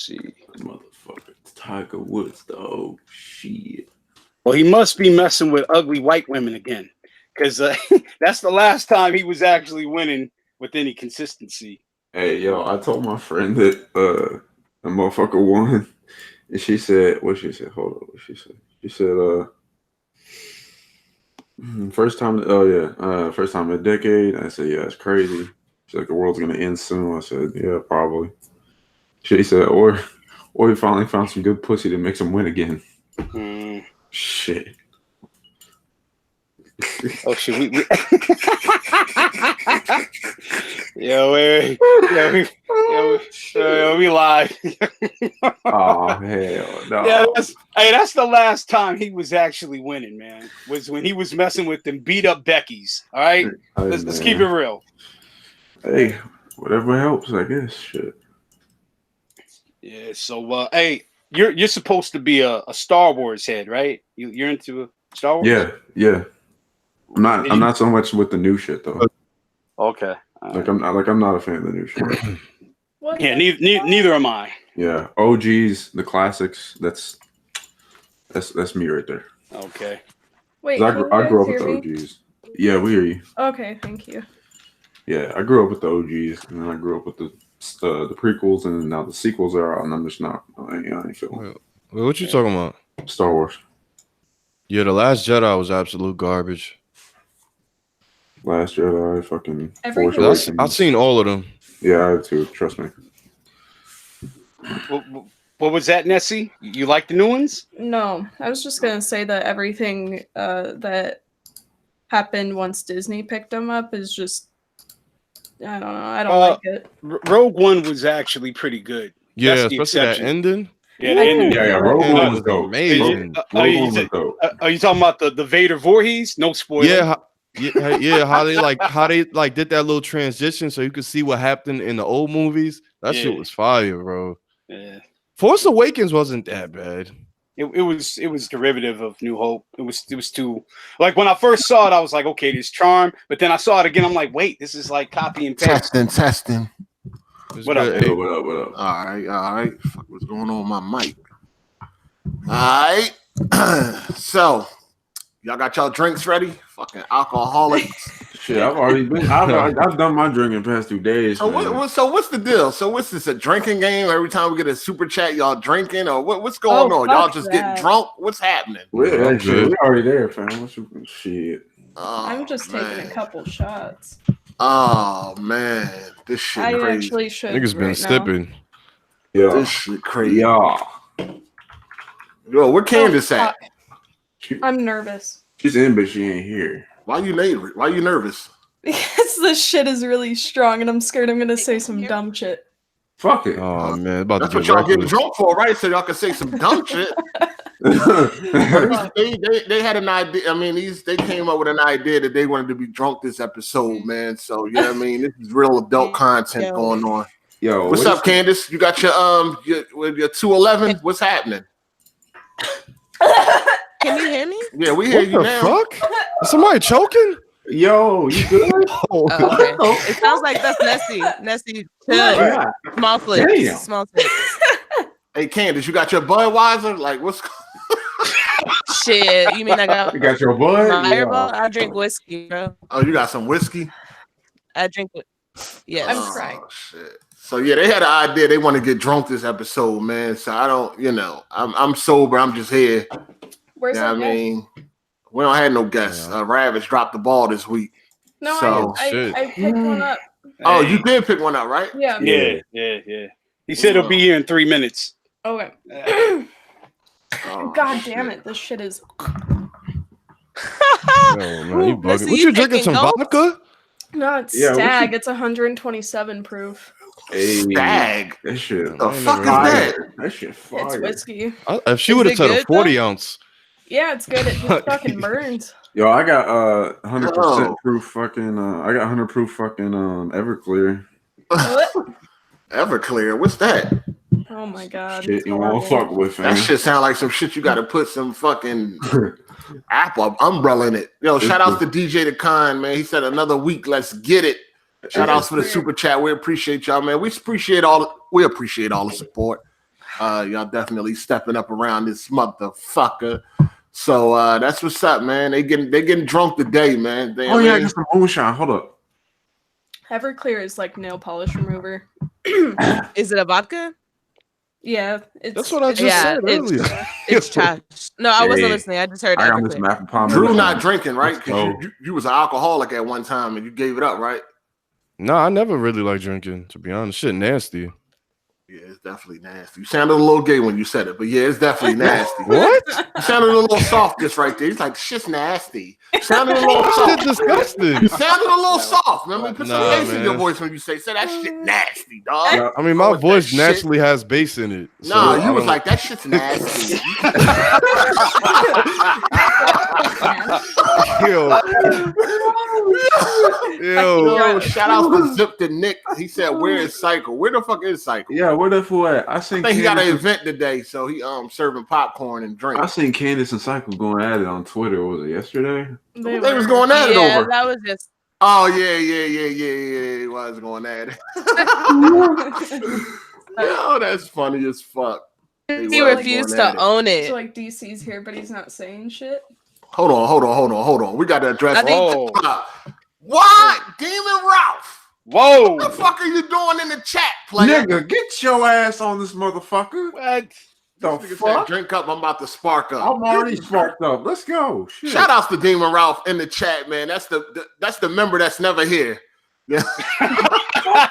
see. Motherfucker. Tiger Woods, though. Shit. Well, he must be messing with ugly white women again. Because that's the last time he was actually winning with any consistency. Hey, yo, I told my friend that the motherfucker won. And she said, what she said? Hold on. What she said? She said, first time, first time in a decade. I said, yeah, it's crazy. She's like, the world's going to end soon. I said, yeah, probably. She said, or he finally found some good pussy that makes him win again. Shit. Oh shit! We wait. We live. Oh hell no! Yeah, that's the last time he was actually winning, man. Was when he was messing with them beat up Beckys. All right, let's keep it real. Hey, whatever helps, I guess. Shit. Yeah. So, hey, you're supposed to be a Star Wars head, right? You're into Star Wars? Yeah. I'm not so much with the new shit though. Okay. I'm not a fan of the new shit. Yeah, neither am I. Yeah, OGs, the classics. That's me right there. Okay. Wait, I grew up with the OGs. Yeah, we hear you. Okay, thank you. Yeah, I grew up with the OGs, and then I grew up with the prequels, and now the sequels are out, and I'm just not. I ain't feeling. Wait, what you talking about? Star Wars. Yeah, The Last Jedi was absolute garbage. Last Jedi, fucking Force Awakens. I've seen all of them. Yeah, I have too. Trust me. What was that, Nessie? You like the new ones? No, I was just gonna say that everything that happened once Disney picked them up is just, I don't know. I don't like it. Rogue One was actually pretty good. Yeah, that's especially that ending. Yeah, the ending. Yeah, Rogue One was dope. Amazing. Are you talking about the Vader Voorhees? No spoiler. Yeah, how they did that little transition so you could see what happened in the old movies. That shit was fire, bro. Yeah. Force Awakens wasn't that bad. It was derivative of New Hope. It was too, like, when I first saw it, I was like, okay, this charm. But then I saw it again. I'm like, wait, this is like copy and paste. Testing. What up? Hey, what up? All right. Fuck, what's going on with my mic? All right. So, y'all got y'all drinks ready? Fucking alcoholics. Shit, I've done my drinking past 2 days. So what's the deal? So what's this, a drinking game? Every time we get a super chat, y'all drinking, or what's going on? Y'all just getting drunk? What's happening? We're already there, fam. Shit. I'm just taking a couple shots. Oh man, this shit I crazy. Actually should. Niggas been sipping. Yeah, this shit crazy. Yeah. Yo, where Candace at? I'm nervous. She's in, but she ain't here. Why you nervous? Because this shit is really strong, and I'm scared I'm gonna say some dumb shit. Fuck it. Oh man, that's what y'all getting drunk for, right? So y'all can say some dumb shit. they had an idea. I mean, they came up with an idea that they wanted to be drunk this episode, man. So you know what I mean, this is real adult content going on. Yo, what's up, Candace? You got your 211. What's happening? Can you hear me? Yeah, we hear you now. Fuck? Is somebody choking? Yo, you good? Okay. It sounds like that's Nessie. Yeah. Small flips. Small flips. Hey, Candace, you got your Budweiser? Like, what's shit? You mean you got your Bud? I drink whiskey, bro. Oh, you got some whiskey? I drink. Yes. I'm crying. Oh shit. So yeah, they had an idea. They want to get drunk this episode, man. So I don't, I'm sober. I'm just here. Where's I mean, we don't have no guests. Ravage dropped the ball this week. No, so, I picked one up. Oh, you did pick one up, right? Yeah. He said he'll be here in 3 minutes. Okay. God damn it! This shit is. Man, you bugging. What you drinking? Some vodka? No, it's Stag. It's 127 proof. Hey, Stag. That shit. The fuck is that? That shit fire. It's whiskey. If she would have said a 40 ounce. Yeah, it's good. It just fucking burns. Yo, I got 100% proof fucking. I got 100 proof fucking Everclear. What? Everclear. What's that? Oh my god. Shit you won't fuck with, fam. That shit sound like some shit you got to put some fucking Apple umbrella in it. Yo, shout outs to DJ the Con, man. He said another week. Let's get it. Shout outs for the super chat. We appreciate y'all, man. We appreciate all the support. Y'all definitely stepping up around this motherfucker. So that's what's up, man. They getting drunk today, man. Oh yeah, I got some moonshine. Hold up. Everclear is like nail polish remover. Is it a vodka? Yeah, That's what I just said earlier. It's trash. No, I wasn't listening. I just heard I got this Everclear. apple pie. Drew not drinking, right? Oh. Because you was an alcoholic at one time and you gave it up, right? No, I never really like drinking, to be honest. Shit nasty. Yeah, it's definitely nasty. You sounded a little gay when you said it, but yeah, it's definitely nasty. What? You sounded a little soft just right there. He's like, shit's nasty. You sounded a little Shit soft. disgusting. You sounded a little soft. Remember, put some Nah, bass in your man. voice when you say that shit nasty, dog. I mean, my with that voice shit. naturally has bass in it. so Nah, I you was don't- like, that shit's nasty. Yo, shout out to Zip the Nick. He said, where is Cycle? Where the fuck is Cycle? Yeah, where the fool at? I I seen think he got an Candace, event today, so he serving popcorn and I drinks. seen Candace and Cycle going at it on Twitter. Was it yesterday? They was going at it Yeah, over. that was just. Oh yeah. He was going at it. Oh, that's funny as fuck. They He was refused going at to it. own So it. like DC's here, but he's not saying shit. Hold on. We got to address. I think- Whoa. What, Demon Ralph? Whoa. What the fuck are you doing in the chat, player? Nigga, get your ass on this motherfucker. What? The Nigga said, fuck? drink up. I'm about to spark up. I'm already sparked up. Let's go. Shit. Shout outs to Demon Ralph in the chat, man. That's the member that's never here. Yeah.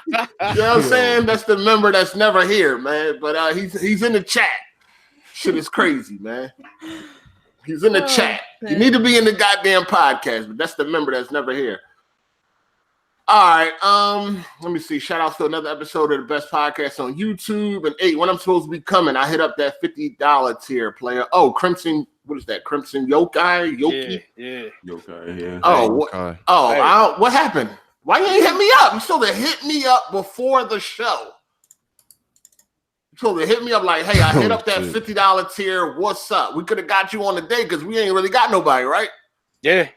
You know what I'm saying? That's the member that's never here, man. But he's in the chat. Shit is crazy, man. He's in the chat. You need to be in the goddamn podcast, but that's the member that's never here. All right. Let me see. Shout out to another episode of the best podcast on YouTube. And 8, when I'm supposed to be coming, I hit up that $50 tier, player. Oh, Crimson. What is that? Crimson Yokai? Yoki? Yeah. Okay, yeah. Oh, what? Okay. Oh, Hey. what happened? Why you ain't hit me up? You supposed to hit me up before the show. You supposed to hit me up like, hey, I hit up that shit. $50 tier. What's up? We could have got you on the day because we ain't really got nobody, right? Yeah.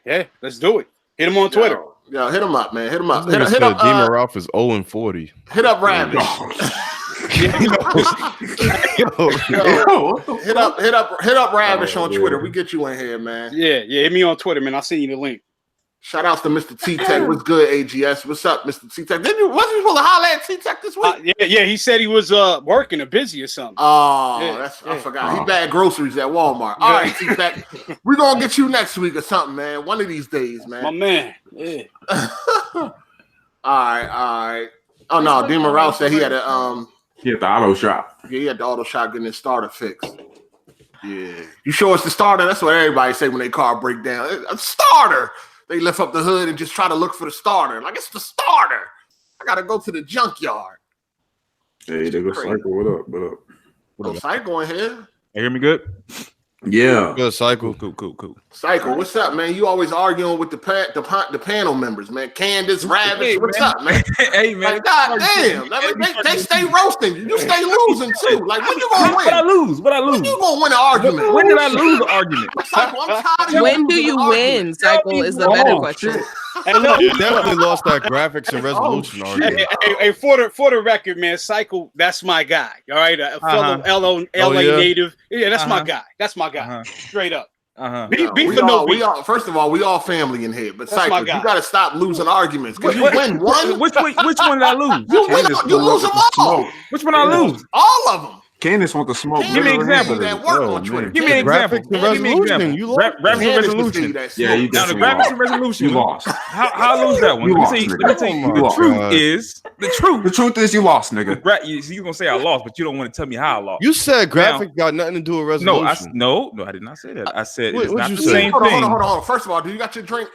Let's do it. Hit him on Twitter. Yo, hit him up, man. Hit him up. Nigga Hit said up. Demon Ralph is 0-40. Hit up Rabbit. Hit up Ravish on Twitter. We get you in here, man. Yeah. Hit me on Twitter, man. I'll send you the link. Shout outs to Mr. T-Tech. What's good, AGS? What's up, Mr. T-Tech? Wasn't you supposed to holler at T-Tech this week? Yeah. He said he was working or busy or something. Oh, Yeah, I forgot. He bag groceries at Walmart. All right, T-Tech. We're going to get you next week or something, man. One of these days, man. My man. Yeah. All right. Oh, no. Demon Ralph said he had a He at the auto shop. Yeah, he had the auto shop getting his starter fixed. Yeah. You sure it's the starter? That's what everybody say when their car break down. A starter. They lift up the hood and just try to look for the starter. Like, it's the starter. I got to go to the junkyard. Hey, they go Crazy. Cycle. What up? What up? Oh, Psycho in here. You hear me good? Yeah. Good cycle. Cool. Psycho, what's up, man? You always arguing with the panel members, man. Candace, Rabbit, Hey, what's man. up, man? Hey, man. Like, God damn. They stay roasting you. You stay losing, too. Like, when you going to What I win? lose? What I When lose? you going to win an argument? When did I lose the argument? Psycho, I'm tired of When do losing you arguments. win? Cycle is the better question. Hey, look. You definitely lost that graphics and resolution argument. Hey, for the record, man, Cycle, that's my guy. All right, a fellow LA yeah? native. Yeah, that's my Uh-huh. guy. That's my guy. Uh-huh. Straight up. Uh-huh. Beef We for no all, beef. we all, first of all, we all family in here, but That's my Cycle, guy. you got to stop losing arguments. Because you What- win one, Which one did I lose? you win, Candace you pulled lose up them with the all. smoke. Which one I lose? All of them. Candace want the smoke. Give me an Literally example. yesterday. That work Oh, on Twitter. man. Give me an example. Graphics and Give me an resolution. example. You lost. Graphics and Candace was resolution. giving that Yeah, smoke. you Now the definitely graphics lost. and resolution. You lost. How I lose that one? You Let me lost, see. nigga. Let me tell you. Oh my The truth God. is the truth. The truth is, you lost, nigga. You're gonna say I lost, but you don't want to tell me how I lost. You said graphics got nothing to do with No, resolution. no, I did not say that. I said What- it's what'd not you the say? same Hold on. thing. First of all, do you got your drink?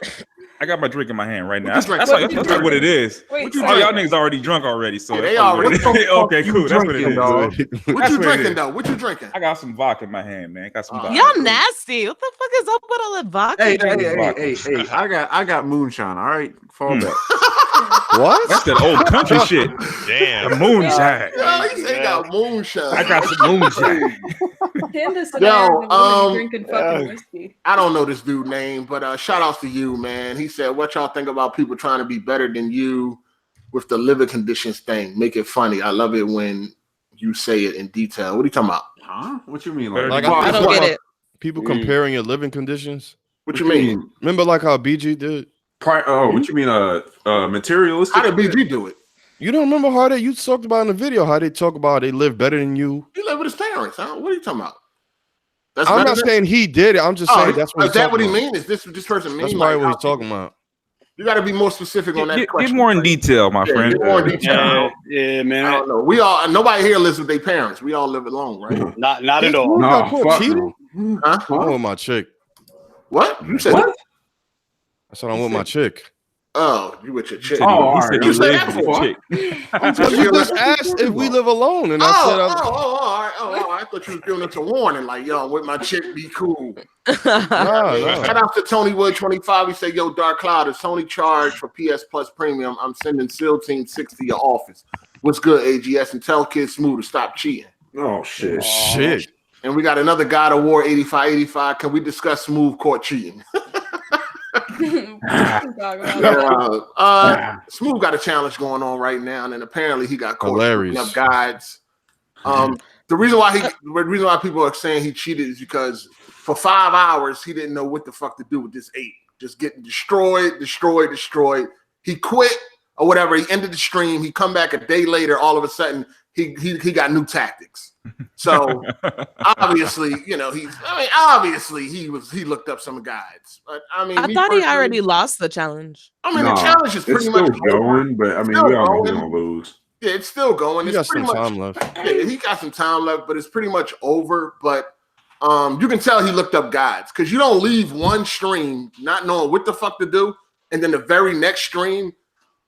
I got my drink in my hand right now. What you That's drink? like what it is. Wait, Oh, y'all niggas already drunk already, so Yeah, that's they probably already- what it is. Okay, You cool. That's what it drinking, is. dog. What That's you what it drinking, is. though? What you drinking? I got some vodka in my hand, man. Got some vodka. Y'all nasty. What the fuck is up with all that vodka? Hey! I got moonshine. All right, fall back. What? That's that old country shit. Damn. The moonshine. Yo, he said he got moonshine. I got some moonshine. Candace and Yo, I are the women drinking fucking whiskey. I don't know this dude name, but shout outs to you, man. He said, what y'all think about people trying to be better than you with the living conditions thing? Make it funny. I love it when you say it in detail. What are you talking about? Huh? What you mean? Like, I don't get it. People comparing your living conditions. What you mean? Remember, like how BG did. What you mean? Materialistic. How did BG do it? You don't remember how you talked about in the video how they talk about they live better than you. He lived with his parents. Huh? What are you talking about? I'm not saying he did it. I'm just saying that's what. Is that what he mean? Is this person mean? That's probably what he's talking about. You got to be more specific on that question. Get more in detail, my friend. Get more in detail. Yeah, man. I don't know. Nobody here lives with their parents. We all live alone, right? Not at all. No, fuck cheating? no. Huh? I'm with my chick. What? You said What? I said I'm with my chick. Oh, you with your chick. Oh, all right. You said that with before. chick. You just asked if we live alone, and I said all right. I thought you was giving us a warning, like, yo, with my chick, be cool. no. Shout out to Tony Wood 25. He said, yo, Dark Cloud, is Sony charged for PS Plus Premium? I'm sending SEAL Team 6 to your office. What's good, AGS? And tell Kid Smooth to stop cheating. Oh shit. Shit. And we got another God of War 8585. Can we discuss Smooth caught cheating? Smooth got a challenge going on right now, and then apparently he got caught up guides. The reason why people are saying he cheated is because for 5 hours he didn't know what the fuck to do with this ape, just getting destroyed. He quit or whatever. He ended the stream. He come back a day later. All of a sudden, he got new tactics. So obviously, he looked up some guides. But I thought he already lost the challenge. The challenge is pretty much going, but we all know he's gonna lose. Yeah, it's still going. He got some time left. Yeah, he got some time left, but it's pretty much over. But you can tell he looked up guides because you don't leave one stream not knowing what the fuck to do, and then the very next stream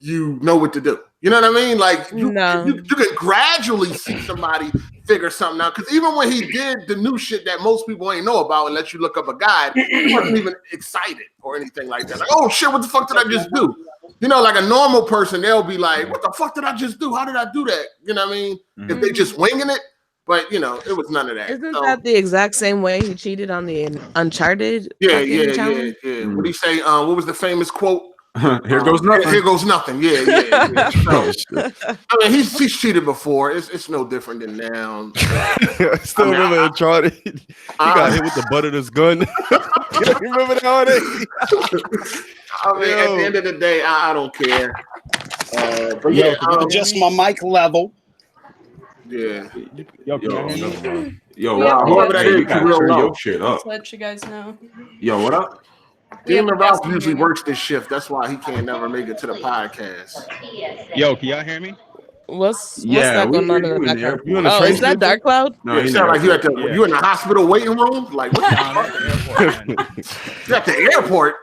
you know what to do. You know what I mean? Like you can gradually see somebody figure something out. Because even when he did the new shit that most people ain't know about and let you look up a guide, he wasn't even excited or anything like that. Like, oh shit, what the fuck did I just do? Like a normal person, they'll be like, what the fuck did I just do? How did I do that? You know what I mean? Mm-hmm. If they just winging it. But it was none of that. Isn't that the exact same way he cheated on the Uncharted? Yeah. What he say? What was the famous quote? Here goes nothing. Here goes nothing. Yeah. So, he's cheated before. It's no different than now. Still remember Uncharted? He got hit with the butt of his gun. You remember that? At the end of the day, I don't care. But adjust my mic level. Yeah. Whoever that is, you gotta turn your shit up. Just let you guys know. Yo, what up? Demon Ralph usually works this shift. That's why he can't never make it to the podcast. Yo, can y'all hear me? What's that going on in the background? You in the train? Is that Dark Cloud? No, you sound like you in the hospital waiting room. Like what? You at the airport.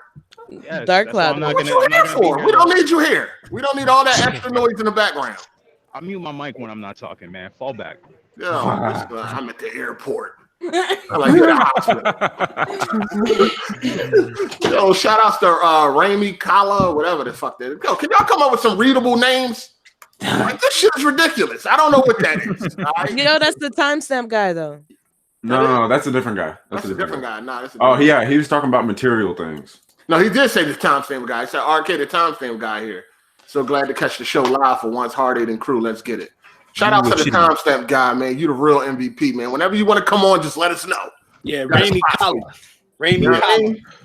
Yes, Dark Cloud. What you here for? We don't need you here. We don't need all that extra noise in the background. I mute my mic when I'm not talking, man. Fall back. Yo, I'm at the airport. I like you at the hospital. Yo, shout outs to Raimi, Kala, whatever the fuck that is. Yo, can y'all come up with some readable names? Like, this shit is ridiculous. I don't know what that is. Right? That's the timestamp guy though. No, that's a different guy. That's a different guy. Nah, that's he was talking about material things. No, he did say the timestamp guy. He said Arcade, the timestamp guy here. So glad to catch the show live for once. Hard8 and crew, let's get it. Shout out to the timestamp guy, man. You the real MVP, man. Whenever you want to come on, just let us know. Yeah, Raimi Kala.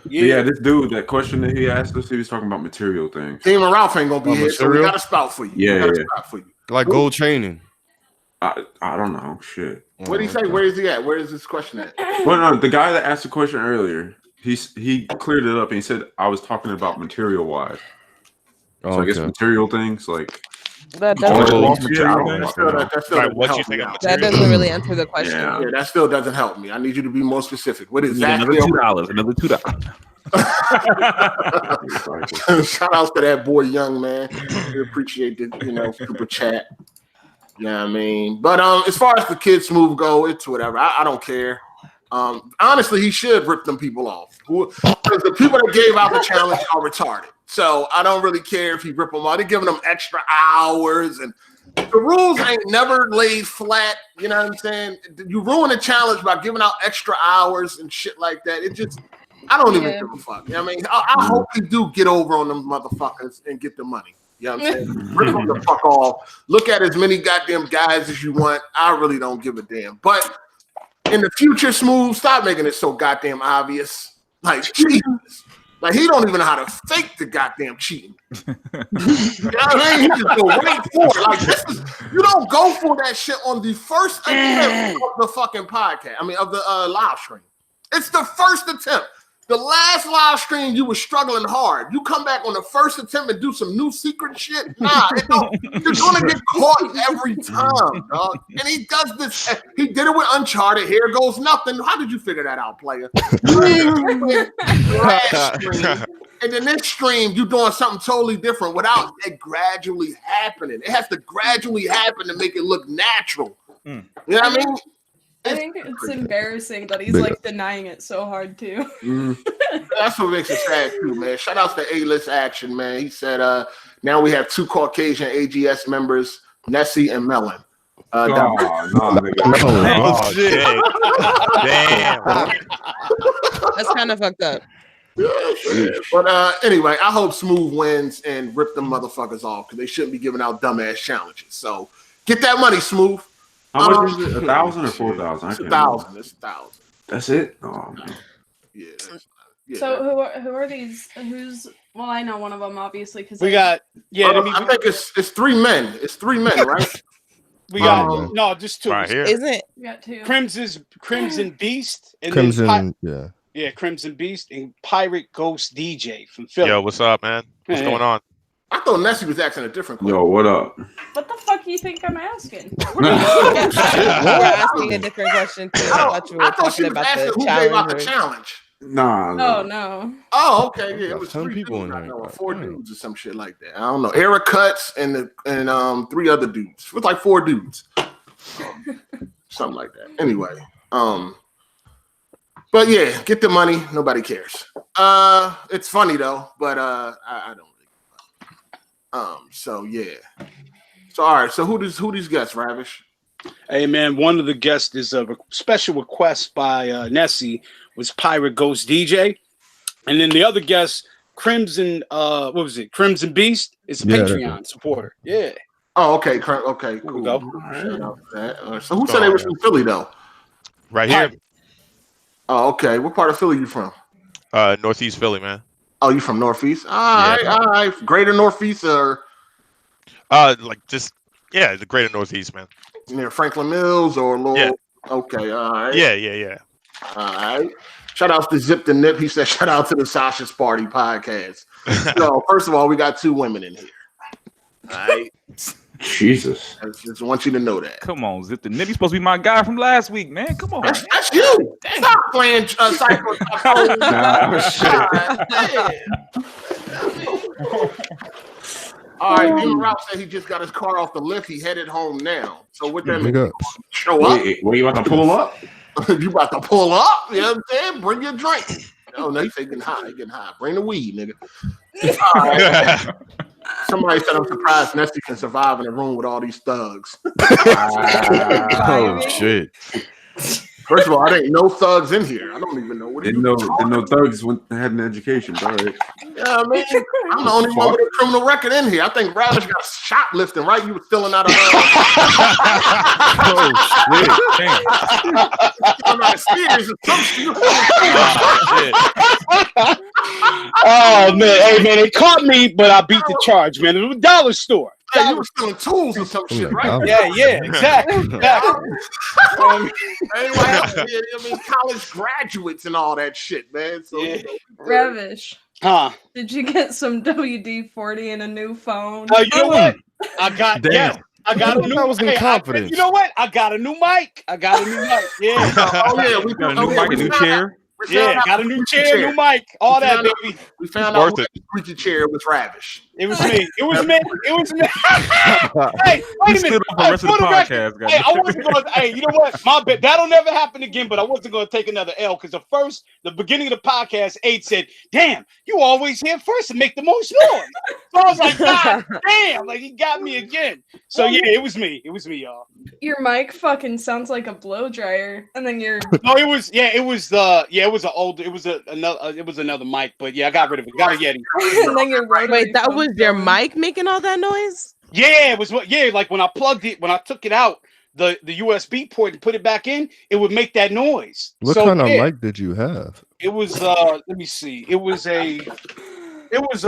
Yeah, this dude, that question that he asked us, he was talking about material things. Demon Ralph ain't gonna be here, so we got a spout for you. Yeah. Like gold chaining. I don't know. Shit. What did he say? Where is he at? Where is this question at? Well, no, the guy that asked the question earlier, he cleared it up and he said I was talking about material wise. So I guess material things like that doesn't really answer the question. Yeah, that still doesn't help me. I need you to be more specific. What exactly? Another $2. Shout out to that boy, young man. We appreciate the super chat. You know what I mean? But as far as the Kid Smooth go, it's whatever. I don't care. Honestly, he should rip them people off. Because the people that gave out the challenge are retarded. So I don't really care if he rip them off. They're giving them extra hours, and the rules ain't never laid flat. You know what I'm saying? You ruin a challenge by giving out extra hours and shit like that. I don't even give a fuck. You know what I mean? I hope you do get over on them motherfuckers and get the money. You know what I'm saying? Rip them the fuck off. Look at as many goddamn guys as you want. I really don't give a damn. But in the future, Smooth, stop making it so goddamn obvious. Like, Jesus. Like, he don't even know how to fake the goddamn cheating. You know what I mean? He just go right for it. Like, this is, you don't go for that shit on the first attempt of the fucking podcast. I mean, of the live stream. It's the first attempt. The last live stream, you were struggling hard. You come back on the first attempt and do some new secret shit. Nah, you're gonna get caught every time, dog. And he does this. He did it with Uncharted. Here goes nothing. How did you figure that out, player? Last stream, and then this stream, you doing something totally different without it gradually happening. It has to gradually happen to make it look natural. You know what I mean? I think it's embarrassing that he's like denying it so hard too. That's what makes it sad too, man. Shout out to A-List Action, man. He said, now we have 2 Caucasian AGS members, Nessie and Melon. Shit. Damn. That's kind of fucked up. But anyway, I hope Smooth wins and rip them motherfuckers off because they shouldn't be giving out dumbass challenges. So get that money, Smooth. How much is it? 1,000 or 4,000? It's 1,000. It's 1,000. That's it. Oh man. Yeah. So who are these? Well, I know one of them obviously because we got. Yeah, I think it's 3 men. It's 3 men, right? We got no, just 2. Right here. Isn't it? We got 2. Crimson Beast and Crimson. yeah, Crimson Beast and Pirate Ghost DJ from Philly. Yo, what's up, man? What's going on? I thought Nessie was asking a different question. Yo, what up? What the fuck do you think I'm asking? You're asking a different question too. I thought you were talking about the challenge. Nah. Oh no. Oh, okay. Yeah, it was 10 3 people dudes, in there. 4 dudes or some shit like that. I don't know. Eric Cuts and 3 other dudes. It was like 4 dudes. Something like that. Anyway, but yeah, get the money. Nobody cares. It's funny though, but I don't really. So yeah. So all right. So who these guests, Ravish? Hey man, one of the guests is a special request by Nessie was Pirate Ghost DJ, and then the other guest, Crimson. What was it? Crimson Beast is a Patreon supporter. Yeah. Oh, okay. Okay. Cool. Go. Shout out to that. So who said they were from Philly though? Right here. Oh, okay. What part of Philly you from? Northeast Philly, man. Oh, you from Northeast? All right. Greater Northeast or like just the greater Northeast, man. Near Franklin Mills or Lowell? Yeah. Okay, all right. Yeah. All right. Shout out to Zip the Nip. He said shout out to the Sasha's Party podcast. So first of all, we got 2 women in here. All right. Jesus. I just want you to know that. Come on, Zip the Nip. He's supposed to be my guy from last week, man. Come on. That's you. Stop playing Psycho. All right, Jim Ralph said he just got his car off the lift. He headed home now. So what that mean? Show up? Wait, you about to pull up? You about to pull up? You know what I'm saying? Bring your drink. Oh, no, you say getting high. Bring the weed, nigga. All right. Somebody said I'm surprised Nessie can survive in a room with all these thugs. Oh shit. First of all, I didn't know thugs in here. I don't even know what didn't know thugs had an education, bro. Yeah, I mean, I'm the only one with a criminal record in here. I think Ravish got shoplifting, right? You were stealing out of Oh shit. I'm not serious. Oh man, hey man, they caught me, but I beat the charge, man. It was a dollar store. Hey, you were stealing tools or some shit, right? Yeah, exactly. College graduates and all that shit, man. So, Ravish. Huh? Did you get some WD-40 and a new phone? You know what? I got Damn. I got a new. I was in confidence. You know what? I got a new mic. Yeah. Oh yeah, we got a new mic, a new chair. Yeah, got a new chair, new mic, all that, baby. We found out the squeaky chair was Ravish. It was me. It was me. Hey, wait a minute. Hey, I wasn't going to. Hey, you know what? My bad. That'll never happen again. But I wasn't going to take another L because the beginning of the podcast, 8 said, "Damn, you always here first and make the most noise." So I was like, "God damn!" Like he got me again. So yeah, it was me. It was me, y'all. Your mic fucking sounds like a blow dryer, and then you're. No, it was another mic, but yeah, I got rid of it. Got a Yeti. And then your Wait, that was your mic making all that noise? Yeah, it was what. Yeah, like when I plugged it, when I took it out, the USB port and put it back in, it would make that noise. What kind of mic did you have? It was let me see. It was a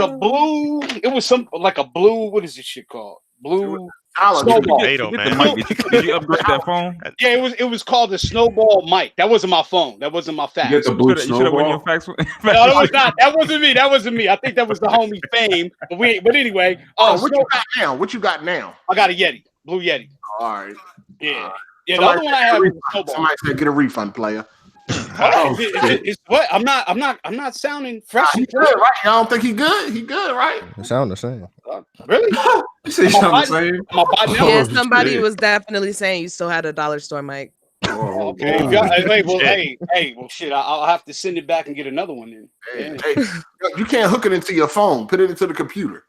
blue. It was some like a blue. What is this shit called? Blue. Snowball. Did you upgrade that phone? Yeah, it was called the Snowball mic. That wasn't my phone. That wasn't my fax. You get the blue You should have won your snowball. fax. No, that was not. That wasn't me. That wasn't me. I think that was the homie Fame. But anyway. What you got now? What you got now? I got a Yeti, blue Yeti. All right. Yeah. Yeah. The other one I have is Snowball. Somebody said get a refund, player. It's what? I'm not sounding fresh. He good, right? I don't think he good. He good, right? It sound the same. Really? You say sound the same? Yeah, somebody was definitely saying you still had a dollar store mic. Oh, Okay. Well, shit. I'll have to send it back and get another one then. Hey, you can't hook it into your phone. Put it into the computer.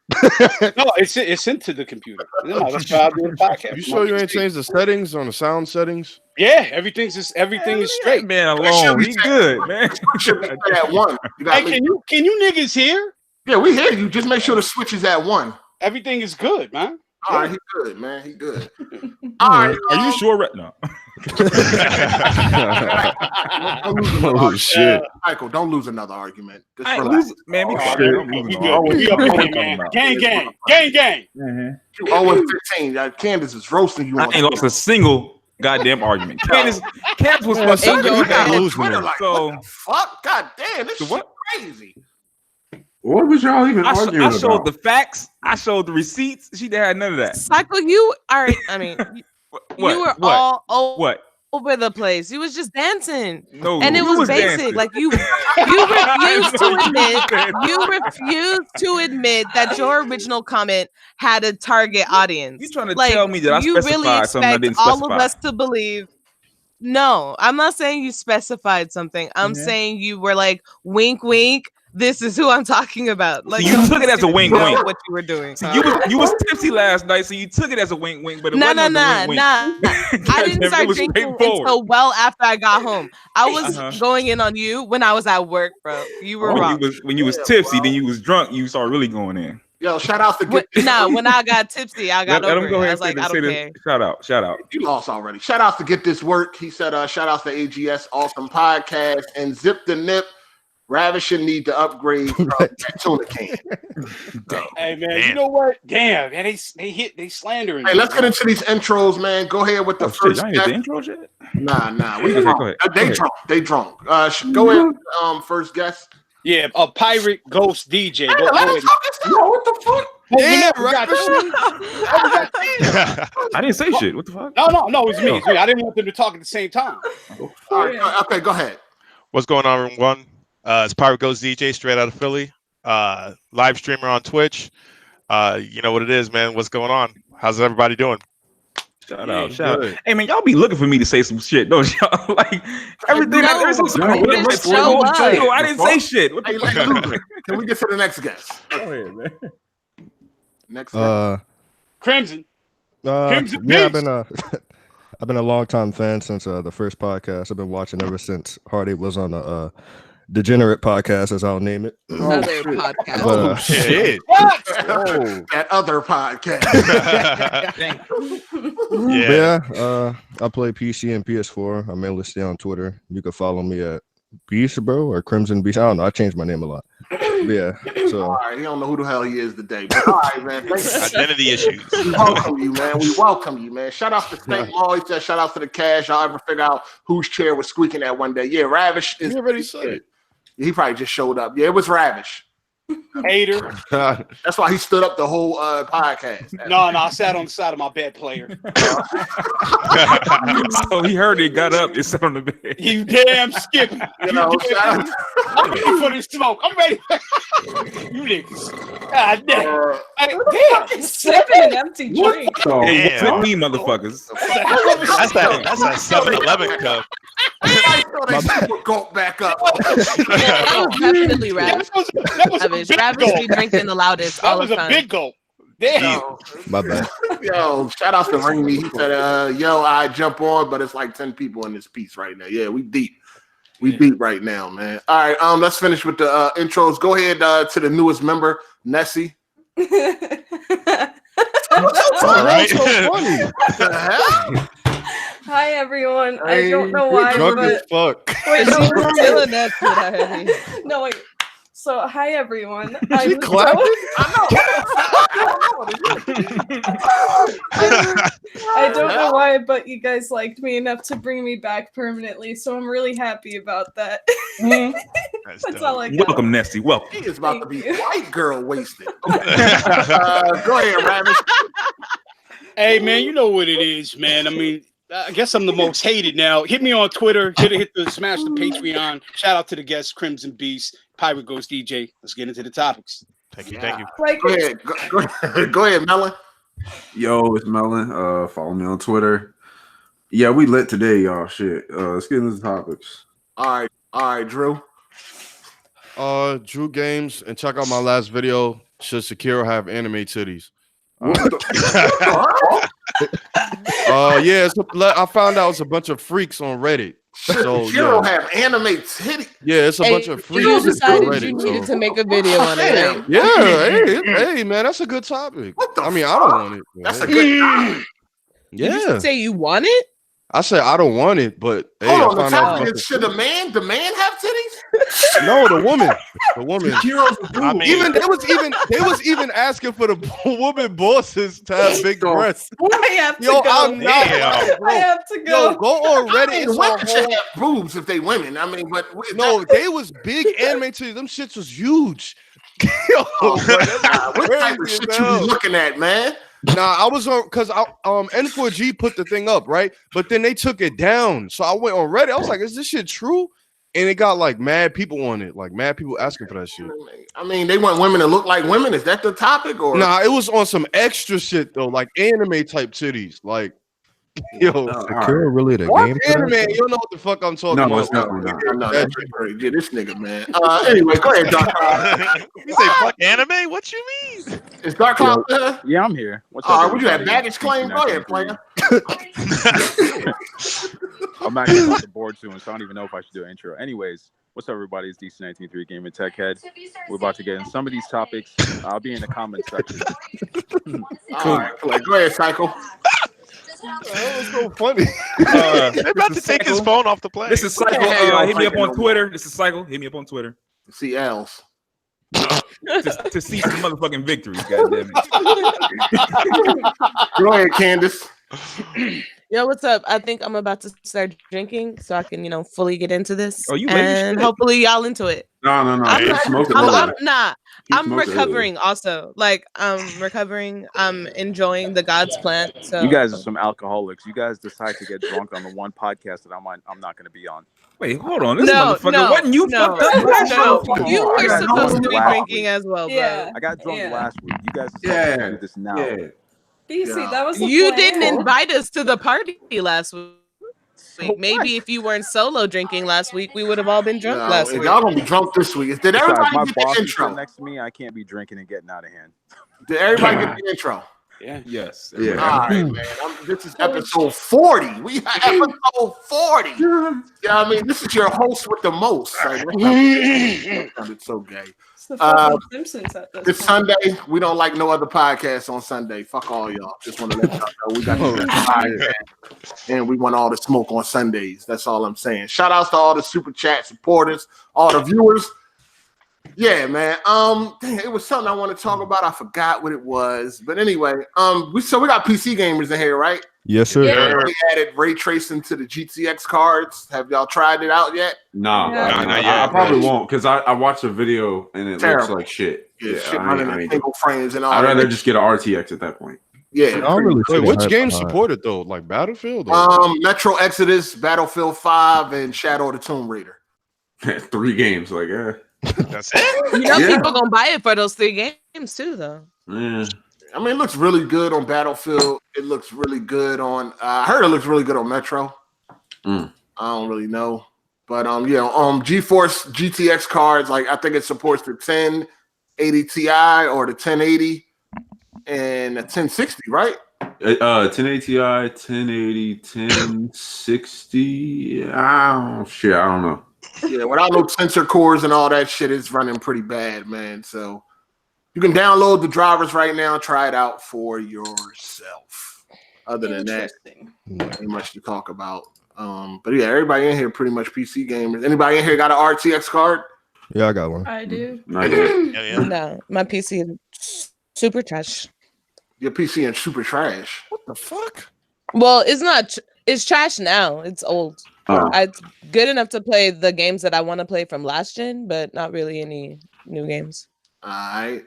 No, it's into the computer. No, that's why I do the podcast. You sure you ain't changed the settings on the sound settings? Yeah, everything is straight. Man, alone. He good, man. Should be at one. Hey, can you niggas hear? Yeah, we hear you. Just make sure the switch is at one. Everything is good, man. All right, he good, man. He good. All right. Are you sure? No. Oh shit! Michael, don't lose another argument. Just I ain't relax. losing, man. We Oh, good. we good. We up on it, man. Gang. You 0-15. Candace is roasting you. I ain't lost a single goddamn argument. Candace was supposed Ain't to no lose. So Fuck, god damn, this shit crazy. What was y'all even I arguing showed about? the facts. I showed the receipts. She didn't have none of that. Cycle, you are. I mean, What? you were What? all What? over the place. You was just dancing, No, and it you was basic. dancing. Like you refused to admit. You refused to admit that your original comment had a target audience. You trying to like, tell me that I you specified really something I expect didn't all specify? of us to believe? No, I'm not saying you specified something. I'm saying you were like, wink, wink. This is who I'm talking about. Like So you took it as a wink, wink. What you were doing? You was tipsy last night, so you took it as a wink, wink. But it No. wasn't a wink, wink. I didn't start drinking until well after I got home. I was going in on you when I was at work, bro. You were wrong. When you was tipsy, then you was drunk. You started really going in. Yo, shout out to when I got tipsy, I got Let over him go it. I ahead was and like, I don't care. Shout out. You lost already. Shout out to Get This Work. He said, shout out to AGS Awesome Podcast and Zip the Nip. Ravish need to upgrade tuna can. Hey man, you know what? Damn, man, they slandering. Hey, let's get into these intros, man. Go ahead with the first. Y'all ain't the intro yet? Nah. We Okay, drunk. go ahead. They drunk. Go ahead. First guest. Yeah, a pirate ghost DJ. Hey, Go let ahead. him talk his stuff. What the fuck? Yeah, I didn't say shit. What the fuck? No, it was me. It's me. I didn't want them to talk at the same time. All right, okay, go ahead. What's going on, everyone? It's Pirate Ghost DJ, straight out of Philly. Live streamer on Twitch. You know what it is, man. What's going on? How's everybody doing? Shout out. Hey man, y'all be looking for me to say some shit, don't y'all? Like everything. I didn't say shit. What the fuck? Can we get to the next guest? Go ahead, man. Next guest. Crimson. Crimson yeah, Beast. I've been a long time fan since the first podcast. I've been watching ever since Hard8 was on the Degenerate podcast, as I'll name it. Another podcast. But, Shit. That other podcast. yeah, I play PC and PS4. I mainly stay on Twitter. You can follow me at Beast, bro, or Crimson Beast. I don't know. I changed my name a lot. But yeah. So all right, he don't know who the hell he is today. But all right, man. Identity issues. We welcome you, man. We welcome you, man. Shout out to St. Paul. He said, shout out to the Cash. Y'all ever figure out whose chair was squeaking that one day? Yeah, Ravish is. you already said it. He probably just showed up. Yeah, it was Ravish. Hater. That's why he stood up the whole podcast. No, I sat on the side of my bed player. So he heard it, got up, and sat on the bed. You damn Skippy. You know, shout out- I'm ready for the smoke. I'm ready. You niggas. God damn. Fucking sipping an empty drink. Hey, Damn. with me, motherfuckers. That's that 7-Eleven cup. I thought they should put Gulp back up. That was definitely Ravish. That was a big Ravish be gulp. drinking the loudest That all was the a time. big gulp. Damn. My bad. Yo, shout out to Rainy. He said, yo, I jump on, but it's like 10 people in this piece right now. Yeah, we deep. We deep right now, man. All right, let's finish with the intros. Go ahead to the newest member, Nessie. All right. Hi everyone. I don't know why, Drunk as but fuck. wait, no, Feeling that shit already. no, wait. So hi everyone. She clapping? I don't know why, but you guys liked me enough to bring me back permanently, so I'm really happy about that. That's all I got. Welcome, Nessie. Welcome. He is about to be white girl wasted. Okay. Go ahead, Ravish. Hey man, you know what it is, man. I mean, I guess I'm the most hated now. Hit me on Twitter. Hit the smash the Patreon. Shout out to the guests, Crimson Beast, Pirate Ghost DJ. Let's get into the topics. Thank you. Thank you. Go ahead. Go ahead, Melon. Yo, it's Melon. Follow me on Twitter. Yeah, we lit today, y'all. Shit. Let's get into the topics. All right, Drew. Drew Games, and check out my last video. Should Sekiro have anime titties? Yeah, I found out it's a bunch of freaks on Reddit. So you don't have anime titties. Yeah, it's a bunch of freaks. You decided on Reddit, you needed to make a video on it. Right? Yeah, hey, man, that's a good topic. I mean, I don't want it. That's a good topic. Yeah. Did you say you want it? I said I don't want it, but hey, Hold on, I the found out. topic is should the man have titties? No, the woman. I mean, Even they was even asking for the woman bosses to have big breasts. I have to Yo, go. I'm not. I have to go. Yo, go on Reddit. I mean, It's women a should whole- have boobs if they women. I mean, but No, they was big anime titties. Them shits was huge. Yo, bro, that's what type of crazy shit as you hell. be looking at, man? Nah, I was on because N4G put the thing up, right? But then they took it down. So I went on Reddit. I was like, is this shit true? And it got like mad people on it, like mad people asking for that shit. I mean, they want women to look like women. Is that the topic? Or Nah, it was on some extra shit though, like anime type titties. Like, yo, Sekiro really the what game? for anime? that? You don't know what the fuck I'm talking No, about. it's definitely not. no, that's crazy. Yeah, this nigga, man. Anyway, go ahead, Dark Cloud. You say fuck anime? What you mean? Is Dark Cloud? Yeah, I'm here. What's All up? right, what you have? everybody? Baggage claim? Go ahead, player. I'm actually off the board soon, so I don't even know if I should do an intro. Anyways, what's up, everybody? It's DC193 Gaming Tech Head. We're about to get in some of these topics. I'll be in the comments section. All right, play. Go ahead, Psycho. That was so funny. They're about to take his phone off the plane. This is Cycle. Hit me up on Twitter. This is Cycle. Hit me up on Twitter. See L's. to see some motherfucking victories. Goddamn it. Go ahead, Candace. Yo, what's up? I think I'm about to start drinking so I can, fully get into this. Oh, you late as and shit. hopefully y'all into it. No. I'm Smoking I'm earlier. I'm recovering also. Like I'm recovering. I'm enjoying the God's plan. So You guys are some alcoholics. You guys decide to get drunk on the one podcast that I'm not going to be on. Wait, hold on. This No, motherfucker no, wasn't you no. fucked up? No, you I were got supposed to drunk be last drinking as well, bro. Yeah. I got drunk Yeah. last week. You guys Yeah. decided to do this now. Yeah. BC, that was the You plan. didn't invite us to the party last week. So Maybe if you weren't solo drinking last week, we would have all been drunk No, last if week. y'all gonna be drunk this week. Did Besides, everybody my get boss the is sitting intro? next to me. I can't be drinking and getting out of hand. Did everybody get the intro? Yeah. Yes. Yeah. All right, man. This is episode 40. We have episode 40. Yeah, I mean, this is your host with the most. Like, that sounded so gay. It's the fucking Simpsons at this This point. Sunday, we don't like no other podcasts on Sunday. Fuck all y'all. Just want to let y'all know we got this podcast, and we want all the smoke on Sundays. That's all I'm saying. Shout outs to all the super chat supporters, all the viewers. Yeah, man. Dang, it was something I want to talk about. I forgot what it was, but anyway, we got PC gamers in here, right? Yes, sir. Yeah. We added ray tracing to the GTX cards. Have y'all tried it out yet? Nah, Yeah. Nah, not I yet. probably won't because I watched a video and it Terrible. looks like shit. Yeah, shit I running ain't- in single frames and all. I'd that. rather just get an RTX at that point. Yeah. I don't really Wait, see which hype games behind it. supported though? Like Battlefield? Or? Metro Exodus, Battlefield 5, and Shadow of the Tomb Raider. 3 games, like That's it. You know, Yeah. people gonna buy it for those 3 games too, though. I mean, it looks really good on Battlefield. It looks really good on. I heard it looks really good on Metro. Mm. I don't really know, but GeForce GTX cards. Like I think it supports the 1080 Ti or the 1080, and a 1060, right? 1080 Ti, 1080, 1060. I don't know. Yeah, without no sensor cores and all that shit, it's running pretty bad, man. So you can download the drivers right now, try it out for yourself. Other than that, ain't much to talk about. But yeah, everybody in here pretty much PC gamers. Anybody in here got an RTX card? Yeah, I got one. I do. No, my PC is super trash. Your PC is super trash. What the fuck? Well, it's not. It's trash now. It's old. It's good enough to play the games that I want to play from last gen, but not really any new games. All right.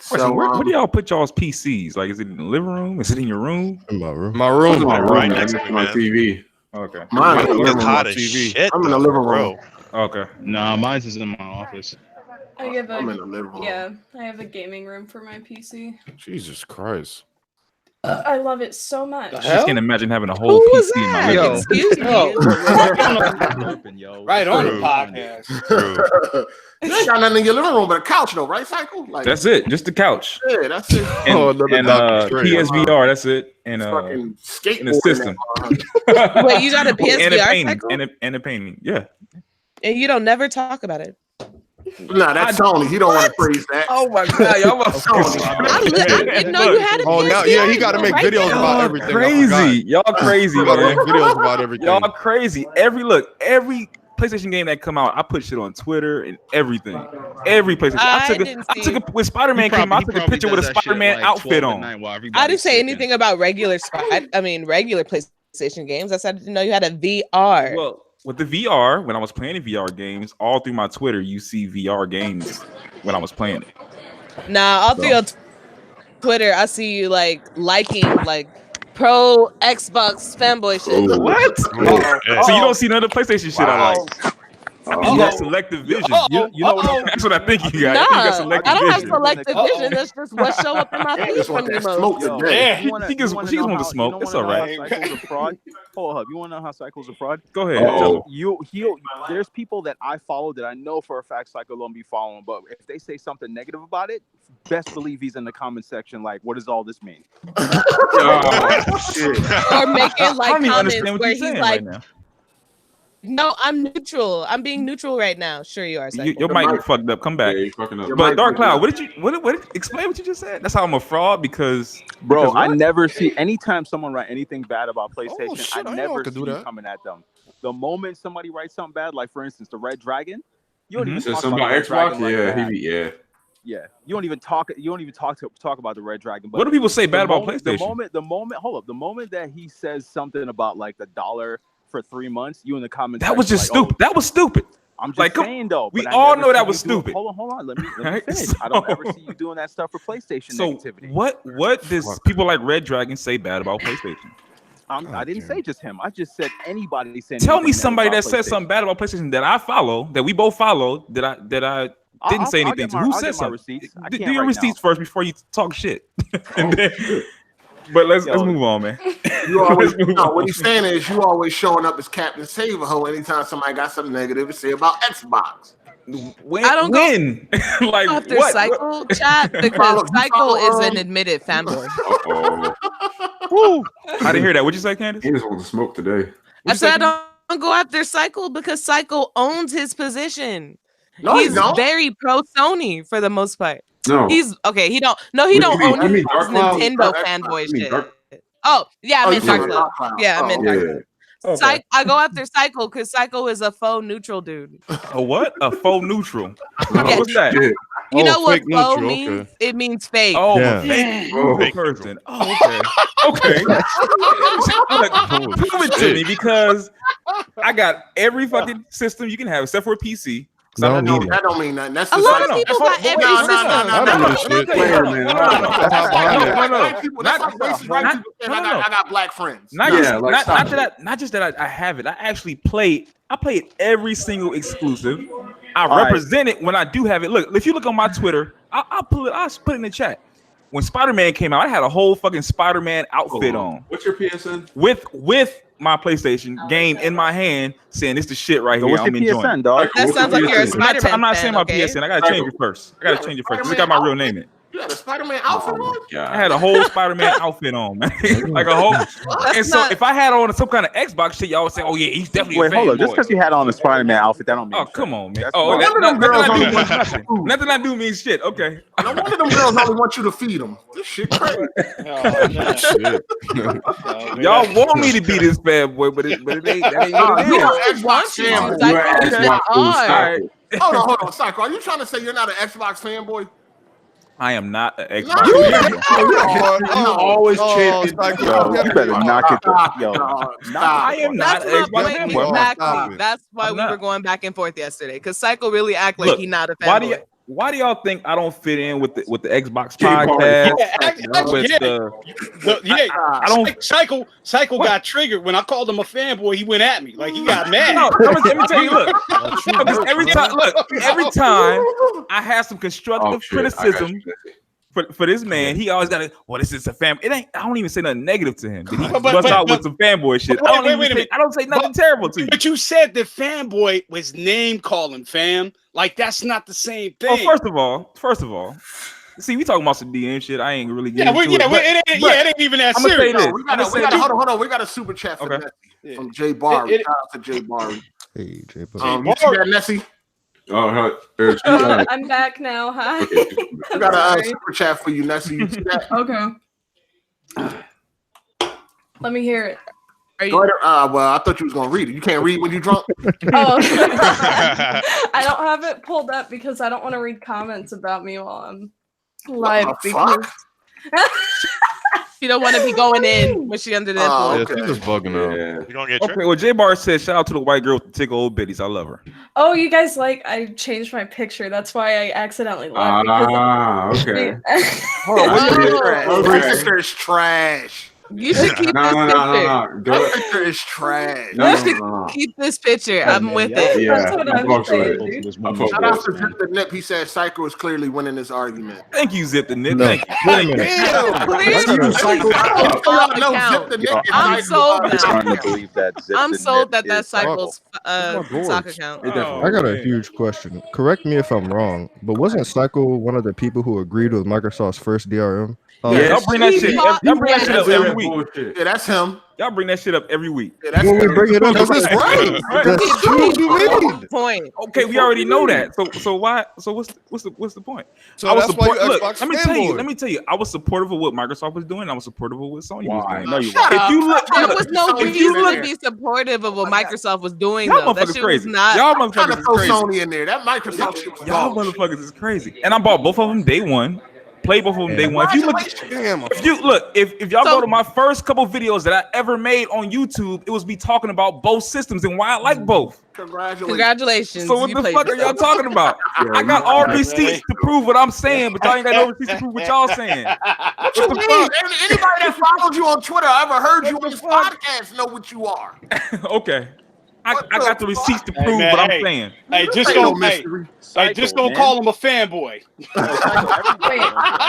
So where do y'all put y'all's PCs? Like, is it in the living room? Is it in your room? In my room. My room. Right next to me, my man. TV. Okay. Mine's in the living It's room. hot as shit. I'm in the living room. Okay. Nah, mine's is in my office. I'm in the living room. Yeah, I have a gaming room for my PC. Jesus Christ. I love it so much. I just can't imagine having a whole Who was PC in my that? living room. Excuse me. Right on the podcast. You ain't got nothing in your living room but a couch, though, right, Cycle? Like, That's it. Just the couch. Yeah, that's it. And, PSVR. That's it. And fucking skateboard and a system. Wait, you got a and a PSVR painting. cycle? And a painting. Yeah. And you don't never talk about it. Nah, that's Tony. He don't want to praise that. Oh my god, y'all Tony. I didn't know you had a Oh, now, yeah, he got to make videos about everything. Crazy. Y'all crazy, You got to man. make videos about everything. Y'all crazy. Every PlayStation game that come out, I put shit on Twitter and everything. Every PlayStation. I took a when Spider-Man came out, I took a picture with a Spider-Man outfit on. I didn't say anything about regular PlayStation games. I said I didn't know you had a VR. Well, with the VR, when I was playing the VR games, all through my Twitter, you see VR games when I was playing it. Nah, all through your Twitter, I see you liking pro Xbox fanboy shit. What? So you don't see none of the PlayStation shit I like. I think you have selective vision. You know what? That's what I think you got. Nah, I think you got selective I don't have vision. selective vision. That's just what show up in my feed from you most. She just wants to smoke. It's all right. Cycle's a fraud. Hold up. You want to know how Cycle's a fraud? Go ahead. There's people that I follow that I know for a fact Cycle don't be following, but if they say something negative about it, best believe he's in the comment section like, what does all this mean? Or making comments where he's like, no, I'm neutral. I'm being neutral right now. Sure you are. Your mic is fucked up. Come back. Yeah, you fucking up. But Dark Cloud, explain what you just said. That's how I'm a fraud because I never see anytime someone write anything bad about PlayStation, I never see coming at them. The moment somebody writes something bad, like for instance, the Red Dragon, you don't even talk about Red Dragon like that. Yeah, you don't even talk about the Red Dragon. But what do people say bad about PlayStation? The moment that he says something about like $1 for 3 months, you in the comments. That was just stupid. That was stupid. I'm just saying though. We all know that was stupid. Hold on. Let me finish. I don't ever see you doing that stuff for PlayStation negativity. What does people like Red Dragon say bad about PlayStation? I didn't say just him. I just said anybody saying. Tell me somebody that said something bad about PlayStation that I follow, that we both follow, that I didn't say anything to. Who said something? Do your receipts first before you talk shit. But let's move on, man. You always, what he's saying is you always showing up as Captain Save-A-Ho anytime somebody got something negative to say about Xbox. I don't go like after what? Cycle chat because Cycle is an admitted fanboy. Woo. I didn't hear that. What'd you say, Candace? He just wants to smoke today. I said I don't go after Cycle because Cycle owns his position. No, he's very pro Sony for the most part. No, he's okay. He don't own his Nintendo fanboy shit. Oh yeah, I meant Dark Cloud. Yeah, I meant Dark Cloud. Okay. I go after Cycle because Cycle is a faux neutral dude. A what? A faux neutral? What's that? You know what faux means? Okay. It means fake. Oh, yeah. Fake person. Oh, okay. Prove it to me because I got every fucking system you can have except for a PC. That don't mean nothing. That's a lot of people got every system. I got black friends. Not just that I have it. I actually play. I played every single exclusive. I represent it when I do have it. Look, if you look on my Twitter, I'll put it in the chat. When Spider-Man came out, I had a whole fucking Spider-Man outfit on. What's your PSN? With my PlayStation game in my hand, saying it's the shit right here. What's your PSN, dog? That sounds like you're a Spider-Man. I'm not saying my PSN. I gotta change it first. I got my real name in. You had a Spider-Man outfit on? I had a whole Spider-Man outfit on, man. Like a whole. And so if I had on some kind of Xbox shit, y'all would say, "Oh yeah, he's definitely." Wait, hold up. Just because you had on a Spider-Man outfit, that don't mean. Oh come on, man. That's Oh, nothing I do means shit. Okay. No wonder them girls only want you to feed them. This shit crazy. Y'all want me to be this bad boy, but it ain't. That ain't what it is. Xbox fanboy. Hold on, Psycho. Are you trying to say you're not an Xbox fanboy? I am not an Xbox fanboy. You always champion. You better knock it. I am not an Xbox fanboy. Exactly. That's why we were going back and forth yesterday. Because Psycho really act like he's not a fanboy. Why do y'all think I don't fit in with the Xbox podcast? I don't. Psycho got triggered when I called him a fanboy. He went at me like he got mad. No, let me tell you. Look, every time I have some constructive criticism for this man, he always got to. Well, this is a fan. It ain't. I don't even say nothing negative to him. He bust out with some fanboy shit. I don't say nothing terrible to you. But you said the fanboy was name calling, fam. Like that's not the same thing. Oh, first of all, see, we talking about some DM shit. I ain't really getting into it. It ain't even that serious. Hold on. We got a super chat for Nessie from Jay Bar. Shout out to Jay Bar. Hey, Jay Bar. You see that, Nessie? Oh, I'm back now. Hi. We got a super chat for you, Nessie. You see that? Okay. Let me hear it. Well, I thought you was gonna read it. You can't read when you drunk. Oh, I don't have it pulled up because I don't want to read comments about me while I'm live. She don't want to be going in when she under the influence. Yeah, she's just bugging out. Yeah. You gonna get okay, well, J Bar said, "Shout out to the white girl with the tickle old bitties. I love her." Oh, you guys I changed my picture. That's why I accidentally left. Okay. Your sister is trash. You should keep this picture. That picture is trash. You should keep this picture. I'm with it. That's what I'm saying. Shout out to Zip the Nip. He said Psycho is clearly winning this argument. Thank you, Zip the Nip. No. Thank you. Wait a minute. I'm sold that Cycle's sock account. I got a huge question. Correct me if I'm wrong, but wasn't Cycle one of the people who agreed with Microsoft's first DRM? Y'all bring that shit. Y'all bring that shit up every week. Yeah, that's him. Y'all bring that shit up every week. Yeah, when we bring it up, that's right. That's true. Point. Okay, we already know that. So why? So what's the point? So I was that's why you look, Xbox let me tell you. I was supportive of what Microsoft was doing. I was supportive of what Sony was doing. No, you If you look, There was no reason to be supportive of what Microsoft was doing. Y'all That motherfuckers shit crazy. was not. Y'all trying motherfuckers to is throw crazy. Sony in there. That Microsoft shit was Y'all motherfuckers is crazy. And I bought both of them day one. Play both of them day one. If y'all go to my first couple videos that I ever made on YouTube, it was me talking about both systems and why I like both. Congratulations. So what the fuck are y'all talking about? I got all receipts to prove what I'm saying, but y'all ain't got no receipts to prove what y'all saying. What you mean? Anybody that followed you on Twitter, I ever heard you on this podcast, know what you are. Okay. I got the receipts to prove what I'm saying. Hey, just don't call him a fanboy.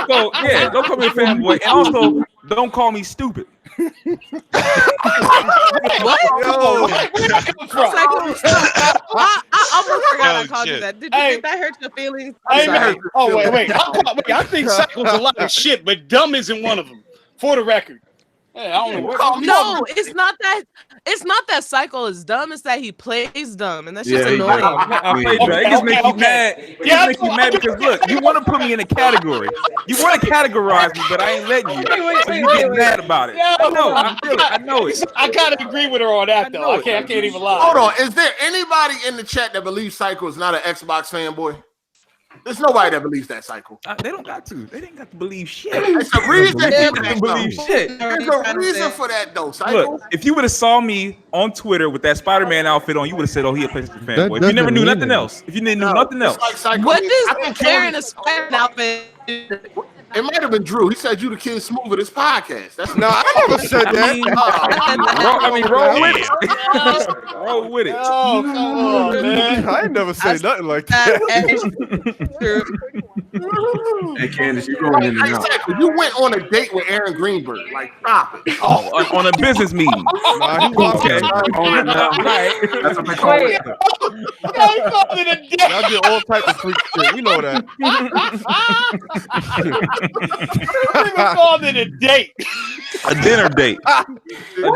So yeah, don't call me a fanboy, and also don't call me stupid. What? I almost forgot I called you that. Did that hurt your feelings? Wait. I think Cycle's a lot of shit, but dumb isn't one of them. For the record. Hey, I don't know. No, it's not that. It's not that Cycle is dumb. It's that he plays dumb, and that's just annoying. It just makes you mad. It just makes you mad because look, you want to put me in a category. You want to categorize me, but I ain't letting you. So you get mad about it. I know. I know it. I kind of agree with her on that though. I can't even lie. Hold on. Is there anybody in the chat that believes Cycle is not an Xbox fanboy? There's nobody that believes that, Cycle. They don't got to. They didn't got to believe shit. It's a reason to believe shit. There's a reason for that, though, Cycle. Look, if you would have saw me on Twitter with that Spider-Man outfit on, you would have said, "Oh, he a PlayStation fanboy." If you never knew nothing else, if you didn't know nothing else, What does wearing a Spider-Man outfit? It might have been Drew. He said you the Kid Smooth of this podcast. That's no, I never said that. Roll with it. Roll with it. Oh, come on, man. I ain't never said nothing like that. Hey, Candace, you going in and out. You went on a date with Aaron Greenberg. Like, stop it. Oh, on a business meeting. Nah, he okay. That's what they call it. He called it a date. Y'all get all type of freak shit. We know that. Nigga called it a date. A dinner date. A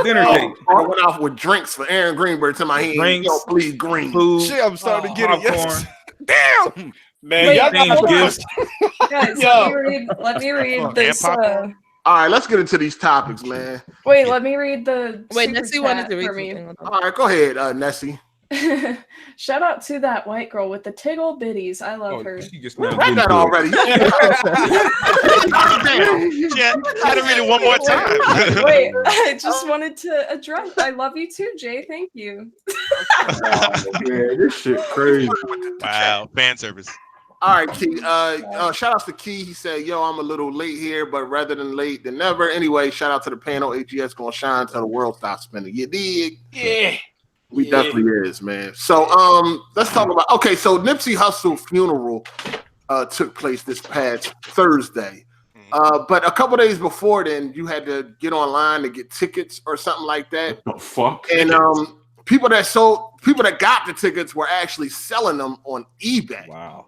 dinner date. I went off with drinks for Aaron Greenberg to my hand. Drinks, Yo, please, green. Food, Shit, I'm starting to get it. Yes. Damn. Man, Wait, y'all got hold on. gifts. Guys, Yo. let me read this. All right, let's get into these topics, man. Wait, let me read the. Wait, super Nessie wanted chat to read for me. something. All right, go ahead, Nessie. Shout out to that white girl with the tiggle bitties. I love her. She just We now read getting that to it. already. Yeah, gotta read it one more time. Wait, I just wanted to address. I love you too, Jay. Thank you. Man, this shit crazy. Wow, fan service. All right, Key. Shout outs to Key. He said, "Yo, I'm a little late here, but rather than late than never." Anyway, shout out to the panel. AGS gonna shine till the world stops spinning. You dig? Yeah. We definitely is, man. So let's talk about so Nipsey Hussle funeral took place this past Thursday. But a couple days before then, you had to get online to get tickets or something like that. What the fuck? And people that got the tickets were actually selling them on eBay. Wow.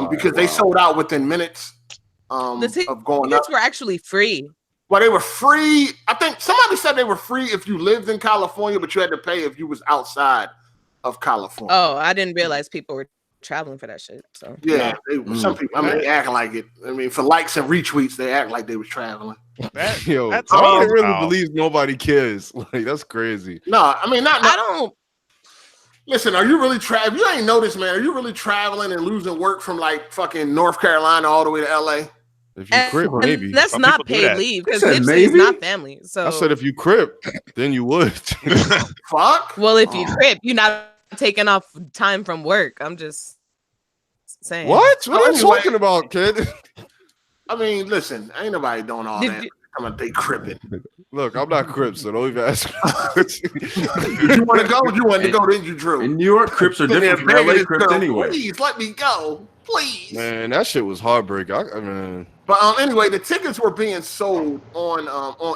Because they sold out within minutes The of going up. tickets were actually free. Well, they were free. I think somebody said they were free if you lived in California, but you had to pay if you was outside of California. Oh, I didn't realize people were traveling for that shit. So Yeah, some people. I mean, they acting like it. I mean, for likes and retweets, they act like they was traveling. Yo, I that's don't really wow. believe nobody cares. Like, that's crazy. No, I mean, not. I don't. Listen, are you really traveling? You ain't noticed, man. Are you really traveling and losing work from like fucking North Carolina all the way to LA? If you crip, And maybe. that's Some not people do paid that. leave because You said Nipsey is maybe? not family. So I said if you crip, then you would. Fuck. well, if you crip, you're not taking off time from work. I'm just saying. What? What are you Anyway. talking about, kid? I mean, listen, ain't nobody doing all Did that. you- I'm a day cripping. Look, I'm not crip, so don't even ask me. If you want to go, you want to go, then you drew. In New York, Crips are different from LA Crips anyway. Please let me go, please. Man, that shit was heartbreaking. I mean, But anyway, the tickets were being sold on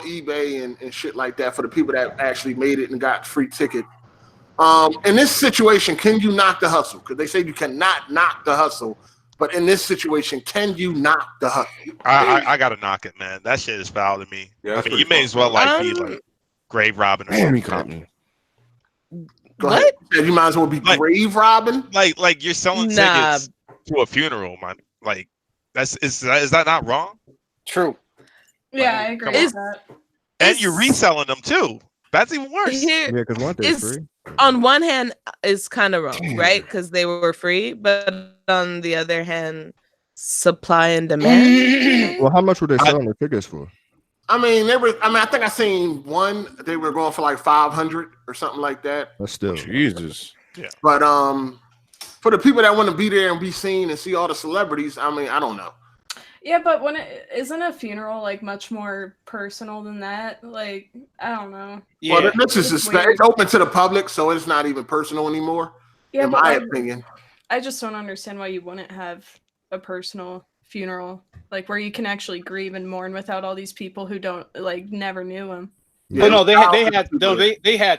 eBay and shit like that for the people that actually made it and got free ticket. In this situation, can you knock the hustle? Because they say you cannot knock the hustle. But in this situation, can you knock the hustle? I gotta knock it, man. That shit is foul to me. Yeah, I that's mean, you pretty may as well like be Um, like grave robbing or damn, he something. caught me. Go ahead. You might as well be Like- grave robbing. Like you're selling Nah. tickets to a funeral, man. Like is that not wrong? True. Yeah, I agree Come with on. that. And you're reselling them too. That's even worse. Here, Yeah, because one thing is It's- free. on one hand, is kind of wrong, right? Because they were free, but on the other hand, supply and demand. Well, how much were they selling the tickets for? I mean, I think I seen one. They were going for like 500 or something like that. That's still Jesus. But for the people that want to be there and be seen and see all the celebrities, I mean, I don't know. Yeah, but when isn't a funeral like much more personal than that? Like, I don't know. Yeah. Well, this is It's it's weird. open to the public, so it's not even personal anymore. Yeah, in but my like, opinion. I just don't understand why you wouldn't have a personal funeral, like where you can actually grieve and mourn without all these people who don't like never knew him. Oh, no, they had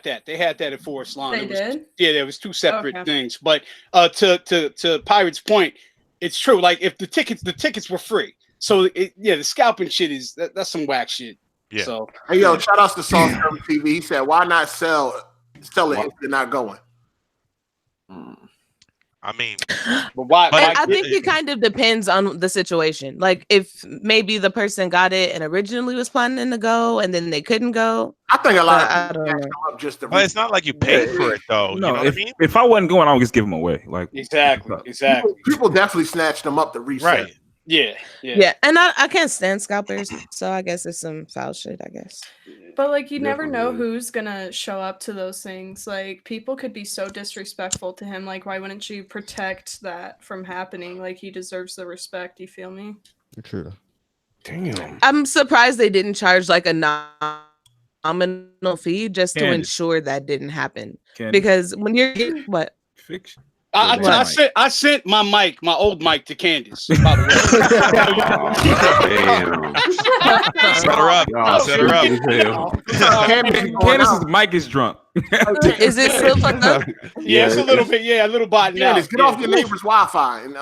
that. They had that at Forest Lawn. They did? Yeah, there was two separate Okay. things. But to Pirate's point, it's true. Like if the tickets were free. So the scalping shit that's some whack shit. Yeah. So Hey, yo, shout outs to Soft Curve TV. He said, why not sell it if they're not going? I mean, but why? I think it kind of depends on the situation. Like if maybe the person got it and originally was planning to go and then they couldn't go. I think a lot of I people don't snatch know. them up just to but it's not like you paid for it though. You know what I mean? if I wasn't going, I would just give them away. Like Exactly. People definitely snatched them up to resell. Right. Yeah, and I can't stand scalpers, so I guess it's some foul shit, I guess. But like you never know who's gonna show up to those things. Like people could be so disrespectful to him. Like why wouldn't you protect that from happening? Like he deserves the respect. You feel me? True. Damn. I'm surprised they didn't charge like a nominal fee just to Candace. ensure that didn't happen. Candace. Because when you're what Fiction. I sent my mic, my old mic, to Candace. By the way, set her up. Set her up. Candace's mic is drunk. Is it still fucked up? Yeah, it's a little bit. Yeah, a little bot now. Candace, get off your neighbor's Wi-Fi. And, No,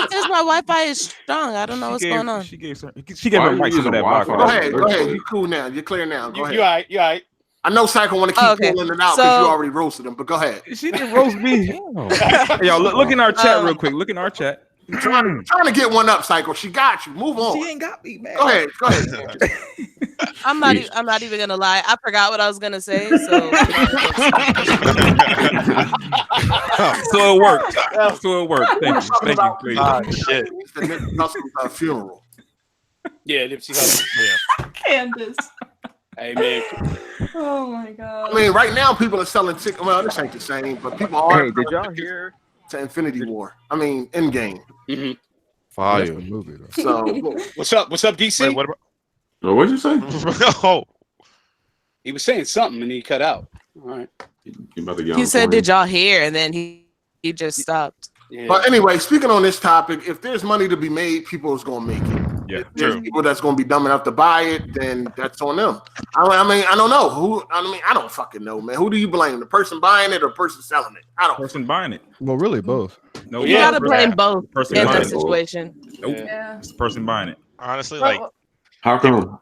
it says my Wi-Fi is strong. I don't know what's going on. She gave her mic to that Wi-Fi. Go ahead. You cool now. You're clear now. Go ahead. You all right. You all right. I know Psycho want to keep pulling it out because you already roasted him, but go ahead. She didn't roast me. Hey, y'all, look in our chat real quick. Look in our chat. Trying to get one up, Psycho. She got you. Move on. She ain't got me, man. Go ahead. I'm not even gonna lie. I forgot what I was gonna say. So, so it worked. Thank you. Shit. It's the Hussle funeral. Yeah, Nipsey Hussle. Yeah. Candace. Hey man. Oh my god. I mean, right now people are selling tickets. Well, this ain't the same, but people are. Hey, did y'all hear? To Infinity War. I mean, Endgame. Mm-hmm. Fire movie. So, what's up, DC? Wait, what'd you say? Oh, he was saying something and he cut out. All right. He said, "Did y'all hear?" And then he just stopped. Yeah. But anyway, speaking on this topic, if there's money to be made, people is gonna make it. Yeah, if there's people that's gonna be dumb enough to buy it, then that's on them. I mean, I don't know who. I mean, I don't fucking know, man. Who do you blame? The person buying it or the person selling it? I don't. Person buying it. Well, really, both. No, You gotta blame both in buying that it. situation. Nope. Yeah. It's the person buying it. Honestly, like, how come?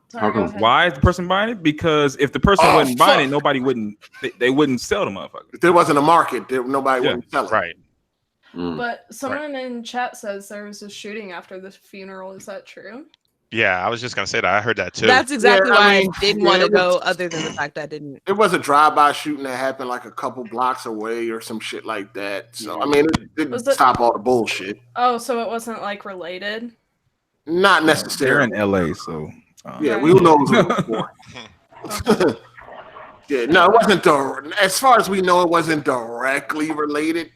Why is the person buying it? Because if the person wasn't buying it, nobody wouldn't. They wouldn't sell the motherfucker. If there wasn't a market, nobody wouldn't sell it. Right. But someone in chat says there was a shooting after the funeral. Is that true? Yeah, I was just gonna say that. I heard that too. That's exactly Yeah, why I mean, I didn't want to go, other than the fact that I didn't. It was a drive-by shooting that happened like a couple blocks away or some shit like that. So I mean, it didn't stop all the bullshit. Oh, so it wasn't like related? Not They're necessarily. in LA, so Yeah, we all know it was before. Yeah, no, it wasn't. As far as we know, it wasn't directly related.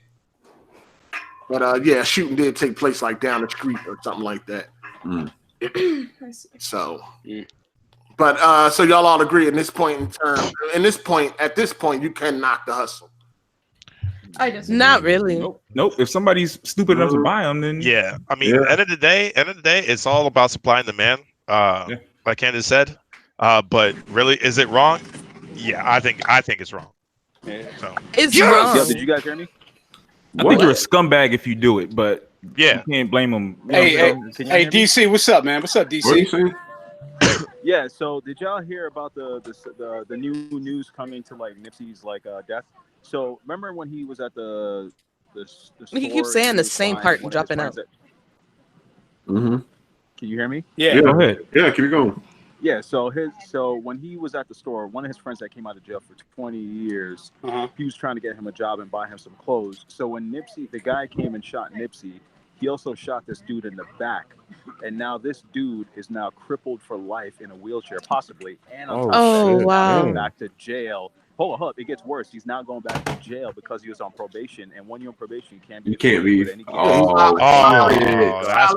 But yeah, shooting did take place like down the street or something like that. So, but so y'all all agree at this point at this point, you can knock the hustle. I just not really. Nope. If somebody's stupid enough to buy them, then yeah. I mean, end of the day, it's all about supply and demand. Like Candace said. But really, is it wrong? Yeah, I think it's wrong. Yeah. So it's wrong. Yo, did you guys hear me? I think you're a scumbag if you do it, but yeah, you can't blame them. Hey, DC, what's up, man? What's up, DC? What are you saying? Yeah. So did y'all hear about the new news coming to like Nipsey's like death? So remember when he was at the He keeps saying the same part and dropping out. Can you hear me? Yeah. Go ahead. Yeah, keep it going. Yeah, so when he was at the store, one of his friends that came out of jail for 20 years, he was trying to get him a job and buy him some clothes. So when the guy came and shot Nipsey, he also shot this dude in the back. And now this dude is now crippled for life in a wheelchair, possibly. And wow. Back to jail. Hold up, it gets worse. He's now going back to jail because he was on probation. And when you're on probation, you can't leave. That's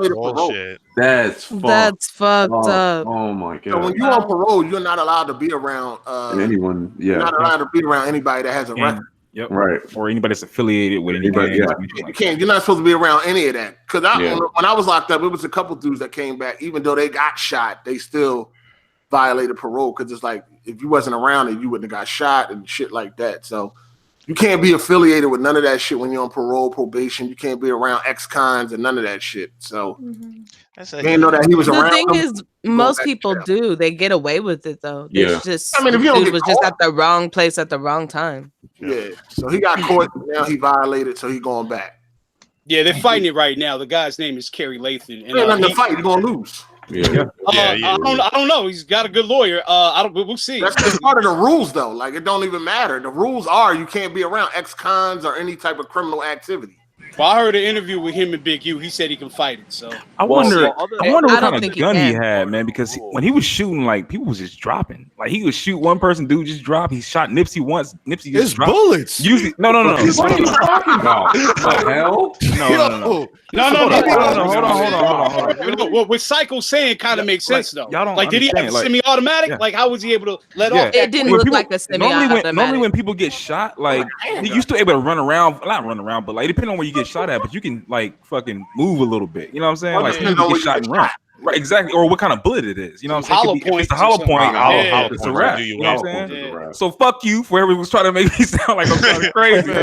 bullshit. That's fucked up. Oh my god. So when you're on parole, you're not allowed to be around anyone. Yeah. You're not allowed to be around anybody that has a record. Yep. Right. Or anybody that's affiliated with anybody. You can't. You're not supposed to be around any of that. Because when I was locked up, it was a couple dudes that came back. Even though they got shot, they still violated parole. Because it's like if you wasn't around it, you wouldn't have got shot and shit like that. So you can't be affiliated with none of that shit when you're on parole, probation. You can't be around ex-cons and none of that shit. So you didn't know that he was around. The thing is, most people do. They get away with it though. Yeah. It's just, I mean, if you don't dude get was just at the wrong place at the wrong time. Yeah. So he got caught. Now he violated. So he going back. Yeah, they're fighting it right now. The guy's name is Kerry Lathan. Ain't nothing to fight. You're gonna lose. I don't know. He's got a good lawyer. We'll see. That's part of the rules, though. Like it don't even matter. The rules are you can't be around ex-cons or any type of criminal activity. Well, I heard an interview with him and Big U. He said he can fight it. So I wonder what kind of gun he can. had, man. Because when he was shooting, like people was just dropping. Like he would shoot one person, dude just drop. He shot Nipsey once. Nipsey just dropped. Bullets. Usually, no. What are you talking about? The hell? No. Hold on. What Psycho saying kind of makes sense though. Y'all don't like, did he have a semi-automatic? Yeah. Like, how was he able to let off? It didn't look like a semi-automatic. Normally, when people get shot, like you still able to run around, not run around, but like depending on where you get shot at, but you can like fucking move a little bit. You know what I'm saying? Like people get shot and run. Right, exactly, or what kind of bullet it is. You know what I'm saying? If it's the hollow point, it's a wrap. You know what I'm saying? So fuck you for everyone was trying to make me sound like I'm sounding crazy. You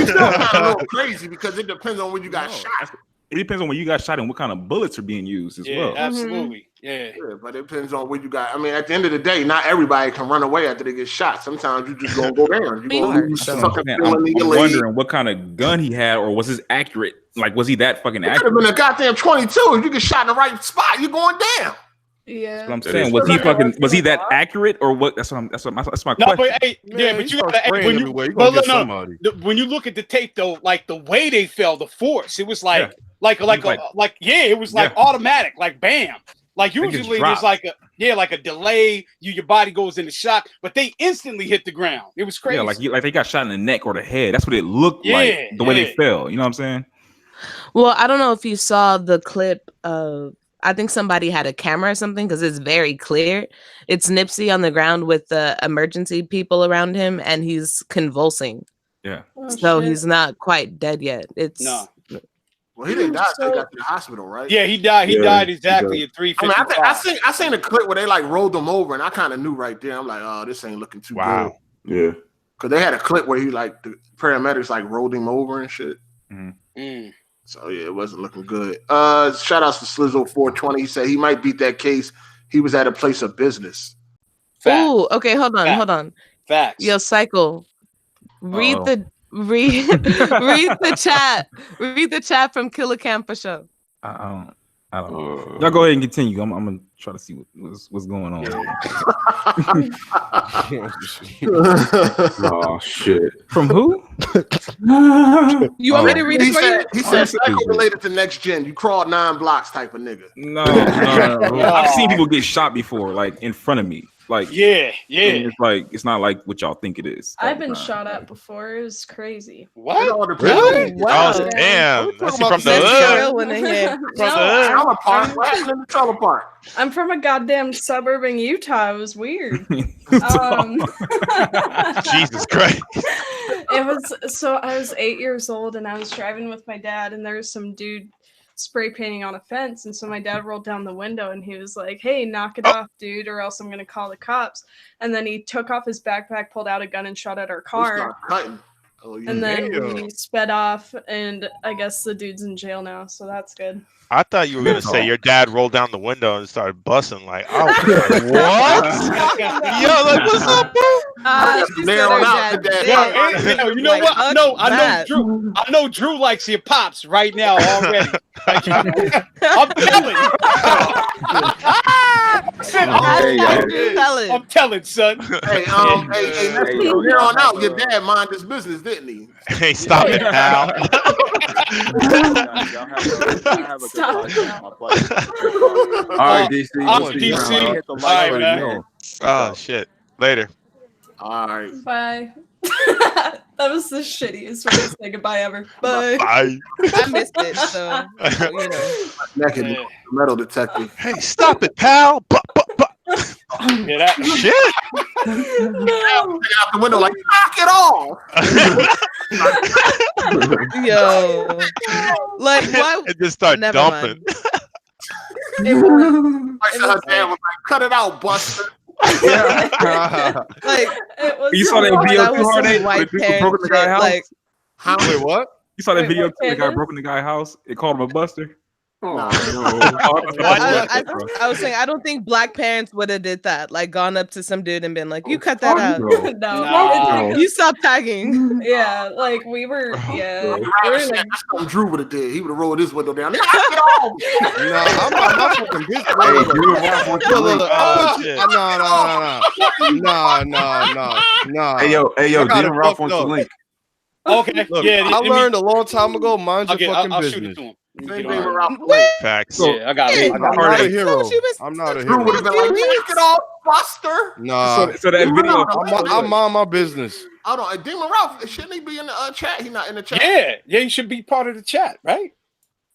still a little crazy because it depends on when you got shot. It depends on when you got shot and what kind of bullets are being used as well. Absolutely. Yeah, but it depends on when you got. I mean, at the end of the day, not everybody can run away after they get shot. Sometimes you just gonna go down. You gonna lose fucking feeling in your leg. I'm wondering what kind of gun he had, or was this accurate? Like, was he that fucking accurate? Could have been a goddamn 22. If you get shot in the right spot, you're going down. Yeah, that's what I'm saying. Was he that accurate, or what? That's my question. But hey, but you gotta, when you look at the tape though, like the way they fell, the force, it was like it was like automatic, like bam. Like usually there's like a delay. Your body goes into shock, but they instantly hit the ground. It was crazy. Yeah, like they got shot in the neck or the head. That's what it looked like. The way they fell. You know what I'm saying? Well, I don't know if you saw the clip of. I think somebody had a camera or something because it's very clear. It's Nipsey on the ground with the emergency people around him, and he's convulsing. Yeah. So he's not quite dead yet. It's no. Well, he didn't die. They got to the hospital, right? Yeah, he died. He died exactly at 3:55. I mean, I seen a clip where they like rolled him over, and I kind of knew right there. I'm like, oh, this ain't looking too good. Yeah. Because they had a clip where he like the paramedics like rolled him over and shit. So yeah, it wasn't looking good. Shout outs to Slizzle 420. He said he might beat that case. He was at a place of business. Oh, okay. Hold on. Facts. Yo, Cycle. Read the chat. Read the chat from Killer Camp for show. I don't know. Y'all go ahead and continue. I'm gonna try to see what's going on. Oh shit! From who? You want me to read it for you? He said Psycho related to next gen. You crawled 9 blocks type of nigga. No. I've seen people get shot before, like in front of me. Like it's like it's not like what y'all think it is. I've been shot at before. It was crazy. What? Really? Wow. Oh, damn. That's from the hood. I'm from a goddamn suburb in Utah. It was weird. Jesus Christ. It was so I was 8 years old and I was driving with my dad and there was some dude spray painting on a fence, and so my dad rolled down the window and he was like, "Hey, knock it off, dude, or else I'm gonna call the cops." And then he took off his backpack, pulled out a gun, and shot at our car. And then he sped off, and I guess the dude's in jail now, so that's good. I thought you were gonna say your dad rolled down the window and started busting. Like, oh, what? Yo, like, what's up, bro? You know what? I know Drew likes your pops right now already. I'm telling, son. Hey, from here on out, your dad mind his business, didn't he? Hey, stop it, pal. All right, DC. DC. All right, man. Oh shit. Later. All right. Bye. That was the shittiest way to say goodbye ever. Bye. Bye. I missed it, so you know. Naked metal detective. Hey, stop it, pal. Yeah, that shit. Out the window, like, knock it off. Yo, like what? It just started dumping. Her dad was like, "Cut it out, Buster." Like you saw that video too hard, broke the guy's house. Like, wait, what? You saw that video too? The guy broke in the guy's house. It called him a buster. I was saying I don't think black parents would have did that. Like gone up to some dude and been like, "You cut that out." No. You stop tagging. Yeah, like we were. Yeah, that's what Drew would have did. He would have rolled his window down. Knock it off. I'm not fucking this. No. Hey yo, Demon Ralph wants the link. Okay. Look, yeah. I learned a long time ago. Mind your fucking I'll shoot it business. to him. Facts. Yeah, I got it. I'm not a hero. I'm not a hero. Drew would have been like, knock it off, Buster. Nah. So that video, I'm on my business. Hold on, Demon Ralph, shouldn't he be in the chat? He not in the chat. Yeah, you should be part of the chat, right?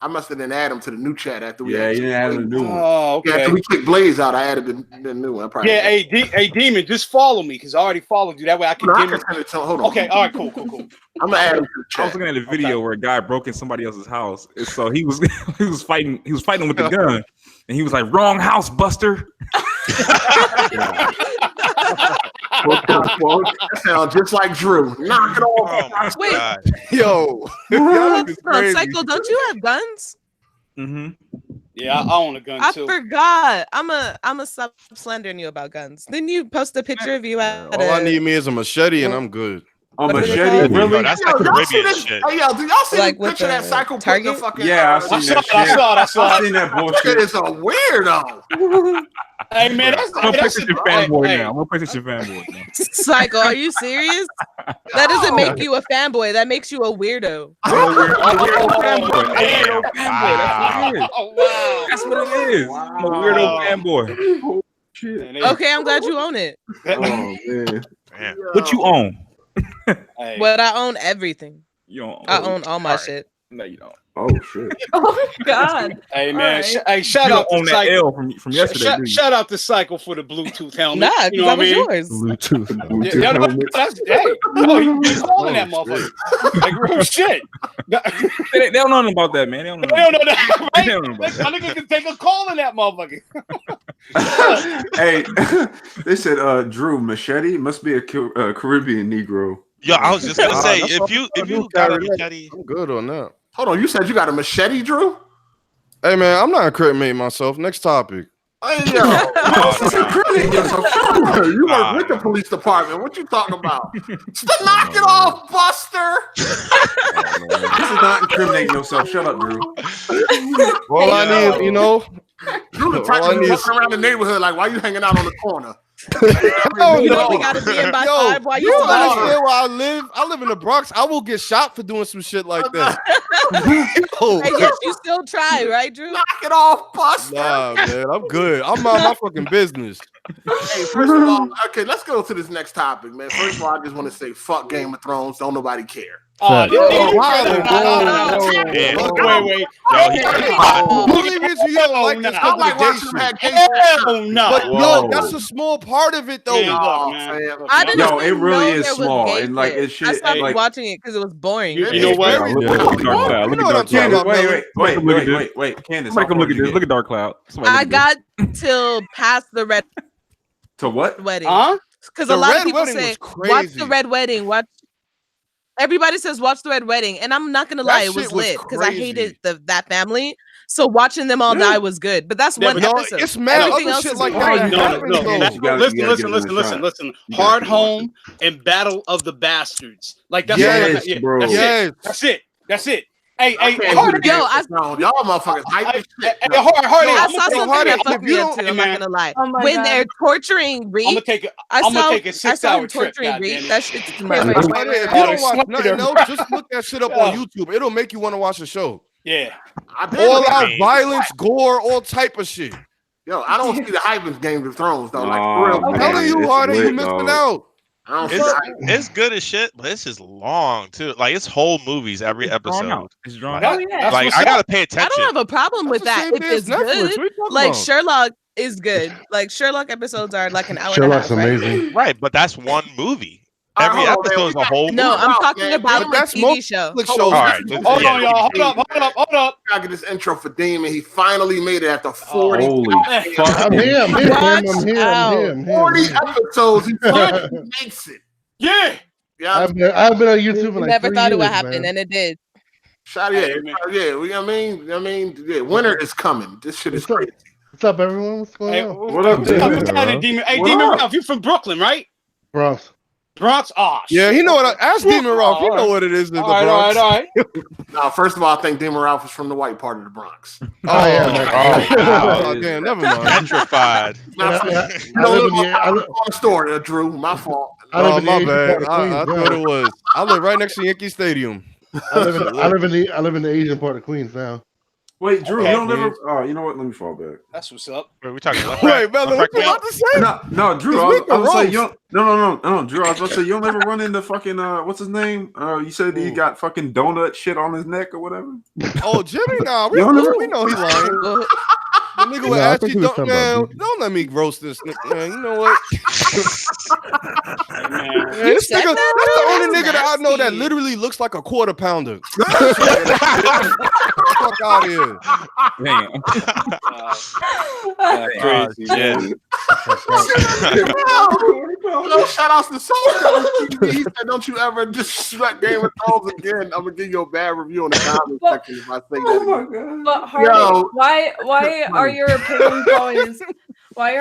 I must have then add him to the new chat after we. Yeah, you didn't add the new one. Oh, okay. Yeah, after we kicked Blaze out, I added the new one. Yeah, hey, Demon, just follow me because I already folled you. That way I can No, get I can send it to him. Hold on. Okay, all right, cool. I'm gonna add him to the chat. I was looking at a video where a guy broke in somebody else's house. And so he was he was fighting with the gun, and he was like, "Wrong house, Buster." That sounds just like Drew. Knock it off. Wait, Yo, Psycho, don't you have guns? Mm-hmm. Yeah, I own a gun I too. forgot. I'm stop slandering you about guns. Didn't you post a picture of you at all I need me is a machete and I'm good. A machete? Really? Bro, that's like Caribbean shit. Hey, yo, do y'all see Like the with picture that the Psycho put Target? the fucking? Yeah, I seen that shit. I saw I it. seen that That bullshit. is a weirdo. Hey man, that's I'm a that's PlayStation fanboy now. I'm a PlayStation fanboy now. Psycho, are you serious? That doesn't make you a fanboy. That makes you a weirdo. I'm a weirdo fanboy. Damn. That's what it is. I'm a weirdo fanboy. Okay, I'm glad you own it. Oh man. Man. What you own? Hey. But I own everything. You own. I own all my shit. No, you don't. Oh shit. Oh God. Hey man, All right. hey, shout You out don't own to that Psycho. L from yesterday. do you? Shout out to Psycho for the Bluetooth helmet. Nah, you know because what I that was mean? yours. Bluetooth. Yeah, that's hey, no, you calling that motherfucker like real shit. They don't know nothing about that, man. They don't know. They don't know that, They right? don't know about My nigga can take a call in that motherfucker. Hey, they said Drew machete must be a Caribbean Negro. Yo, I was just gonna say that's if you got a machete, I'm good on that. Hold on, you said you got a machete, Drew? Hey man, I'm not incriminating myself. Next topic. Hey, yo. You work with the police department. What you talking about? Knock it off, Buster. This is not incriminating yourself. Shut up, Drew. All I need, you know. Drew the type All I to need walking around the neighborhood like, why you hanging out on the corner? Oh, You know no. we gotta be in by Yo, 5 while you you don't talk. understand where I live. I live in the Bronx. I will get shot for doing some shit like that. Yo. Hey, yes, you still try, right, Drew? Knock it off, Buster. Nah, man, I'm good. I'm on my fucking business. Hey, first of all, okay, let's go to this next topic, man. First of all, I just want to say, fuck Game of Thrones. Don't nobody care. Oh, Wait. Who niggas you don't like this I like watching recommendation? them have Game of But Thrones. yo, that's a small part of it though. I didn't Yo, it even really know is there was small, gay and like shit. it shit. I stopped like, watching it because it was boring. You know what? Look at Dark Cloud. Look You know at what I'm Dark talking Cloud. about. Wait, Candace. Somebody come look at this. Look at Dark Cloud. I got till past the red to what? wedding. Huh? Because The a lot Red of people Wedding say, was watch crazy. the red wedding. Watch. Everybody says watch the red wedding, and I'm not gonna lie, it shit was was lit because I crazy. hated that family. So watching them all die was good, but that's one No, episode. it's mad Everything other else shit is like boring. that. No, happens, though. You gotta give it a shot. Listen. You gotta Hard keep watching. Home and Battle of the Bastards. Like that's Yes, bro. That's Yes. it. That's it. That's it. Hey, I can't Hard, do yo, that. Y'all motherfuckers hype as shit. Hard. I I'm saw gonna something that if fucked you me up don't- too. Hey, I'm man. not gonna lie. Oh my When God. they're torturing Reed, take a I saw take a I saw 6 hour him trip. torturing goddamn Reed. it. That shit's too much. If you don't watch nothing Slater. else, just look that shit up on YouTube. It'll make you want to watch the show. Yeah. I did All look at out it. violence, gore, all type of shit. Yo, I don't see the hype in Game of Thrones though. Like Oh, for real. I'm man, telling you, it's Hardy, you lit, missing dog. out. I don't see the hype. it's good as shit, but it's just long too. Like it's whole movies every episode. It's drawn That- out. yeah. that's Like what's I up. gotta pay I attention. don't have a problem with That's that the if same it's thing as Netflix. What good. are you talking Like about? Sherlock is good. Like Sherlock episodes are like an hour Sherlock's and a half. Right? amazing. Right, but that's one movie. All right, Every hold on, man. episode We is a got- whole No, movie. I'm Wow, talking man. about But the that's TV show. Netflix Hold shows. on. All right, Hold on, y'all. Hold up. I get this intro for Demon. He finally made it after 40. Holy fuck. I'm here. I'm Watch here. I'm 40 here. episodes. He finally makes it. Yeah. Yeah, I've been on YouTube for like Never 3 thought it would years, happen, man. and it did. shout yeah, yeah. We, I mean, yeah. Winter is coming. This shit is What's up? crazy. What's up, everyone? What's going Hey, on? What up, what's Demon? what's happening, Demon? Hey, What Demon up? Ralph, you from Brooklyn, right? Bronx. Bronx? Oh, Yeah, shit. he know what. Ask Demon Ralph. You all know right. what it is in the All right, Bronx. all right. Now, first of all, I think Demon Ralph is from the white part of the Bronx. Oh, wow. oh, damn, never mind. Petrified. Not from, I you know, live in little the- I li- on the story, Drew. My fault. I live Oh in the my Asian bad. part of Queens. I thought it was. I live right next to Yankee Stadium. I live in the Asian part of Queens now. Wait, Drew, Okay. you don't ever. Oh, you know what? Let me fall back. That's what's up. Wait, we talking left Wait, back? Melon, Left what you back about to say? No, Drew. I we was can saying, roast. no, Drew. I was about to say, you don't ever run into fucking what's his name? You said he got fucking donut shit on his neck or whatever. Oh, Jimmy, nah, we Y'all never- know he lying. The nigga would No, I ask think you, he was talking about man, beef. don't let me roast this nigga, man. You know what? Man. Man, this said nigga, that? that's the only That's nigga that I know that nasty. literally looks like a quarter pounder. Fuck out here. Damn. Crazy, man. No, shout outs to Soul. He said, "Don't you ever disrespect Game of Thrones again? I'm gonna give you a bad review in the comment section if I say that." Again. But Harley, why are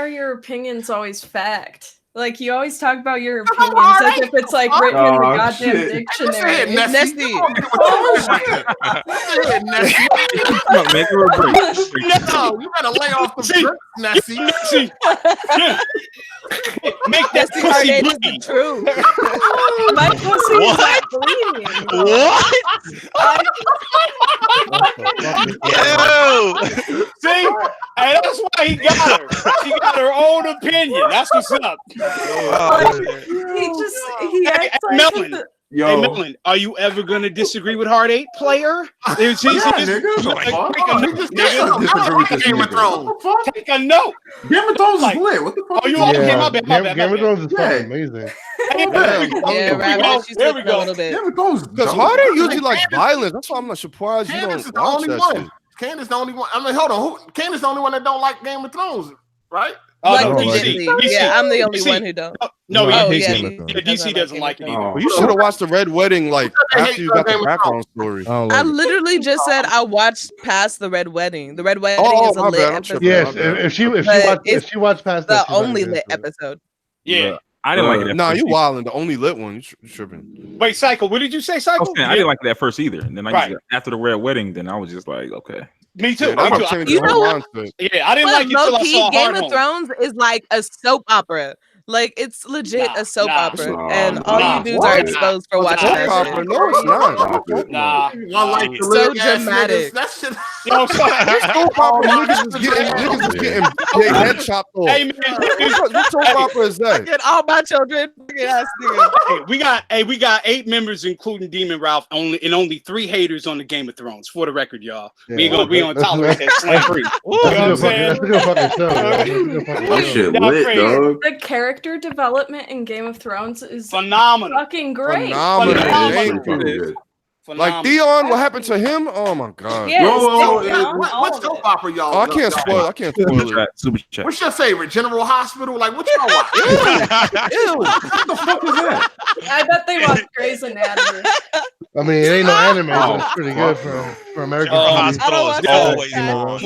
your opinions always fact? Like you always talk about your opinions as if it's like written in the goddamn dictionary. Nessie. Make her a break. No, you gotta lay off the bricks, Nessie. Make that Nessie pussy Hard8 is bleed. the truth. My pussy is not bleeding. Ew. See? And that's why he got her. She got her own opinion. That's what's up. He acts like Melon. Yo, Hey, Melon, are you ever going to disagree with Hard8, player? nigga. Take a note. Game of Thrones is lit. What the fuck? Oh, you okay? My bad. Game of Thrones is fucking amazing. Yeah, Rabbit, she's There we switching a go. little bit. Game of Thrones. Because Hard8 usually likes violence. That's why I'm not surprised you Candace is don't the watch only that one. shit. Candace the only one. I mean, hold on. Candace the only one that don't like Game of Thrones, right? Like no, legitimately. DC. Yeah, I'm the only DC. one who don't. No, I he hate DC, Game of Thrones. DC doesn't like it either. Oh. Well, you should have watched the Red Wedding like after you got the background story. I don't I like it. literally just said I watched past the Red Wedding. The Red Wedding Oh, is a my lit bad. I'm episode. tripping. Yes, My bad. if she watched past The that, she's not only gonna lit do it. episode. Yeah. I didn't like it. At Nah, first you either. wildin'. The only lit one. You tripping. Wait, Cycle, what did you say, I Cycle? was saying, I didn't like it at first either. And then Right. after the Red Wedding, then I was just like, okay. Me too. Yeah, that Me might too. change You the know whole what? mindset. Yeah, I didn't like it till I Low-key, saw Game Hard of Home. Thrones is like a soap opera. Like it's legit Nah, a soap nah, opera, nah, and all nah, you dudes what? are exposed for watching Soap that opera? shit. No, it's not. Nah. One like So the little ass dramatic. niggas. That shit. Yo, so, Soap opera niggas is getting their head chopped off. hey man, What soap opera is that? Get all my children. Fucking ass nigga. we got 8 members, including Demon Ralph, only 3 haters on the Game of Thrones. For the record, y'all. We gonna tolerate that slavery. That's a good fucking show. That's a good fucking That show. shit Y'all lit, crazy. dog. The character development in Game of Thrones is Phenomenal. fucking great. Phenomenal. Phenomenal. Thank you. Pretty good. Like Theon, what happened to him? Oh my god. Yes, Whoa, take whoa, down What all of soap it. opera y'all? Oh, I can't y'all spoil. watch? I can't spoil it. Super chat. What's your favorite? General Hospital? Like what y'all watch? Ew. What the fuck is that? I bet they watch Grey's Anatomy. I mean, it ain't no anime, but it's pretty good for American TV. Hospital is always on.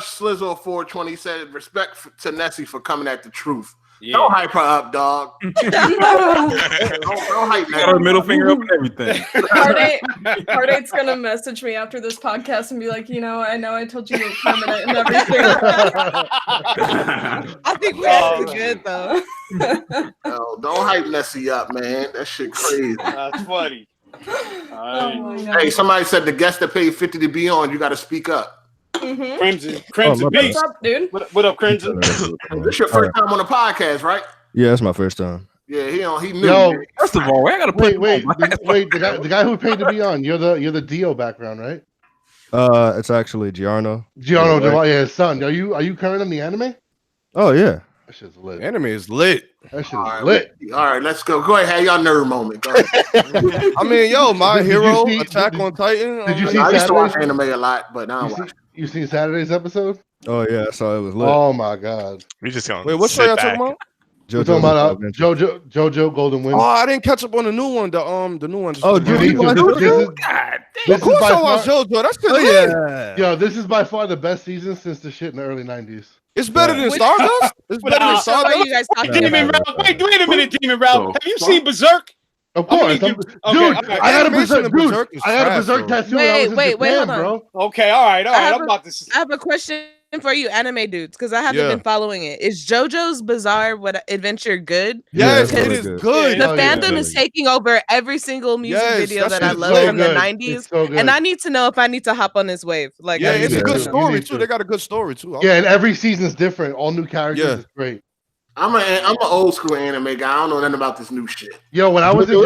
Slizzle 420 said respect to Nessie for coming at the truth. Yeah. Don't hype her up, dog. don't hype Got her her. middle finger up and everything. Hard8's gonna message me after this podcast and be like, I know I told you you were permanent and everything. I think we're actually good though. No, don't hype Nessie up, man. That shit crazy. That's funny. Oh my God. Hey, somebody said the guest that paid 50 to be on, you got to speak up. Mhm. Crimson my Beast. What's up, dude? What up, Crimson? This your first time on the podcast, right? Yeah, it's my first time. Yeah, he knew. Yo, First of all, I gotta play. wait. The guy who paid to be on, you're the Dio background, right? It's actually Giorno. Giorno, yeah, his son. Are you current on the anime? Oh yeah. That shit's lit. Anime is lit. That shit's All right, lit. all right, let's go. Go ahead, have your nerd moment. Go ahead. I mean, yo, My Did you Hero, see- Attack on Titan. Did you see I used to watch Saturdays? anime a lot, but now I watch. You seen Saturday's episode? Oh yeah, I saw it was lit. Oh my god. We just gonna Wait, what show sit y'all back. talking about? We're talking about JoJo Golden Wind. Oh, I didn't catch up on the new one. The new one. Oh, You dude, need you to- watched this is Of course by I watch far- JoJo. That's good. Oh yeah. Yo, this is by far the best season since the shit in the early 90s. It's better than Which- Stardust. It's better than What show are Stardust. you guys talking Demon about? Ralph. Wait a minute, Demon Ralph. So, Have you seen Berserk? Of course. Okay, Dude, all right. I got a Animation Berserk, in Berserk is I got a trash, Berserk though. tattoo when I was in Wait, Japan, hold on. bro. Okay, all right. I have I'm about to. I have a question for you anime dudes, because I haven't been following it. Is JoJo's Bizarre Adventure good? Yes, Yeah, it is good. The fandom is taking over every single music video that I love from the 90s. And I need to know if I need to hop on this wave. Like, yeah, it's a good story too. They got a good story too. Yeah, and every season's different. All new characters. It's great. I'm an old school anime guy. I don't know nothing about this new shit. Yo, when I was in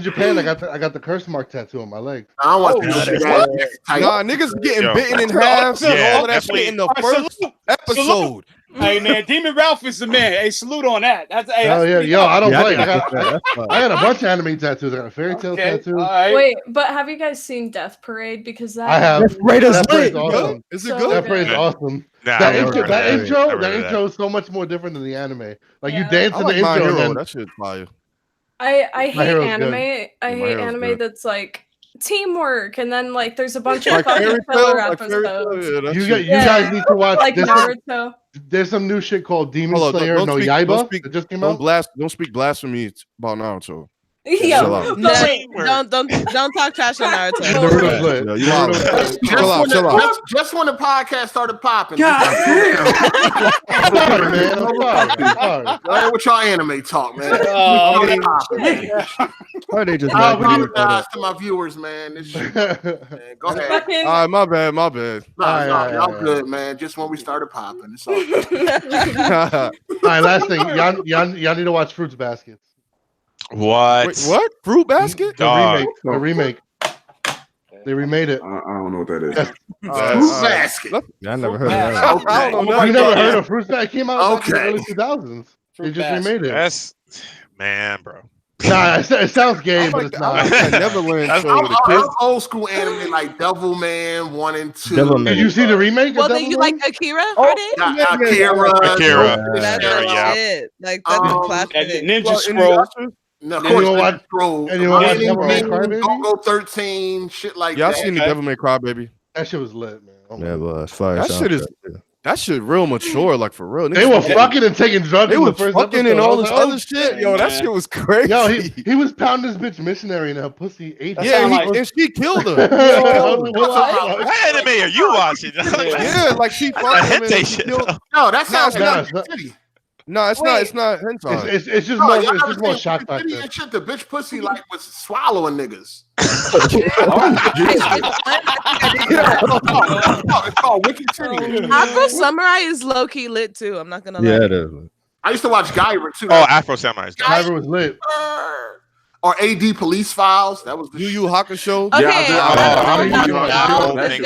Japan, I got the curse mark tattoo on my leg. I don't want Nah, niggas getting bitten in half. All of that shit in the first episode. Hey man, Demon Ralph is the man. Hey, salute on that. That's hell yeah, yo, I don't play. I got a bunch of anime tattoos. I got a fairy tale tattoo. Wait, but have you guys seen Death Parade? Because that I have. Death Parade is awesome. Is it good? That parade is awesome. Nah, that intro is so much more different than the anime. Like you dance in the intro. And then, that shit's fire. I hate anime. I hate anime that's like teamwork, and then like there's a bunch of fucking filler episodes. You guys need to watch like Naruto. There's some new shit called Demon Slayer no Yaiba that just came out. Don't speak blasphemy about Naruto. Yo, don't talk trash on Naruto. Just when the podcast started popping. God damn. Sorry, man. I'm sorry. What y'all anime talk, man? Why they just apologize to my viewers, man. This shit, man. Go ahead. All right, my bad. Y'all good, man. Just when we started popping. It's all good. All right, last thing. Y'all need to watch Fruits Baskets. What? Wait, what? Fruit Basket? The remake. They remade it. I don't know what that is. Fruit Basket. Yeah, I never heard of that. I don't know. You never heard of Fruit Basket? It came out in the early 2000s. They just remade it. That's bro. Nah, it sounds gay, but it's not. I'm old school anime like Devilman 1 and 2. Did you see the remake? Well, then you like Akira? Akira. That's it. Like that's a classic. Ninja Scroll. No, of course, Scroll. And you want to watch Devil May Cry Baby? Go 13, shit like that. Yeah, I seen the Devil May Cry Baby. That shit was lit, man. Yeah, but it's fire. That shit real mature, like for real. They were fucking and taking drugs. They in were the first fucking episode. and all this other shit. Yo, that shit was crazy. Yo, he was pounding this bitch missionary and her pussy ate. And she killed her. What anime are you watching? Yeah, like she fucked him. No, that sounds like City. No, it's not. It's not hentai. It's just more. It's just more shock factor. Shit, the bitch pussy like was swallowing niggas. It's called Wicked City. Afro Samurai is low key lit too. I'm not gonna lie. Yeah, it is. I used to watch Guyver too. Oh, Afro Samurai. Guyver was lit. Or AD Police Files. That was the Yu Yu Hakushow. Okay,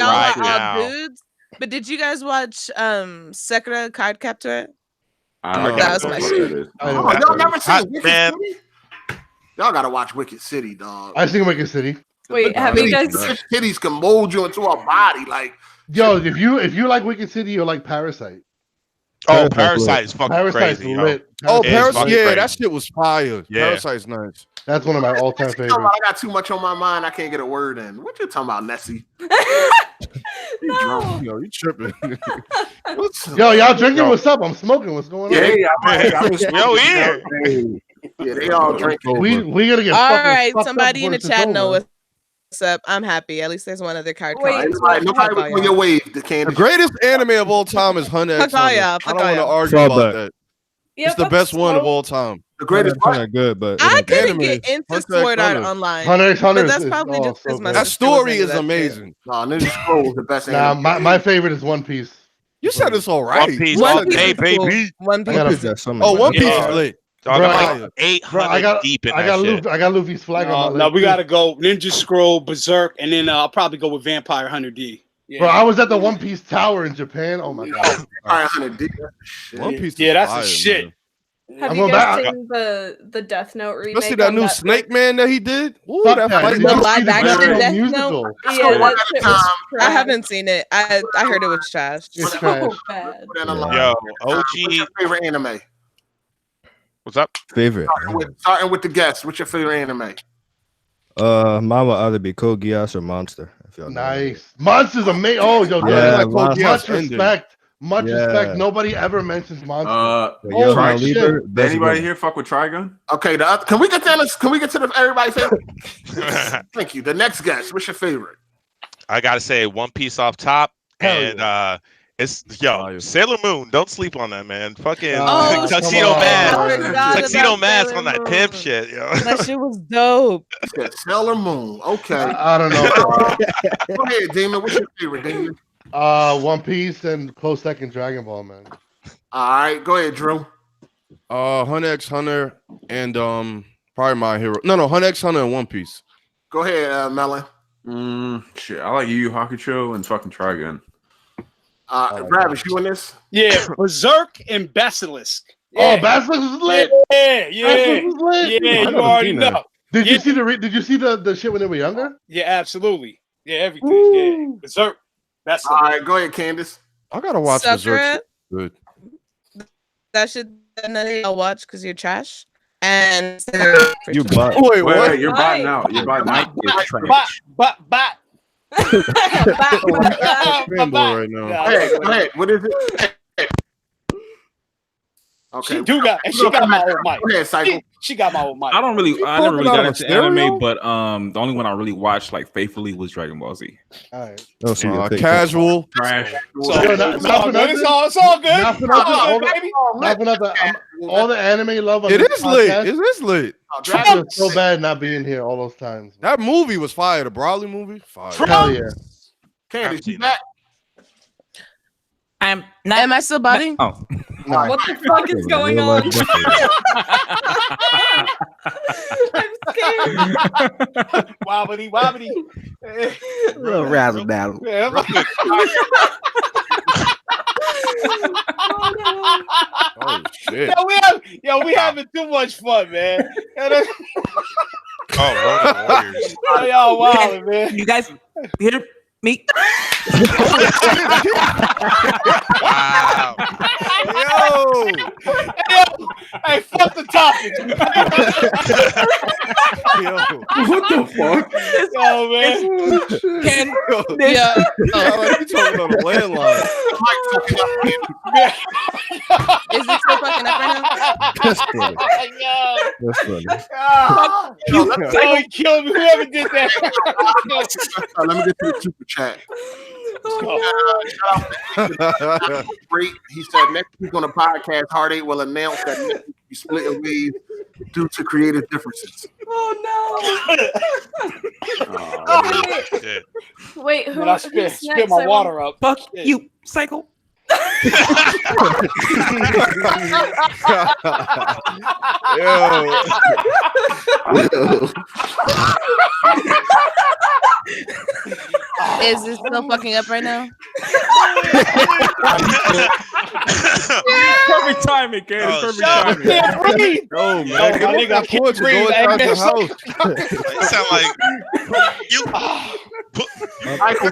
right dudes. But did you guys watch Sekira Card Captor? That was my shit. Y'all never seen Wicked City? Y'all gotta watch Wicked City, dog. I seen Wicked City. Wait, have you guys? Titties can mold you into a body, like. Yo, if you like Wicked City, you'll like Parasite. Oh, Parasite is fucking crazy. Lit. Oh, Parasite, yeah, that shit was fire. Yeah. Parasite's nice. That's one of my all-time favorites. I got too much on my mind. I can't get a word in. What you talking about, Nessie? You drunk? Yo, you tripping? Yo, y'all drinking? What's up? I'm smoking. What's going on? Yeah, they all drinking. We gotta get. All right, somebody in the chat know what's up. I'm happy. At least there's one other card. Nobody was on your wave. The greatest anime of all time is Hunter X Hunter. I don't want to argue about that. It's the best one of all time. The greatest kind of good, but I couldn't get into Sword Art Online. Hunter X Hunter. But that's probably just because my that story is amazing. Nah, Ninja Scroll is the best. Nah, my favorite is One Piece. You said it's all right. One Piece all day, baby. One Piece. One Piece is lit. I got 800 deep in that shit. I got Luffy's flag on my list. No, we gotta go Ninja Scroll, Berserk, and then I'll probably go with Vampire Hunter D. Yeah. Bro, I was at the One Piece Tower in Japan. Oh my god. One Piece. Yeah, that's a shit. Man. Have you guys seen the Death Note remake? Especially that new Snake Man that he did. Ooh, that live action Death Note. Yeah, that shit was I haven't seen it. I heard it was trash. It's trash. Bad. Yo, OG. What's your favorite anime? What's up? Favorite. Starting with the guests. What's your favorite anime? Mine will either be Code Geass or Monster. If y'all know. Nice. Monster's amazing. Oh, yo, yeah, much respect. Much respect. Nobody ever mentions Monster. Did anybody here fuck with Trigun? Okay, can we get to the everybody favorite? Thank you. The next guest. What's your favorite? I gotta say One Piece off top, and it's Sailor Moon. Don't sleep on that, man. Fucking tuxedo mask on that pimp shit, yo. That shit was dope. Sailor Moon. Okay. I don't know. Go ahead, Demon. What's your favorite, Demon? One Piece and close second Dragon Ball, man. All right, go ahead, Drew. Hunter x Hunter and probably My Hero. No, Hunter x Hunter and One Piece. Go ahead, Melon. Shit, I like Yu Yu Hakusho and fucking Trigun. Ravish, you in this? Yeah, Berserk and Basilisk. Yeah. Oh, Basilisk was lit. Yeah. Yeah, You already know. Did you see the shit when they were younger? Yeah, absolutely. Yeah, everything. Woo. Yeah, Berserk. Basilisk. All right, go ahead, Candace. I gotta watch Berserk. Good. That shit I'll watch because you're trash. And you bot. Wait, you're botting out. You're botting out. Bot. Right now. Hey, what is it? Okay. She got my old mic. Go ahead, Cycle. She got my old mic. I never really got into anime, but the only one I really watched like faithfully was Dragon Ball Z. All right. Casual. Trash. It's all good. All the anime love. It is lit. It is lit. I feel so bad not being here all those times. That movie was fire. The Broly movie, fire. Hell yeah. Candace, you back? I'm not. Am I still botting? Oh. No. What the fuck is going on? I'm scared. Wobbity. Little razzle dazzle. Oh shit! We having too much fun, man. Ronin Warriors. Y'all wild, man. You guys hear me? Wow. Yo. Hey, fuck the topic. What the fuck? Yo, man. Can you talking on a landline? Is it still fucking up right now? That's funny. That's funny. Oh, he killed me. Whoever did that. Let me get to the super chat. Great. He said next week on the podcast, Hard8 will announce that next week we split ways due to creative differences. Oh no! Wait, who? When I spit my water up. Fuck you, Cycle. Is this still fucking up right now? Perfect timing, Candace. Perfect timing. Can't breathe. Oh man, I can't breathe. You sound like you. Michael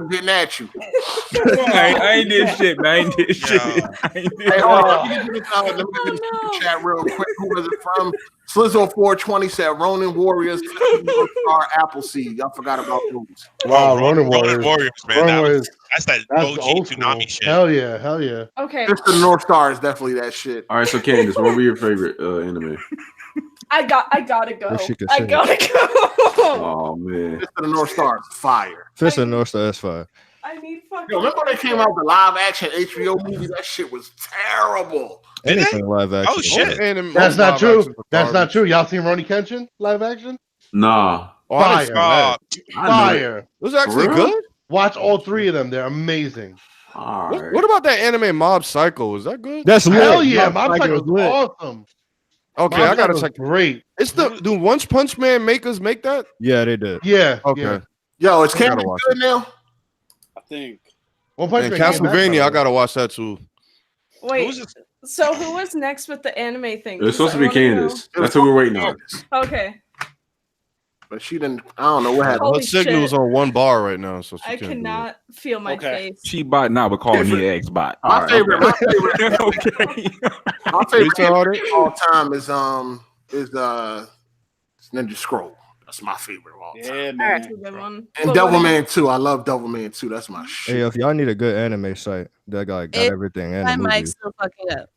getting at you. I ain't did shit, man. I ain't did shit. Hey, hold on. Let me get this super chat real quick. Who was it from? Slizzo420 said Ronin Warriors, Star Appleseed. Y'all forgot about those. Wow, Ronin Warriors, man. That's that OG Tsunami shit. Hell yeah. Okay. Just the North Star is definitely that shit. All right, so Candace, what were your favorite anime? I gotta go. I gotta go. Oh man, Fist of the North Star is fire. Fist of the North Star, that's fire. I need fucking. Yo, remember when they came out with the live action HBO movie? That shit was terrible. Anything live action. Oh shit. That's not true. That's not true. Y'all seen Ronnie Kenshin live action? nah. Fire. Fire. It was actually good. Watch all three of them. They're amazing. All right. What about that anime Mob Psycho? Is that good? That's Hell lit. yeah, Mob Psycho was awesome. Okay, Mob I gotta Psycho's check. Great. It's the do One Punch Man makers make that? Yeah, they did. Yeah. Okay. Yeah. Yo, it's I gotta Candace watch good now? I think. One Punch And Man came back, Castlevania, I though. gotta watch that too. Wait. So who was next with the anime thing? It was supposed to be Candace. That's what we're waiting on. Okay. But she didn't. I don't know what happened. Holy Her signal is on one bar right now, so she I can't do it. cannot feel my face. She bot now, but calling me X bot. My favorite Okay. my favorite anime of all time is Ninja Scroll. That's my favorite of all time. Yeah, That's a man. good one. And Devilman 2. I love Devilman 2. That's my shit. Hey, if y'all need a good anime site, that guy got everything. And My the mic's movies. still fucking up.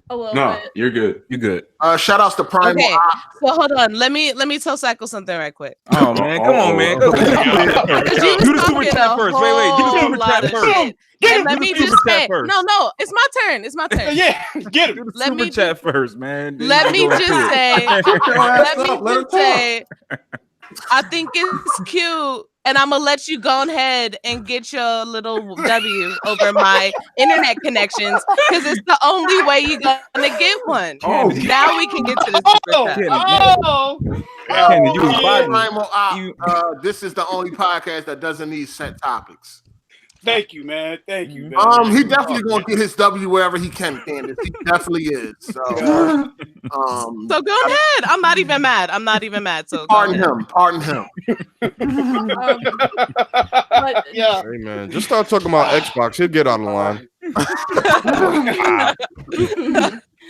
A little No, bit. you're good. You good? Shout outs to Prime. Okay, so hold on. Let me tell Cycle something right quick. Oh man, come on, man. Go. Because you Do was the super talking chat a first. Wait. Do the whole super lot chat of first. shit. And let me just say, no, it's my turn. It's my turn. Yeah, get him. Do the Let super me chat first, man. Let me just say, I think it's cute, and I'm gonna let you go ahead and get your little W over my internet connections because it's the only way you're gonna get one. Oh, now we can get to the super chat. Kenny, you was biting. This is the only podcast that doesn't need set topics. Thank you, man. Thank you, man. He definitely gonna get his W wherever he can, Candace. He definitely is. So, so go ahead. I'm not even mad. So pardon him. Yeah. Hey man, just start talking about Xbox. He'll get out of line.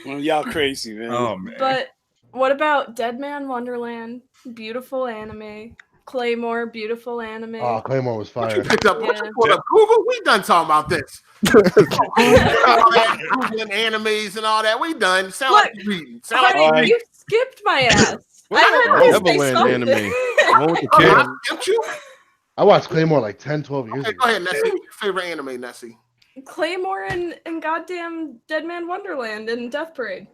Well, y'all crazy, man. Oh man. But what about Dead Man Wonderland? Beautiful anime. Claymore, beautiful anime. Oh, Claymore was fire. What you picked up? What you pulled up? Google? We done talking about this. Googling animes and all that. We done. Sound like you reading. You skipped my ass. Neverland anime. One with the kid. I skipped you? I watched Claymore like 10, 12 years Okay, ago. go ahead, Nessie. What's your favorite anime, Nessie? Claymore and goddamn Dead Man Wonderland and Death Parade.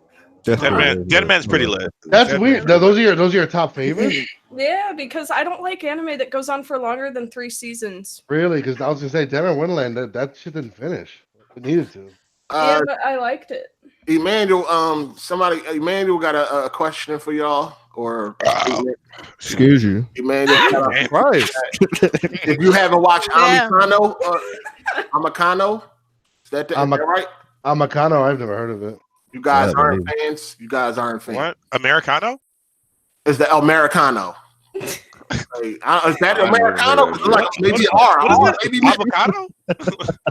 Dead Man's pretty lit. That's weird. No, those are your top favorites? Yeah, because I don't like anime that goes on for longer than 3 seasons. Really? Because I was gonna say Dead Man Wonderland, that shit didn't finish. It needed to. Yeah, but I liked it. Emmanuel, Emmanuel got a question for y'all, or Excuse you. Emmanuel. Right. If you haven't watched Amikano, is that right? Amikano, I've never heard of it. You guys aren't fans. You guys aren't fans. What? Americano? Is the Americano? Is that Americano? Like maybe R. Maybe avocado?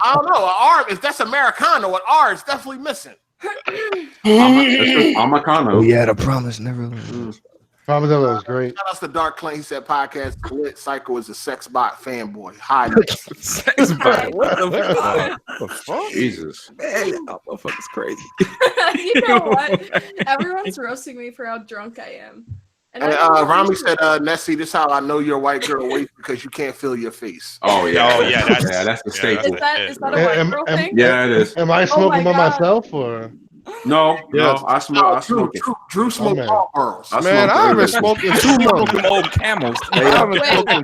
I don't know. R. If that's Americano, an R is definitely missing. Amikano. Oh yeah, the Promise Neverland. Promise Neverland was great. Shout out to Dark Clan. He said podcast lit. Psycho is a sex bot fanboy. Hi. Sex bot. What the fuck? Jesus. Man, that motherfucker's crazy. You know what? Everyone's roasting me for how drunk I am. And Rami said, Nessie, this is how I know you're a white girl waist because you can't feel your face. Oh yeah. Oh yeah. That's the staple. Is that a white girl thing? Yeah, it is. Am I smoking by myself or? No, I smoke. Drew smoked all girls. Man, I haven't smoked in 2 months. Old camels. I haven't smoked in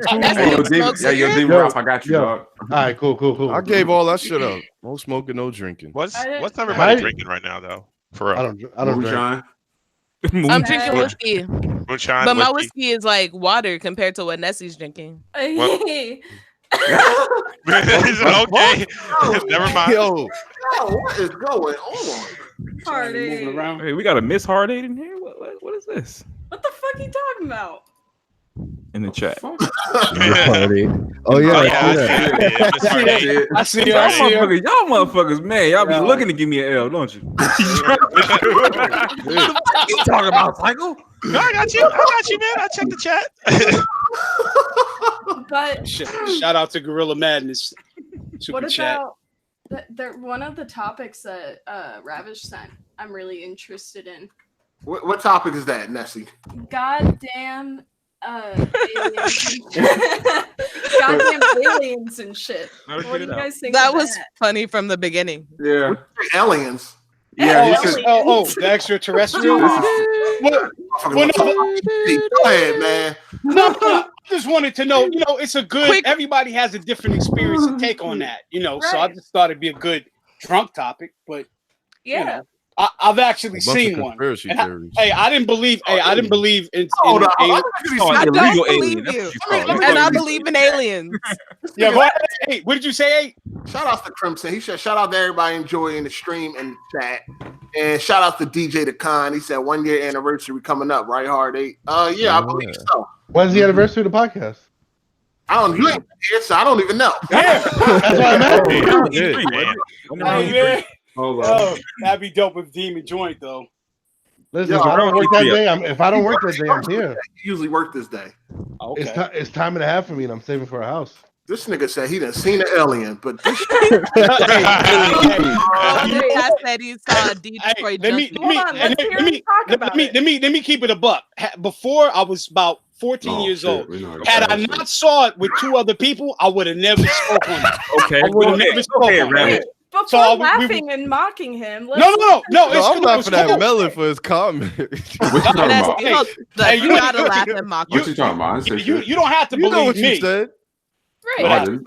2 months. Yo, D-Ralph, I got you, dog. All right, cool. I gave all that shit up. No smoking, no drinking. What's everybody drinking right now, though? For real. I don't drink. I'm drinking whiskey. Moonshine, but my whiskey is like water compared to what Nessie's drinking. Okay. Never mind. Yo, what is going on? Hard8. Hey, we got a Miss Hard8 in here. What is this? What the fuck are you talking about? In the chat. Oh yeah, I see you. Y'all motherfuckers, man. Y'all be looking to give me an L, don't you? What you talking about, Psycho? No, I got you, man. I checked the chat. But shout out to Gorilla Madness. Super what chat. about one of the topics that Ravish sent? I'm really interested in. What topic is that, Nessie? Goddamn aliens. Goddamn aliens and shit. What do you guys think? That of was funny from the beginning. Yeah. Aliens. Yeah. The extraterrestrial. Go ahead, man. No, I just wanted to know. It's a good. Everybody has a different experience and take on that. So I just thought it'd be a good drunk topic. But yeah. I've actually seen one. I didn't believe in I don't believe you. And I believe in aliens. Yeah, go ahead. Hey, what did you say? Shout out to Crimson. He said, shout out to everybody enjoying the stream and the chat. And shout out to DJ the Con. He said 1 year anniversary coming up, right, Hard8? Yeah, I believe so. When's the anniversary of the podcast? You ain't here, so I don't even know. Yeah, that's what I meant. Oh, that'd be dope if Demon joined though. Listen, if I don't work that day, I'm here. I usually work this day. Okay. It's time and a half for me, and I'm saving for a house. This nigga said he done seen an alien, but this I said he saw a Detroit. Let me keep it a buck. Before I was about 14 years old. Had I not saw it with two other people, I would have never spoken on it. Okay, I would have never spoken on it. Before laughing and mocking him. No. I'm laughing at Melon for his comment. What you talking about? You gotta laugh and mock. What you talking about? You don't have to believe know what me. you said. Right. I didn't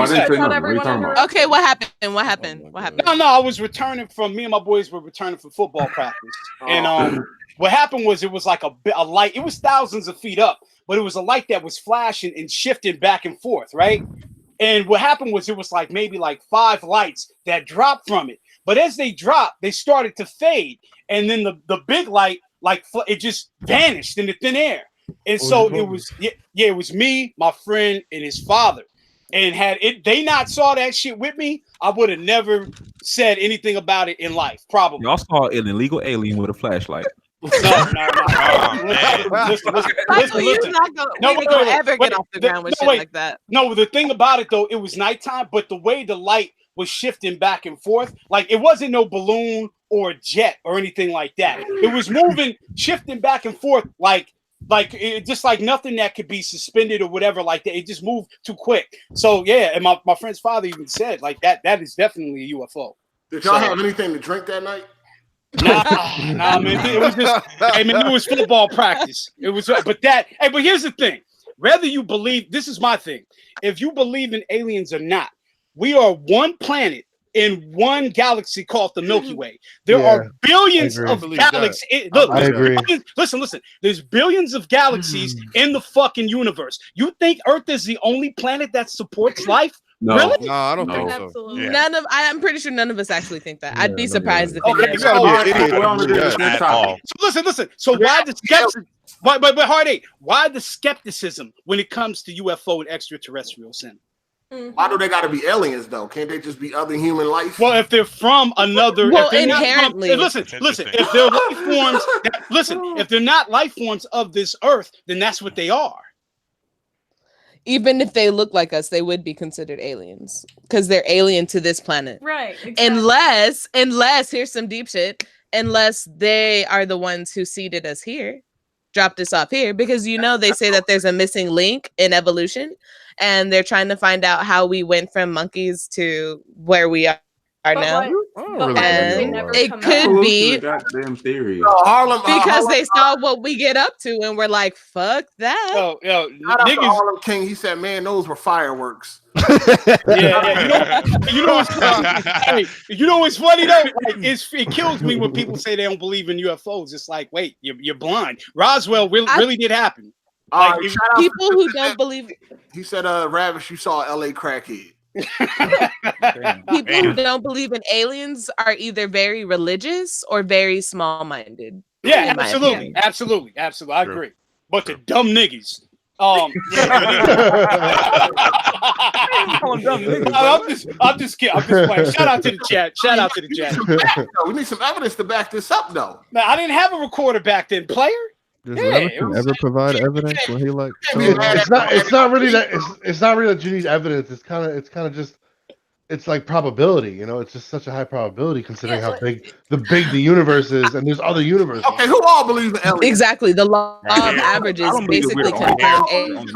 say nothing. What are you talking about? Okay, what happened? No, I was returning from. Me and my boys were returning from football practice, and what happened was it was like a light. It was thousands of feet up, but it was a light that was flashing and shifting back and forth, right? And what happened was it was like maybe like 5 lights that dropped from it. But as they dropped, they started to fade. And then the big light, like it just vanished in the thin air. And so it was me, my friend, and his father. And had they not saw that shit with me, I would have never said anything about it in life, probably. Y'all saw an illegal alien with a flashlight. No. Listen. You're not gonna ever get off the ground with shit like that. No, the thing about it though, it was nighttime, but the way the light was shifting back and forth, like it wasn't no balloon or jet or anything like that. It was moving, shifting back and forth, like it, just like nothing that could be suspended or whatever like that. It just moved too quick. So yeah, and my friend's father even said like that is definitely a UFO. Did y'all have anything to drink that night? Nah, man. It was just, it was football practice. It was, but here's the thing. Whether you believe, this is my thing. If you believe in aliens or not, we are one planet in one galaxy called the Milky Way. There are billions of galaxies. Look, I agree. Listen. There's billions of galaxies in the fucking universe. You think Earth is the only planet that supports life? No. Really? No, I don't think so. Absolutely. Yeah. I'm pretty sure none of us actually think that. I'd be surprised if You gotta be an idiot. So listen. So why the skepticism? But Hard8, why the skepticism when it comes to UFO and extraterrestrial sin? Why do they got to be aliens though? Can't they just be other human life? Well, if they're from another, inherently. Listen. If they're life forms, if they're not life forms of this Earth, then that's what they are. Even if they look like us, they would be considered aliens because they're alien to this planet. Right. Exactly. Unless here's some deep shit. Unless they are the ones who seeded us here, dropped us off here, because they say that there's a missing link in evolution, and they're trying to find out how we went from monkeys to where we are now. And it could be theory. Harlem, they saw what we get up to, and we're like, "Fuck that!" Niggas, Harlem King. He said, "Man, those were fireworks." Yeah. You know what's funny though? Like, it kills me when people say they don't believe in UFOs. It's like, wait, you're blind. Roswell really did happen. Like, people who don't believe. He said, "Ravish, you saw LA crackhead." People who don't believe in aliens are either very religious or very small-minded. Yeah, absolutely. I agree. But the dumb niggas. I'm just kidding. I'm just playing. Shout out to the chat. We need some evidence to back this up, though. Now, I didn't have a recorder back then, player. Does Leviathan ever provide evidence when he like? It's not really that. It's not really that you need evidence. It's kind of just. It's like probability, It's just such a high probability considering how big the universe is, and there's other universes. Okay, who all believe in aliens? Exactly, the law of averages basically confirm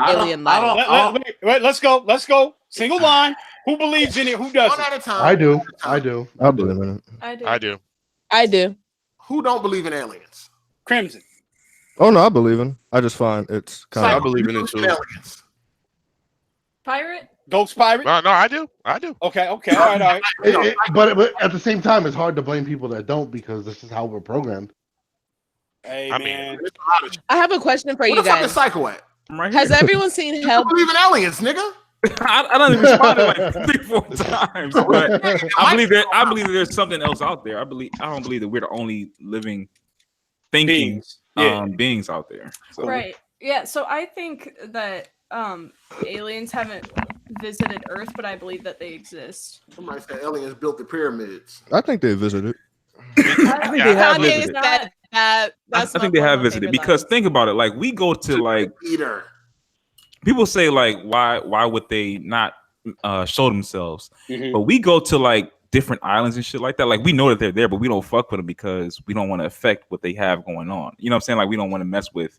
alien life. Wait, let's go. Single line. Who believes in it? Who doesn't? One at a time. I do. I believe in it. I do. Who don't believe in aliens? Crimson. Oh no, I believe in. I just find it's kind of. I believe in it too. Aliens. Pirate. Ghost pirate? No, I do. Okay. All right. But at the same time, it's hard to blame people that don't because this is how we're programmed. Hey, man. I have a question for you guys. Psycho at? Has everyone seen Hell? You believe in aliens, nigga? I don't even responded like 3-4 times. But I believe that there's something else out there. I don't believe that we're the only living, thinking beings out there. So. Right. Yeah. So I think that aliens haven't visited Earth, but I believe that they exist. Somebody said aliens built the pyramids. I think they visited. I think they have visited. I think they have visited because think about it. Like we go to like Peter. people say like, why would they not show themselves? Mhm. But we go to like different islands and shit like that. Like we know that they're there, but we don't fuck with them because we don't want to affect what they have going on. You know what I'm saying? Like we don't want to mess with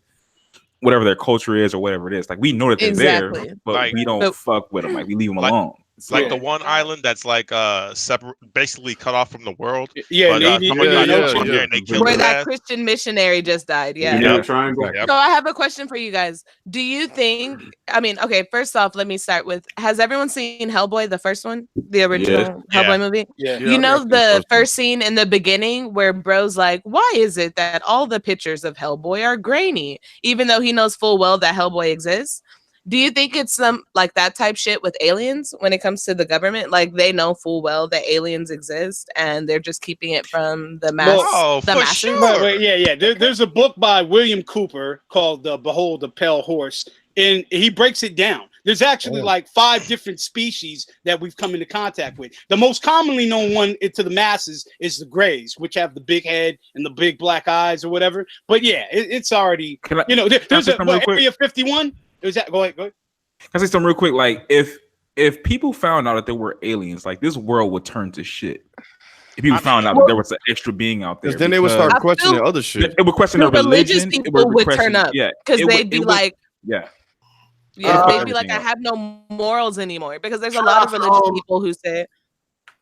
whatever their culture is or whatever it is. Like we know that they're there, but Like- we don't fuck with them. Like we leave them alone. It's like the one island that's like separate, basically cut off from the world. Yeah, but, somebody got from there and they killed Where his that ass. Christian missionary just died. Yeah. Yeah. Triangle. So I have a question for you guys. Do you think, I mean, okay, first off, let me start with, has everyone seen Hellboy, the first one? The original Hellboy movie? Yeah. You know the first scene in the beginning where bro's like, why is it that all the pictures of Hellboy are grainy? Even though he knows full well that Hellboy exists? Do you think it's some like that type shit with aliens when it comes to the government? Like they know full well that aliens exist and they're just keeping it from the mass. The masses? Wait, yeah. There's a book by William Cooper called Behold the Pale Horse, and he breaks it down. There's actually like 5 different species that we've come into contact with. The most commonly known one to the masses is the Greys, which have the big head and the big black eyes or whatever. But yeah, it's already, there's a Area 51. Is that go ahead? Can I say something real quick? Like if people found out that there were aliens, like this world would turn to shit. If people found out that there was an extra being out there, Because then they would start questioning other shit. It would question their religious religion. people would turn up because they'd be like, yeah, they'd be like, I have no morals anymore. Because there's a lot of religious people who say.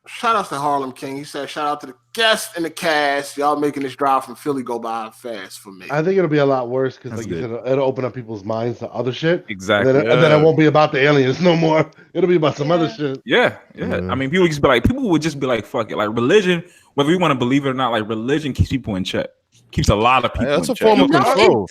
Shout out to Harlem King. He said, shout out to the guests and the cast. Y'all making this drive from Philly go by fast for me. I think it'll be a lot worse because, like you said, it'll open up people's minds to other shit. Exactly. And then it won't be about the aliens no more. It'll be about some other shit. Yeah. I mean, people would just be like, fuck it. Like religion, whether we want to believe it or not, like religion keeps people in check. Keeps a lot of people in check. form of control.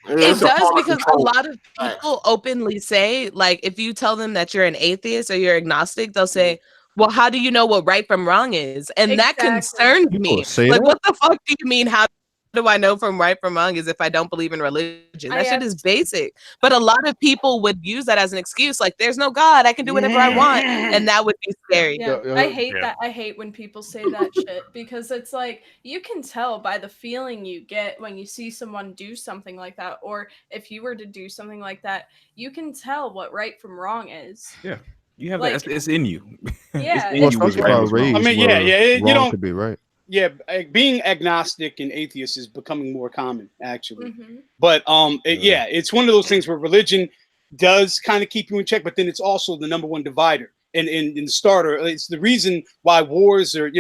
It does because a lot of people openly say, like, if you tell them that you're an atheist or you're agnostic, they'll say, well, how do you know what right from wrong is? And that concerns me. Like, what the fuck do you mean? How do I know from right from wrong is if I don't believe in religion? That shit is basic. But a lot of people would use that as an excuse. Like, there's no God. I can do whatever I want. And that would be scary. Yeah, I hate that. I hate when people say that shit because it's like you can tell by the feeling you get when you see someone do something like that, or if you were to do something like that, you can tell what right from wrong is. Yeah. You have Like- that. It's in you. Yeah. It's in you. What's right. I mean, you wrong don't could be right. Yeah, being agnostic and atheist is becoming more common, actually. Mm-hmm. But it's one of those things where religion does kind of keep you in check, but then it's also the number one divider and in the starter. It's the reason why wars are,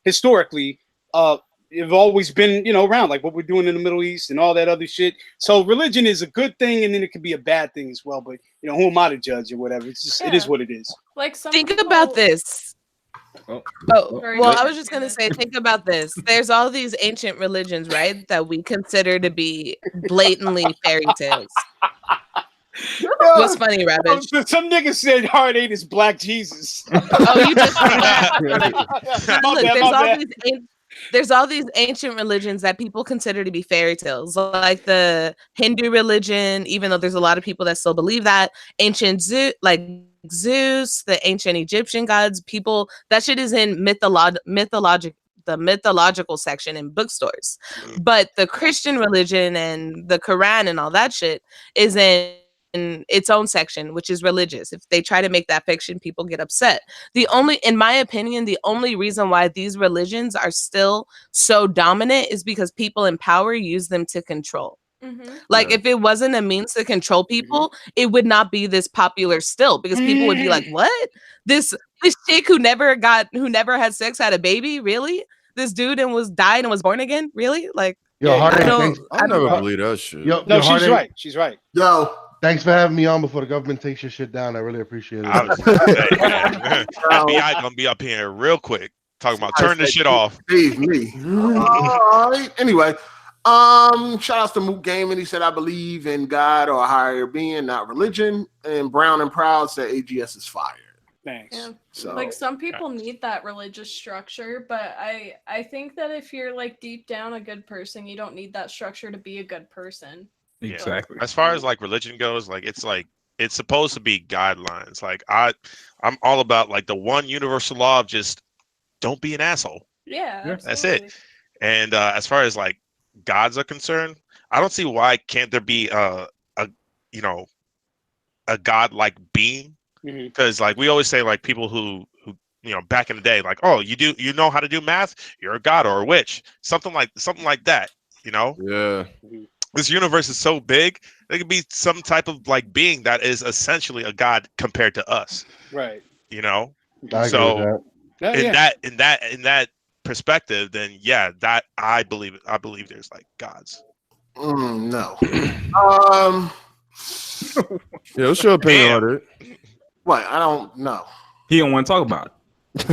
historically, have always been, around, like what we're doing in the Middle East and all that other shit. So religion is a good thing, and then it could be a bad thing as well. But who am I to judge or whatever? It's just it is what it is. Like some Think people- about this. Sorry, Well, go I was just going to say, think about this. There's all these ancient religions, right, that we consider to be blatantly fairy tales. What's funny, Rabbit? Some nigga said Hard 8 is Black Jesus. Oh, you just My bad. There's all these ancient religions that people consider to be fairy tales, like the Hindu religion, even though there's a lot of people that still believe that. Ancient Zeus, the ancient Egyptian gods, people, that shit is in the mythological section in bookstores. But the Christian religion and the Quran and all that shit is in its own section, which is religious. If they try to make that fiction, people get upset. In my opinion, the only reason why these religions are still so dominant is because people in power use them to control. Like if it wasn't a means to control people, it would not be this popular still, because people would be like, what? This chick who never had sex had a baby? Really? This dude died and was born again? Really? Like, I never believe that shit. No, she's right. She's right. Yo, thanks for having me on before the government takes your shit down. I really appreciate it. FBI gonna be up here real quick talking about turn this shit off. Leave me. All right. Anyway, shout outs to Moot Gaming. He said, I believe in God or a higher being, not religion. And Brown and Proud said AGS is fire. Thanks. Yeah. So Like some people need that religious structure, but I think that if you're like deep down a good person, you don't need that structure to be a good person. Yeah. Exactly. As far as like religion goes, like it's supposed to be guidelines. Like I'm all about like the one universal law of just don't be an asshole. Yeah, That's it. And as far as like gods are concerned, I don't see why can't there be a a godlike being, because like we always say, like people who back in the day, like, oh, you know how to do math, you're a god or a witch, something like that. Yeah. This universe is so big, there could be some type of like being that is essentially a god compared to us. Right. I agree So with in that perspective, then yeah, that I believe there's like gods. No. Yeah, what's your opinion on it? What? I don't know. He don't want to talk about it.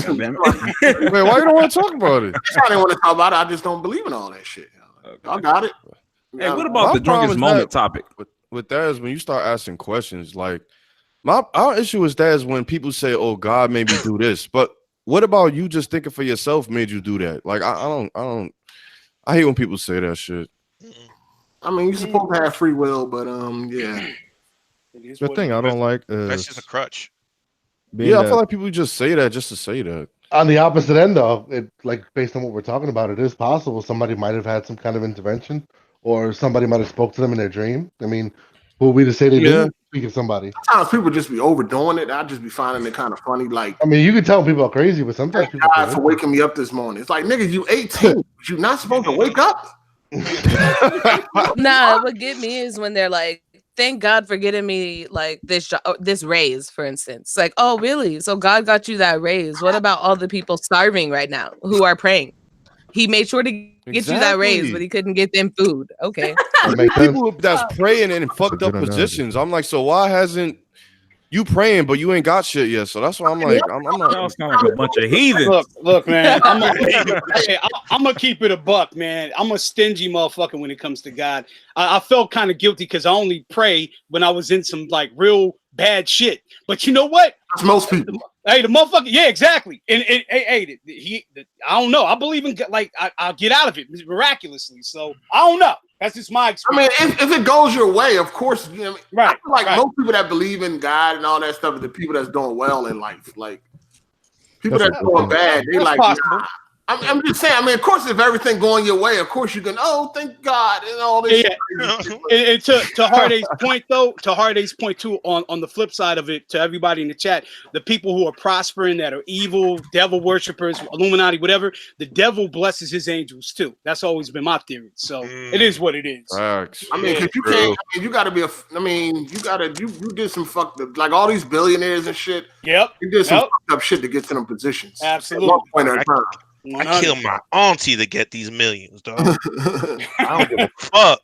Wait, why you don't want to talk about it? I didn't want to talk about it. I just don't believe in all that shit. I got it. Hey, what about the drunkest moment topic? With that is when you start asking questions. Like our issue with that is when people say, "Oh, God made me do this," but what about you just thinking for yourself made you do that? Like I hate when people say that shit. I mean, you're supposed to have free will, but yeah. The thing I don't like is that's just a crutch. Yeah, I feel like people just say that just to say that. On the opposite end, though, like based on what we're talking about, it is possible somebody might have had some kind of intervention, or somebody might have spoke to them in their dream. I mean, who are we to say they didn't speak of somebody? Sometimes people just be overdoing it. I just be finding it kind of funny. Like, I mean, you can tell people are crazy, but sometimes thank people God for waking me up this morning. It's like, nigga, you 18, you're not supposed to wake up. Nah, what get me is when they're like, thank God for getting me like this raise, for instance. Like, oh, really? So God got you that raise. What about all the people starving right now who are praying? He made sure to get you that raise, but he couldn't get them food. Okay. People that's praying in fucked up positions. I'm like, so why hasn't you praying, but you ain't got shit yet? So that's why I'm like, I'm not. Y'all sound like a bunch of heathens. Look, man. I'm gonna keep it a buck, man. I'm a stingy motherfucker when it comes to God. I felt kind of guilty because I only pray when I was in some like real bad shit. But you know what? That's most people. Hey, the motherfucker. Yeah, exactly. And I don't know. I believe in like I'll get out of it miraculously. So I don't know. That's just my experience. I mean, if it goes your way, of course, you know, right. I feel like most people that believe in God and all that stuff are the people that's doing well in life. Like people that's doing bad, they like. Nah. I'm just saying. I mean, of course, if everything going your way, of course you can. Oh, thank God, and all this. Yeah. And to Hard8's point, though, to Hard8's point too, on the flip side of it, to everybody in the chat, the people who are prospering, that are evil, devil worshippers, Illuminati, whatever, the devil blesses his angels too. That's always been my theory. So it is what it is. I mean, because you can't. I mean, you got to be a. I mean, you got to. You did some fucked up, like all these billionaires and shit. Yep. You did some fucked up shit to get to them positions. Absolutely. At one point in time. I killed my auntie to get these millions, dog. I don't give a fuck.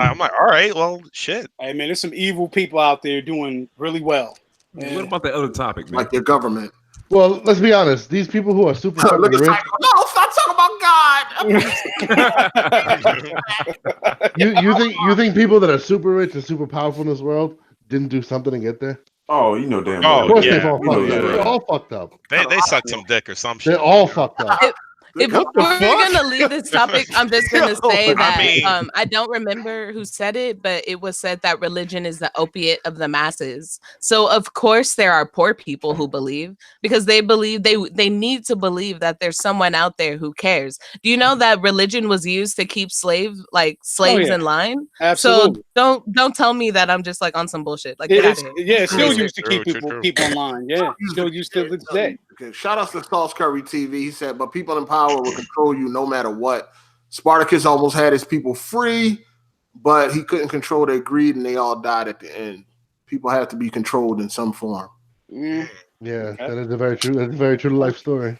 I'm like, all right, well, shit. Hey, man, there's some evil people out there doing really well. Man. What about the other topic, man? Like your government. Well, let's be honest. These people who are super fucking rich. No, stop talking about God. you think people that are super rich and super powerful in this world didn't do something to get there? Oh, you know damn well. Of course Yeah. they've all fucked up. They're all fucked up. They sucked some dick or some shit. They're all fucked up. If we're gonna leave this topic, I'm just gonna say that I mean, I don't remember who said it, but it was said that religion is the opiate of the masses. So of course there are poor people who believe, because they believe they need to believe that there's someone out there who cares. Do you know that religion was used to keep slaves in line? Absolutely. So don't tell me that I'm just like on some bullshit. Like, get out of here. Yeah, it's still used to keep people online. Yeah, still used to this day. Okay. Shout out to Sauce Curry TV. He said, but people in power will control you no matter what. Spartacus almost had his people free, but he couldn't control their greed and they all died at the end. People have to be controlled in some form. Yeah, that is a very true. That's a very true life story.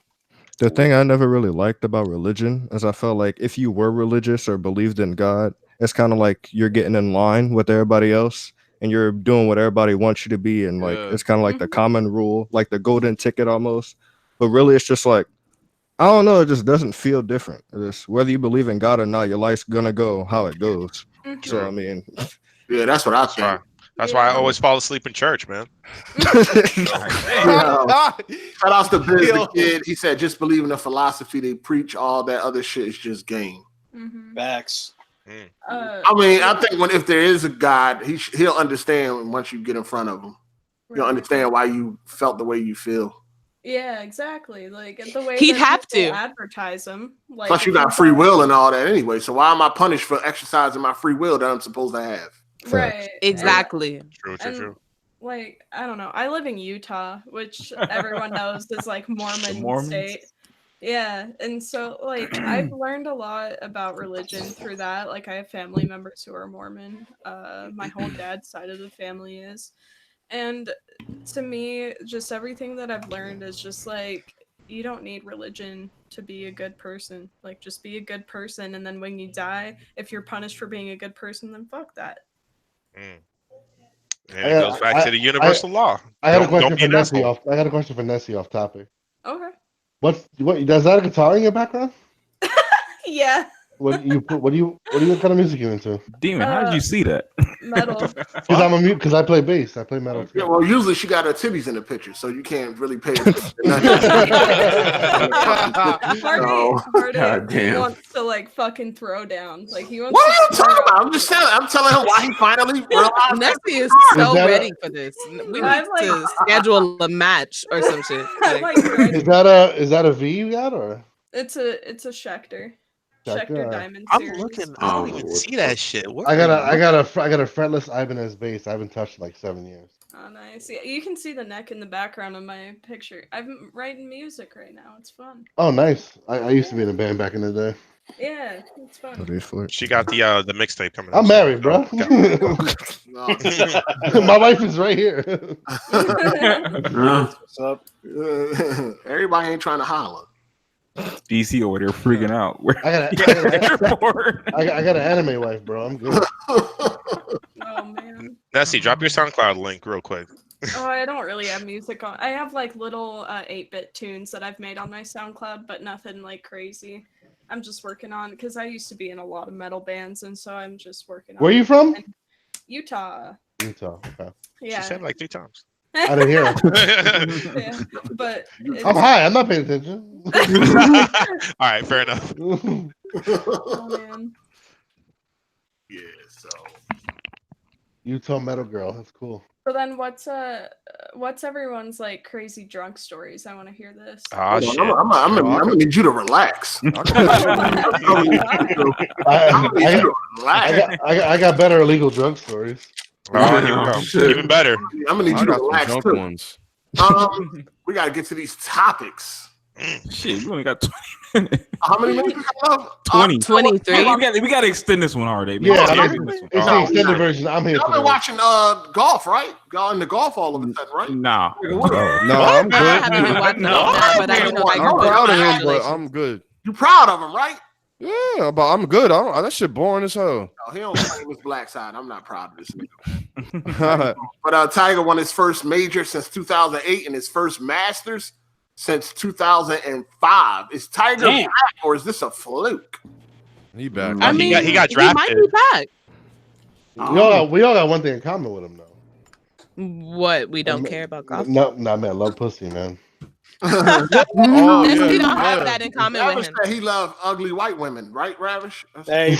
The thing I never really liked about religion is I felt like if you were religious or believed in God, it's kind of like you're getting in line with everybody else and you're doing what everybody wants you to be. And like, it's kind of like the common rule, like the golden ticket almost. But really, it's just like, I don't know. It just doesn't feel different. It's whether you believe in God or not, your life's going to go how it goes. So, I mean. Yeah, that's what I think. That's why I always fall asleep in church, man. Shout out to Biz the Kid. He said, just believe in the philosophy they preach. All that other shit is just game. Facts. I mean, I think if there is a God, he'll understand once you get in front of him. He'll understand why you felt the way you feel. Yeah, exactly. Like the way he'd have to advertise him. Like, plus, you got free will and all that anyway. So why am I punished for exercising my free will that I'm supposed to have? Right. Exactly. True. Like, I don't know. I live in Utah, which everyone knows is like Mormon state. Yeah, and so like I've learned a lot about religion through that. Like I have family members who are Mormon. My whole dad's side of the family is. And to me, just everything that I've learned is just like you don't need religion to be a good person. Like just be a good person, and then when you die, if you're punished for being a good person, then fuck that. And it goes back to the universal law. I got a question for Nessie off topic. Okay. What does that a guitar in your background? Yeah. What kind of music you into? Demon, how did you see that? Metal. Because I play bass. I play metal. Yeah, well, usually she got her titties in the picture, so you can't really pay attention. He wants to like fucking throw down. Like he wants. What are you talking about? I'm telling him why he finally realized. Nessie is so ready for this. We need to schedule a match or some shit. Is that a V you got or? It's a Schecter. Schecter Diamond I'm series. looking. I don't even see that shit. I got a fretless Ibanez bass. I haven't touched in like 7 years. Oh, nice. Yeah, you can see the neck in the background of my picture. I'm writing music right now. It's fun. Oh, nice. I used to be in a band back in the day. Yeah, it's fun. She got the mixtape coming. I'm married, bro. My wife is right here. What's up? Everybody ain't trying to holler. DC over there freaking out. I got an anime wife, bro. I'm good. Oh man. Nessie, drop your SoundCloud link real quick. Oh, I don't really have music on. I have like little 8-bit tunes that I've made on my SoundCloud, but nothing like crazy. I'm just working on because I used to be in a lot of metal bands, and so I'm just working on. Where are you from? Utah. Utah. Okay. Yeah. She said like 3 times. I didn't hear it. Yeah, but I'm high. I'm not paying attention. All right, fair enough. Oh man. Yeah. So. Utah metal girl. That's cool. So then, what's everyone's like crazy drunk stories? I want to hear this. Oh shit! I'm gonna need you to relax. I got better illegal drug stories. Oh, here we go. Even better. I'm gonna need you to relax too. Ones. We gotta get to these topics. Shit, we only got 20 minutes. How many minutes we got? 20. 23. We gotta extend this one already. Yeah, it's the extended version. I'm here. Y'all been watching golf, right? Y'all into golf all of a sudden, right? Nah. No, I'm good. I haven't been watching but I know that I'm you're proud of him, good. but I'm good. You proud of him, right? Yeah, but I'm good. That shit boring as hell. No, he don't claim his black side. I'm not proud of this nigga. But Tiger won his first major since 2008 and his first Masters since 2005. Is Tiger back or is this a fluke? He back. I mean, he got drafted. He might be back. We all got one thing in common with him, though. What? We don't care about golf? No, man. I love pussy, man. We don't have that in common Ravish with him. said he loved ugly white women, right, Ravish? Hey.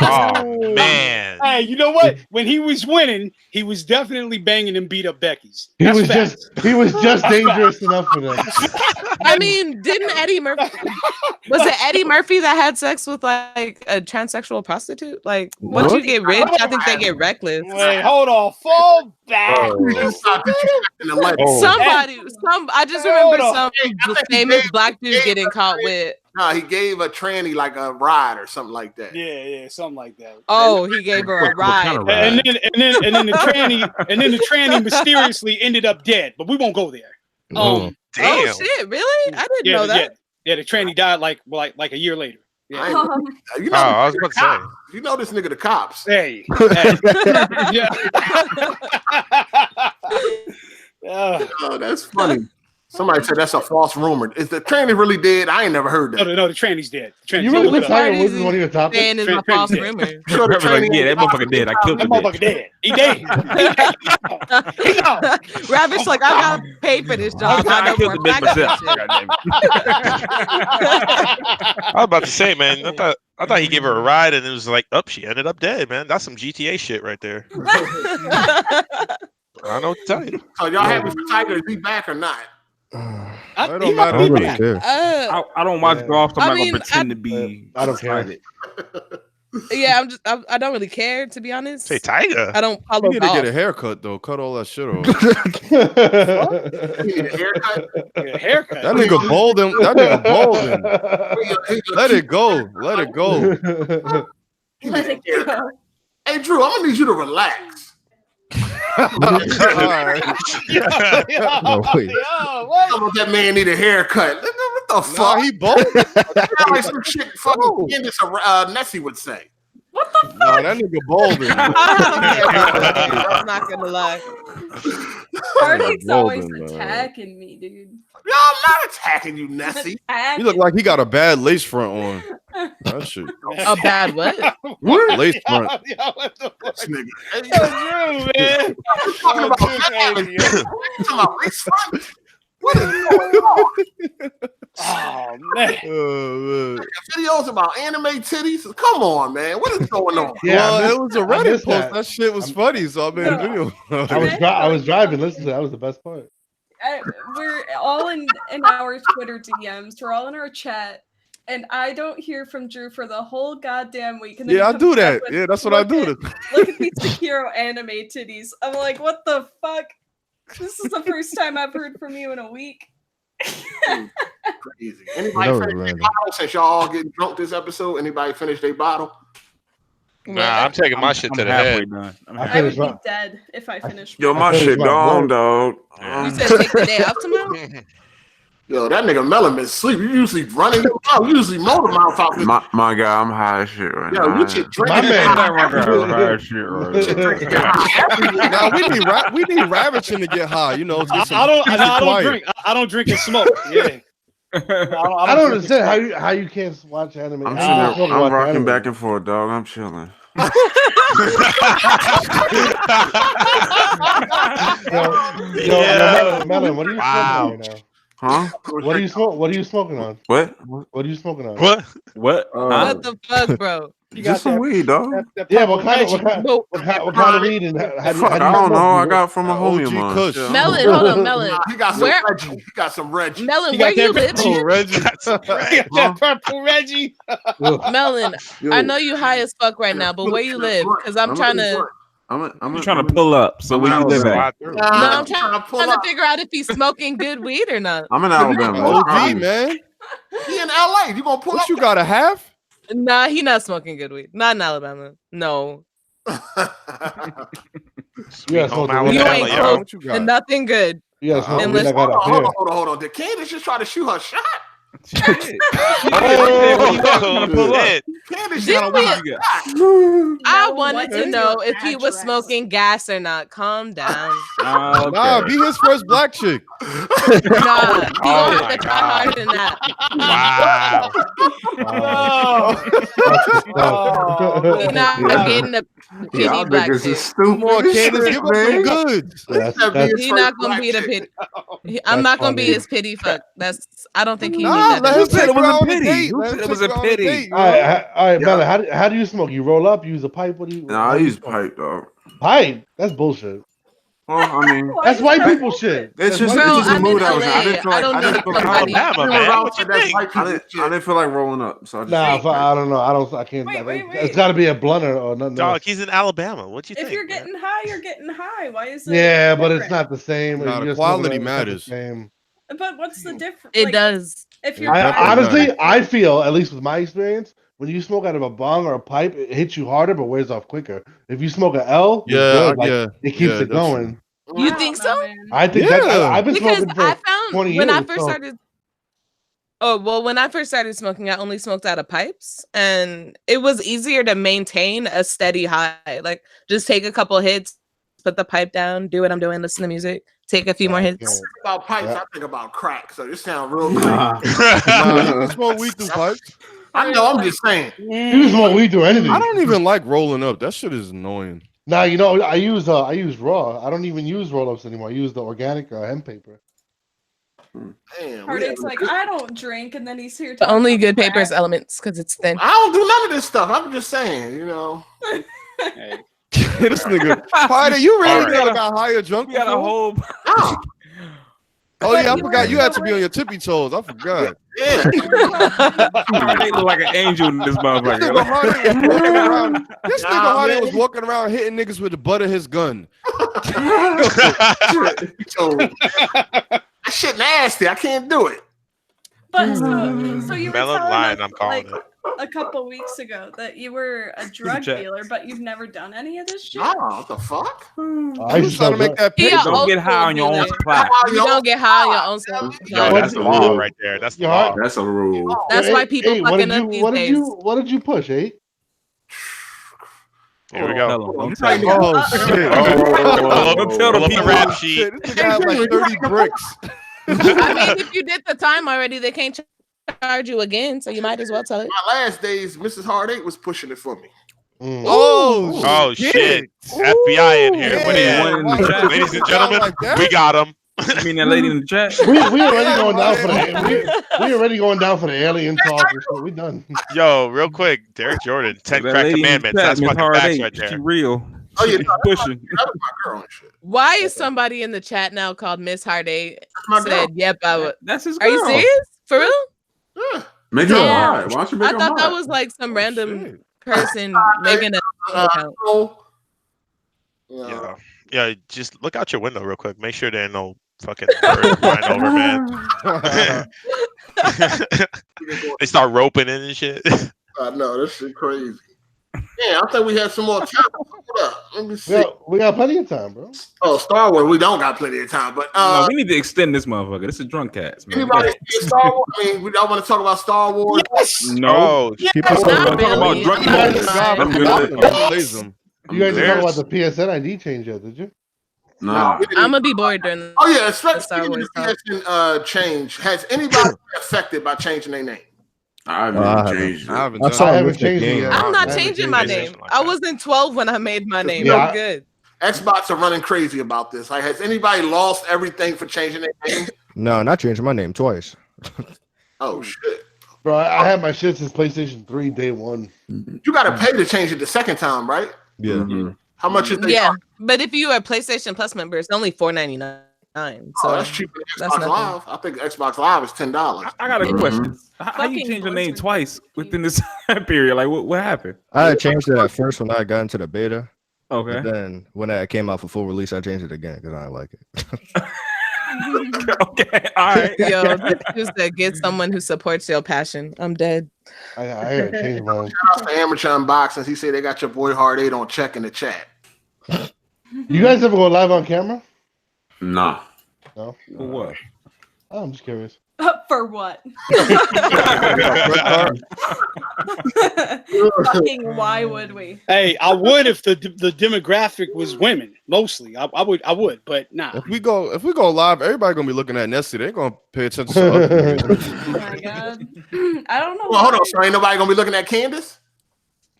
Oh man. Hey, you know what? When he was winning, he was definitely banging and beat up Becky's. He was just dangerous enough for them. I mean, didn't Eddie Murphy? Was it Eddie Murphy that had sex with like a transsexual prostitute? Like, once you get rich, I think they get reckless. Wait, hold on. Fall back. I just remember some famous black dude getting caught with. No, he gave a tranny like a ride or something like that. Yeah, something like that. Oh, he gave her a ride. And then the tranny mysteriously ended up dead. But we won't go there. Damn. Oh shit! Really? I didn't know that. Yeah, the tranny died like a year later. Yeah. I was about to say. You know this nigga, the cops. Hey. Yeah. Oh, that's funny. Somebody said that's a false rumor. Is the tranny really dead? I ain't never heard that. No, the tranny's dead. You really think Tiger Woods is one of your top? Saying is a false rumor. Sure, the tranny that motherfucker dead. I killed that motherfucker dead. He dead. He gone. Ravish, like, I gotta pay for this job. I killed the bitch myself. I was about to say, man. I thought he gave her a ride, and it was like, she ended up dead, man. That's some GTA shit right there. I don't know what to tell you. So y'all happy for Tiger? Is he back or not? I don't matter. I don't watch golf. So I'm not gonna pretend to be. I don't care. Yeah, I don't really care, to be honest. Say Tiger. I don't follow You need to golf. get a haircut though. Cut all that shit off. Yeah, haircut. That nigga bolden. That nigga bolden. Let it go. Let it go. Let it go. Hey, Drew, I'm gonna need you to relax. All right. No, wait. That man need a haircut. What the fuck? Nah, he bolden. Like some shit fucking Candace Nessie would say. What the fuck? Nah, that nigga bolden. I'm not gonna lie. Heartache's always Golden, man. attacking me, dude. Yo, I'm not attacking you, Nessie. He look like he got a bad lace front on. That shit. A bad what? Lace front. This nigga. Drew, man. Talking about that. Talking about lace front. What is going on? Oh man. Videos about anime titties? Come on, man. What is going on? Yeah, Well, it was a Reddit missed post. That shit was funny, so I made a video. I was driving. Listen to that. That was the best part. We're all in our Twitter DMs. We're all in our chat. And I don't hear from Drew for the whole goddamn week. And then Yeah, he I do comes back that. with, Yeah, that's what I do. Look at these Sekiro anime titties. I'm like, what the fuck? This is the first time I've heard from you in a week. Crazy. Anybody finish their bottle since y'all all getting drunk this episode? Anybody finish their bottle? Nah, I'm taking my shit to the head. I would be dead if I finished. Yo, my shit gone, dog. You said take the day off tomorrow? Yo, that nigga Melon been sleep. You usually running your mouth. You usually mow the mouth out. My guy, I'm high as shit right now. Yo, you should drink. My man. Nah, we need ravishing to get high. You know, I don't drink and smoke. Yeah. I don't understand how you can't watch anime. I'm chilling. I'm rocking back and forth, dog. I'm chilling. Melon, what are you smoking right now? Huh? What are you smoking? What are you smoking on? What? What are you smoking on? What? What the fuck, bro? Just some weed, dog. Yeah, what kind of weed and how do you I don't know. I got from a homie of mine. Kush. Yeah. Melon, hold on, Melon. He got some Reggie. He got some Reggie. Melon, where you live? That purple Reggie. Melon, I know you high as fuck right now, but where you live? Because I'm trying to. I'm trying to pull up. So where you live at? No, I'm trying to figure out if he's smoking good weed or not. I'm in Alabama. OG, man. He in LA. You gonna pull What up? you got a half? Nah, he not smoking good weed. Not in Alabama. No. You ain't close to nothing good. Yes, Unless- Hold on. Did Candace just try to shoot her shot? I wanted to know if he was smoking gas or not. Calm down. Nah, be his first black chick. Nah, he gonna have to try harder than that. He's not getting a pity black chick. Come on, Candace, give us some goods. He's not gonna be the pity. I'm not gonna be his pity fuck. I don't think he needs Let that. him take it was her a on pity. date. Who Let said him it was take a her on pity? date, All right, Bella, how do you smoke? You roll up? You use a pipe? What do you? Nah, I use pipe, dog. Pipe? That's bullshit. Well, I mean, that's white people shit. It's just a mood I was in. I didn't feel like I didn't feel like rolling up. So I just I don't know. I can't. It's got to be a blunt or nothing. Dog, he's in Alabama. What you think? If you're getting high, you're getting high. Why is it? Yeah, but it's different? not the same. Nah, the You're quality smoking on- matters. it's not the same. But what's the difference? It does. If you're Honestly, I feel, at least with my experience, when you smoke out of a bong or a pipe, it hits you harder but wears off quicker. If you smoke an L, it keeps it going. You think so? I think that I've been because smoking for I found 20 when I years, first so- started. Oh well, when I first started smoking, I only smoked out of pipes, and it was easier to maintain a steady high. Like just take a couple hits, put the pipe down, do what I'm doing, listen to music, take a few more hits. About pipes, I think about crack. So this sounds real good. You smoke weed through pipes. I know. I'm just saying. You smoke weed through anything. I don't even like rolling up. That shit is annoying. Nah, you know, I use raw. I don't even use roll-ups anymore. I use the organic hemp paper. Damn, Heartache's like, I don't drink, and then he's here. The only good talking paper is about Elements because it's thin. I don't do none of this stuff. I'm just saying, you know. This nigga, Spider, you really All right. got higher drunk? We got a whole. Oh yeah, I forgot you had to be on your tippy toes. I forgot. Yeah. They look like an angel in this motherfucker. This nigga Hardy was walking around hitting niggas with the butt of his gun. That shit nasty. I can't do it. But so you were Melon telling line, us, I'm calling like, a couple weeks ago that you were a drug dealer, but you've never done any of this shit. Oh, what the fuck? I used to trying to make that picture. Don't get high on your own supply. You don't get high on your own supply. Yo, that's the law right there. That's the law. That's a rule. That's why people fucking up these days. What did you push, eh? Here we go. Don't tell me. Oh shit! Don't tell the Pull up the people. rap sheet. This nigga had like 30 bricks. I mean, if you did the time already, they can't charge you again, so you might as well tell it. My last days, Mrs. Hard8 was pushing it for me. Oh shit! FBI in here. What is Ooh. ladies and gentlemen? We got him. You mean that lady in the chat? We already going down for we already going down for the alien talk. We done. Yo, real quick, Derek Jordan, 10 That crack lady in the commandments. chat, That's Miss fucking facts Hard8, right there. She real. Oh yeah, She's pushing. that was my girl and shit. Why is somebody in the chat now called Miss Hard8 my said, girl. "Yep, I would." That's his Are you girl. serious? For real? Yeah. Make her Damn. hard. Why don't you make I her thought that hard? was like some random person making a account. Yeah, just look out your window real quick. Make sure there ain't no fucking birds flying over, man. They start roping in and shit. I know, this shit crazy. Yeah, I think we had some more time. Hold up. Let me see. We got plenty of time, bro. Oh, Star Wars, we don't got plenty of time, but No, we need to extend this motherfucker. This is drunk cats, man. anybody see Star Wars? I mean, we don't want to talk about Star Wars. Yes. No. People Not talk about really. drunk I'm people. not. I'm good. You guys didn't talk about the PSN ID change yet, did you? Nah. I'm gonna be bored during the Oh yeah, Star especially Wars the PSN change. Has anybody been affected by changing their name? I haven't changed. I haven't I done haven't it. changed it yet. I'm not I haven't changing changed my it yet. name. I wasn't 12 when I made my name. Yeah, I'm good. Xbox are running crazy about this. Like, has anybody lost everything for changing their name? No, not changing my name twice. Oh shit, Bro, I had my shit since PlayStation 3 day one. you got to pay to change it the second time, right? Yeah. Mm-hmm. How much is it? Yeah, but if you are a PlayStation Plus member, it's only $4.99. So Oh, that's cheaper than that's Xbox nothing. Live. I think Xbox Live is $10. I got a question. How you Fucking change your name Blizzard. twice within this time period? Like, what happened? I had changed it at first when I got into the beta. Okay. But then when it came out for full release, I changed it again because I didn't like it. Okay. All right. Yo, just to get someone who supports your passion. I'm dead. I gotta change mine. Shout out to Amateur Unboxings. He said they got your boy Hard8 on check in the chat. You guys ever go live on camera? Nah. No. For what? Oh, I'm just curious. For what? Fucking why would we? Hey, I would if the demographic was women mostly. I would, but nah. If we go live, everybody gonna be looking at Nessie. They gonna pay attention to other people. Oh my god. I don't know. Well, hold why. on. So ain't nobody gonna be looking at Candace?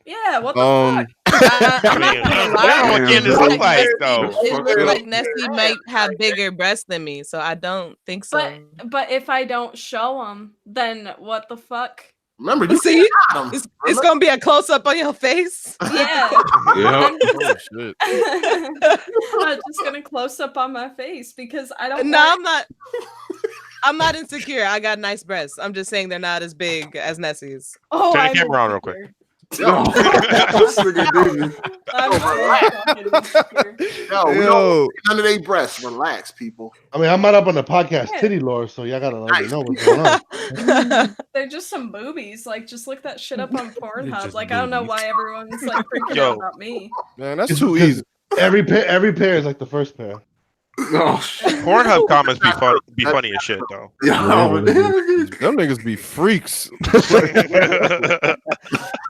Yeah, what the fuck? I'm not gonna lie. I don't know what Candace look like, though. It looks like Nessie might have bigger breasts than me, so I don't think so. But if I don't show them, then what the fuck? Remember, you See, got 'em. it's gonna be a close up on your face. Yeah. Yeah. Oh shit. I'm just gonna close up on my face because I don't. No, I'm not. I'm not insecure. I got nice breasts. I'm just saying they're not as big as Nessie's. Oh, Turn the I'm camera on real quick. Yo, this nigga did. I'm so fucking insecure. Yo, we don't see none of their breasts. Relax, people. I mean, I'm not up on the podcast titty lore, so y'all gotta let me know what's going on. They're just some boobies. Like, just look that shit up on Pornhub. just Like, I don't know why everyone's like freaking Yo. out about me. Man, that's too easy. Every pair is like the first pair. No. Pornhub comments be funny as shit though. Them niggas be freaks.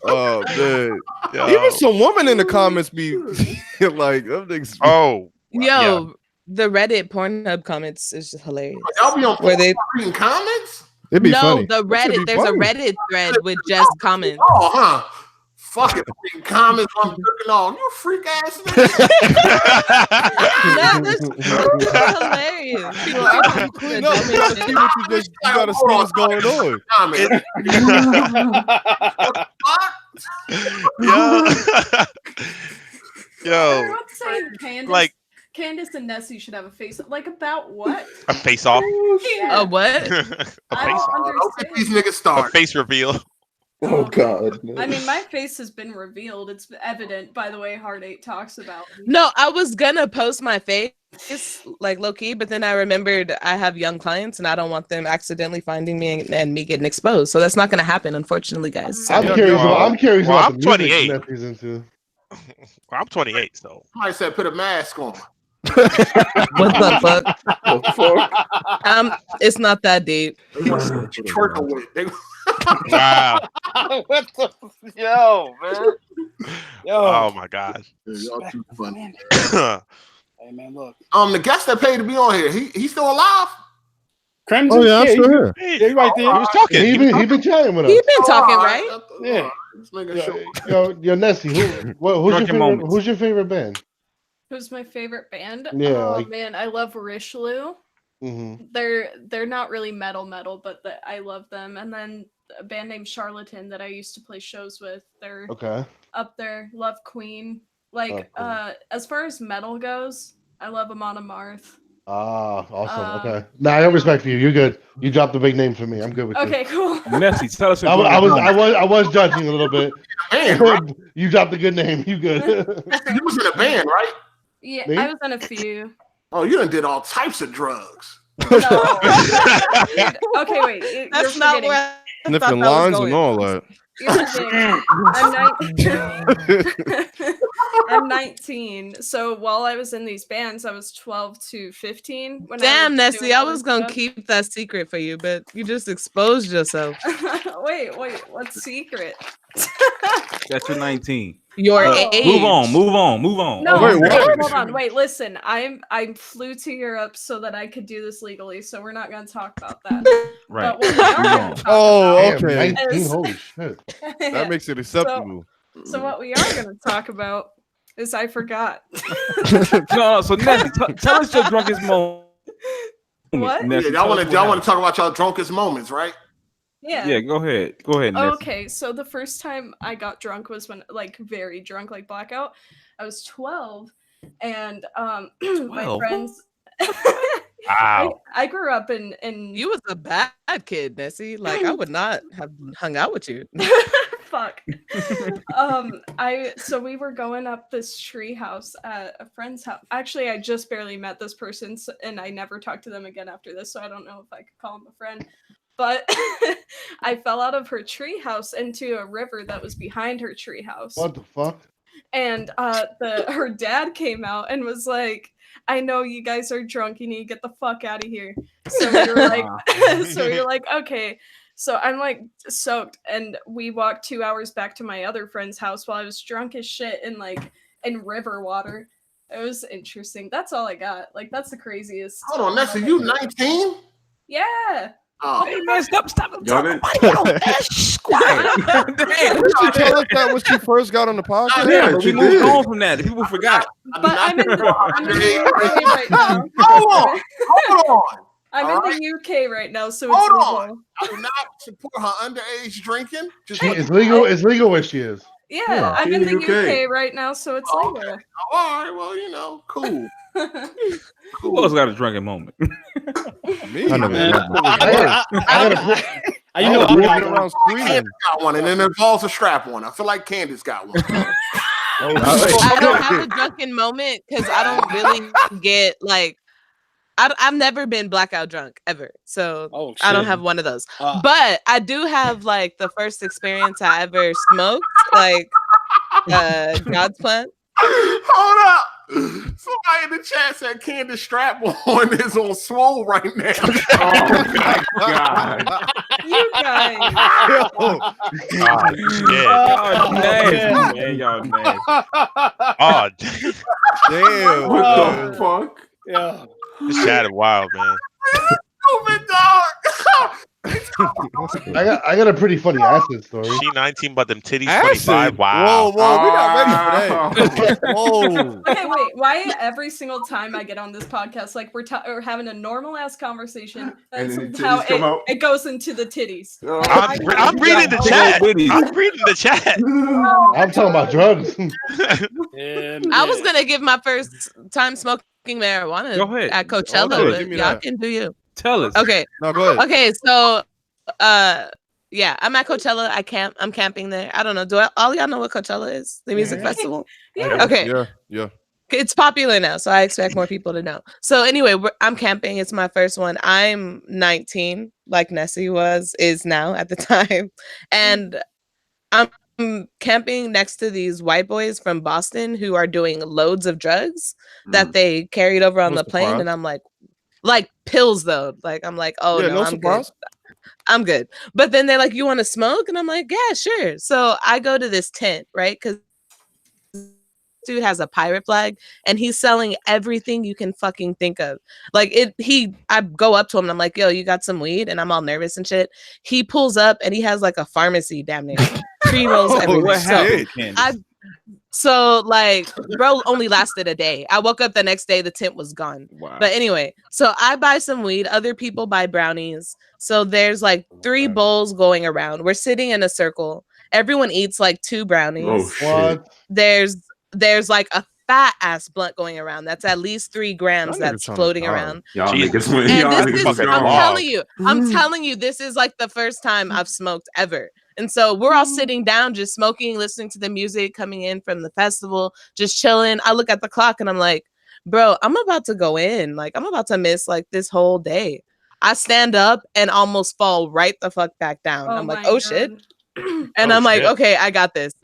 Oh man. Yo. Even some women in the comments be like them niggas. Oh, Yo, the Reddit Pornhub comments is just hilarious. Y'all be on Where they reading comments? It'd be no, funny. the That should Reddit. be There's a funny. Reddit thread with just comments. Oh, huh? Fuck it. Reading comments while I'm jerking off. You freak ass nigga. That's hilarious. People are fucking Clean up. You gotta see what you gotta see what's going on. Comment. Yo. Yo. Everyone's saying Candace, Like- Candace and and Nessie should have a face. Like about what? A face off. Yeah. A what? A face I don't off. understand. These niggas A start. face reveal. Oh God. I mean, my face has been revealed. It's evident by the way Hard8 talks about me. No, I was gonna post my face like low key, but then I remembered I have young clients and I don't want them accidentally finding me and me getting exposed. So that's not gonna happen, unfortunately, guys. I'm curious. I'm curious Well, about I'm the music 28. Nessie's into. Well, I'm 28, so. Somebody said put a mask on. What the fuck? The fuck? It's not that deep. Twerking with it. Wow. What the? Yo, man. Yo. Oh my gosh. Y'all too funny. Hey, man, look. The guest that paid to be on here, he still alive? Crimson? Oh yeah, I'm still here. Yeah, you right there. He was talking. He been chatting with us. He been talking, right? Yeah. Yo, Nessie, who's your favorite band? Who's my favorite band? Yeah, Oh like- man, I love Richelieu. Mm-hmm. They're not really metal, but I love them. And then a band named Charlatan that I used to play shows with. They're Okay. up there. Love Queen. Like as far as metal goes, I love Amon Amarth. Ah, awesome. Okay. Nah, I have respect for you. You're good. You dropped the big name for me. I'm good with you. Okay, cool. Nessie, tell us. I was judging a little bit. You dropped a good name. You good? You was in a band, right? Yeah, Me? I was in a few. Oh, you done did all types of drugs. No. Okay, wait. That's you're not forgetting. where I Sniffing thought that was lines going. and all that. You're forgetting. I'm 19. So while I was in these bands, I was 12 to 15. When Damn, I Nessie, I was gonna stuff. keep that secret for you, but you just exposed yourself. wait, what's secret? That's your 19. Your Oh. age. Move on. No, wait, what? hold on. Wait, listen. I flew to Europe so that I could do this legally. So we're not going to talk about that. Right. But what we are going to talk Oh, Damn, okay. 19, Is- holy shit. That makes it acceptable. So what we are going to talk about is I forgot. No, so Nessie, tell us your drunkest moment. What? Nessie, Y'all tell us want what to talk about y'all drunkest moments, right? Yeah. Yeah, go ahead, Nessie. Okay, so the first time I got drunk was when, like, very drunk, like blackout. I was 12, and my 12? friends. Wow. I grew up in. You was a bad kid, Nessie. Like I would not have hung out with you. Fuck. So we were going up this tree house at a friend's house. Actually, I just barely met this person, and I never talked to them again after this. So I don't know if I could call him a friend. But I fell out of her tree house into a river that was behind her tree house. What the fuck? And her dad came out and was like, I know you guys are drunk, you need to get the fuck out of here. So we were like okay. So I'm like soaked, and we walked 2 hours back to my other friend's house while I was drunk as shit in river water. It was interesting. That's all I got. Like, that's the craziest. Hold on, Nessie, you 19? Yeah. Oh, Hey man, stop. Y'all didn't. Damn. Did you tell us that when you first got on the podcast? Yeah, but we you moved did. on from that. People forgot. But I'm in the UK right now. Hold on. I'm All in the UK right now, so it's Hold legal. on. I do not support her underage drinking. Just It's legal. It's legal where she is. Yeah, I'm she in in the the UK right now, so it's Oh, legal. all right, well, cool. Who else got a drunken moment? Me, I never man. did. You know, I was I'm- walking around screaming. Candace got one, and then it involves a strap one. I feel like Candace got one. I don't have a drunken moment because I don't really get like I've never been blackout drunk ever, so Oh, I don't shit. have one of those. Uh. But I do have like the first experience I ever smoked, like God's plan. Hold up. Somebody in the chat said Candace strap one is on swole right now. Oh my God. You guys. Oh, shit. Y'all nasty, man. man. Y'all nasty. Oh, Damn. What the fuck? Yeah. this chat is wild, man. Stupid dog. I got a pretty funny acid story. She 19, but them titties Acid? 25. Wow. Whoa, we're not ready for that. Whoa. Okay, wait. Why every single time I get on this podcast, like we're having a normal ass conversation, and And then the somehow titties come out? it goes into the titties. Oh, I'm reading the chat. I'm reading the chat. I'm talking about drugs. Yeah, I was gonna give my first time smoking marijuana Go ahead. at Coachella, Good. but y'all can do you. Tell us. Okay. No, go ahead. Okay, so yeah, I'm at Coachella. I'm camping there. I don't know. All y'all know what Coachella is? The music festival? Yeah. Okay. Yeah. It's popular now, so I expect more people to know. So anyway, I'm camping. It's my first one. I'm 19, like Nessie is now at the time. And I'm camping next to these white boys from Boston who are doing loads of drugs that they carried over on the plane. And I'm like pills though. Like, I'm like, oh no, I'm good. I'm good. But then they're like, you want to smoke? And I'm like, yeah, sure. So I go to this tent, right? Because dude has a pirate flag and he's selling everything you can fucking think of. Like I go up to him and I'm like, yo, you got some weed? And I'm all nervous and shit. He pulls up and he has like a pharmacy damn near. Pre-rolls everywhere. So like bro only lasted a day. I woke up the next day, the tent was gone. Wow. But anyway, so I buy some weed, other people buy brownies. So there's like 3 bowls going around. We're sitting in a circle. Everyone eats like 2 brownies. Oh shit. There's like a fat ass blunt going around. That's at least 3 grams that's floating around. I'm telling you, this is like the first time I've smoked ever. And so we're all sitting down, just smoking, listening to the music coming in from the festival, just chilling. I look at the clock and I'm like, bro, I'm about to go in. Like, I'm about to miss like this whole day. I stand up and almost fall right the fuck back down. I'm like, oh shit. And I'm like, okay, I got this.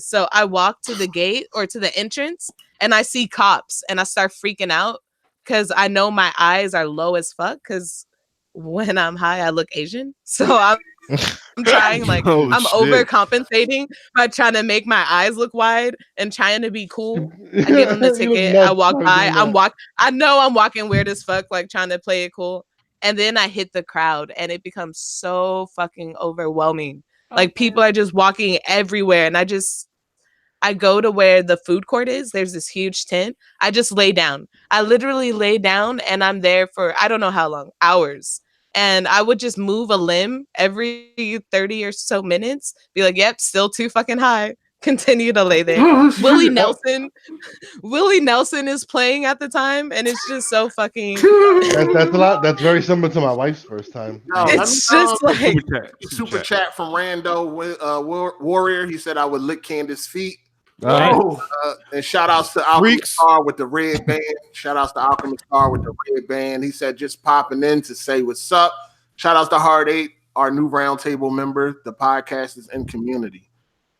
So I walk to the gate or to the entrance and I see cops and I start freaking out because I know my eyes are low as fuck because when I'm high, I look Asian. So I'm trying, like, I'm overcompensating by trying to make my eyes look wide and trying to be cool. I give them the ticket. I walk by. I know I'm walking weird as fuck, like trying to play it cool. And then I hit the crowd and it becomes so fucking overwhelming. Like people are just walking everywhere. And I go to where the food court is. There's this huge tent. I just lay down. I literally lay down and I'm there for, I don't know how long, hours. And I would just move a limb every 30 or so minutes. Be like, yep, still too fucking high. Continue to lay there. Willie Nelson is playing at the time. And it's just so fucking. That's a lot. That's very similar to my wife's first time. It's just like. Super chat from Rando Warrior. He said, I would lick Candace's feet. And shout outs to Alchemist Star with the red band. Shout outs to Alchemist Star with the red band. He said just popping in to say what's up. Shout outs to Hard 8, our new roundtable member. The podcast is in community.